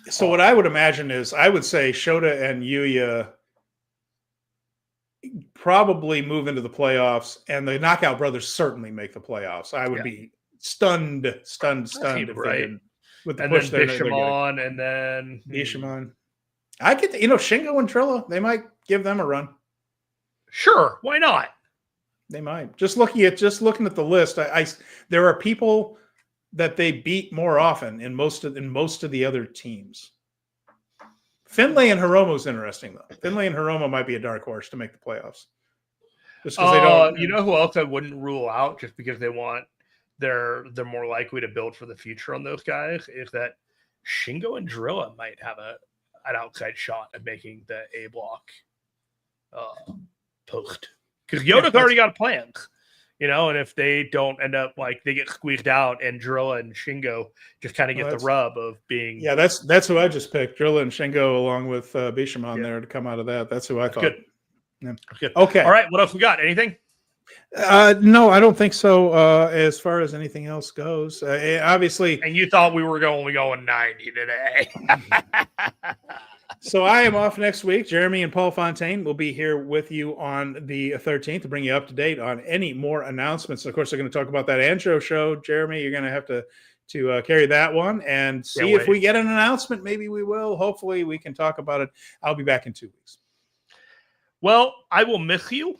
Speaker 1: So what I would imagine is, I would say Shota and Yuya probably move into the playoffs, and the Knockout Brothers certainly make the playoffs. I would be stunned if they didn't. With the
Speaker 2: and
Speaker 1: push
Speaker 2: then Bishamon, and then
Speaker 1: Bishamon. I get Shingo and Trilla. They might give them a run.
Speaker 2: Sure, why not?
Speaker 1: They might. Just looking at the list, I there are people that they beat more often in most of the other teams. Finlay and Hiromu is interesting though. Finlay and Hiromu might be a dark horse to make the playoffs. Just because they don't.
Speaker 2: You know who else I wouldn't rule out, just because they're more likely to build for the future on those guys, is that Shingo and Drilla might have an outside shot at making the A block post, because Yoda's already got plans, and if they don't end up they get squeezed out, and Drilla and Shingo just kind of get the rub of being
Speaker 1: that's who I just picked, Drilla and Shingo along with Bishamon there to come out of that. That's who I thought.
Speaker 2: Good.
Speaker 1: Yeah.
Speaker 2: Good.
Speaker 1: Okay.
Speaker 2: All right. What else we got? Anything?
Speaker 1: No, I don't think so. As far as anything else goes, obviously.
Speaker 2: And you thought we were only going 90 today.
Speaker 1: So I am off next week. Jeremy and Paul Fontaine will be here with you on the 13th to bring you up to date on any more announcements. Of course, they're going to talk about that Andro show. Jeremy, you're going to have to carry that one and see if we get an announcement. Maybe we will. Hopefully, we can talk about it. I'll be back in 2 weeks.
Speaker 2: Well, I will miss you.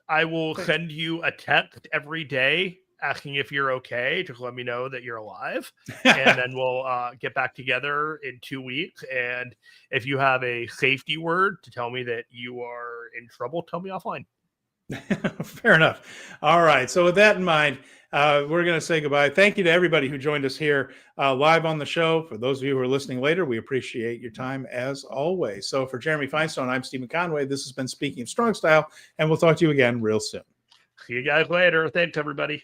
Speaker 2: I will send you a text every day asking if you're okay. Just let me know that you're alive. And then we'll get back together in 2 weeks. And if you have a safety word to tell me that you are in trouble, tell me offline.
Speaker 1: Fair enough. All right. So with that in mind, we're going to say goodbye. Thank you to everybody who joined us here live on the show. For those of you who are listening later, we appreciate your time as always. So for Jeremy Finestone, I'm Steven Conway. This has been Speaking of Strong Style, and we'll talk to you again real soon.
Speaker 2: See you guys later. Thanks, everybody.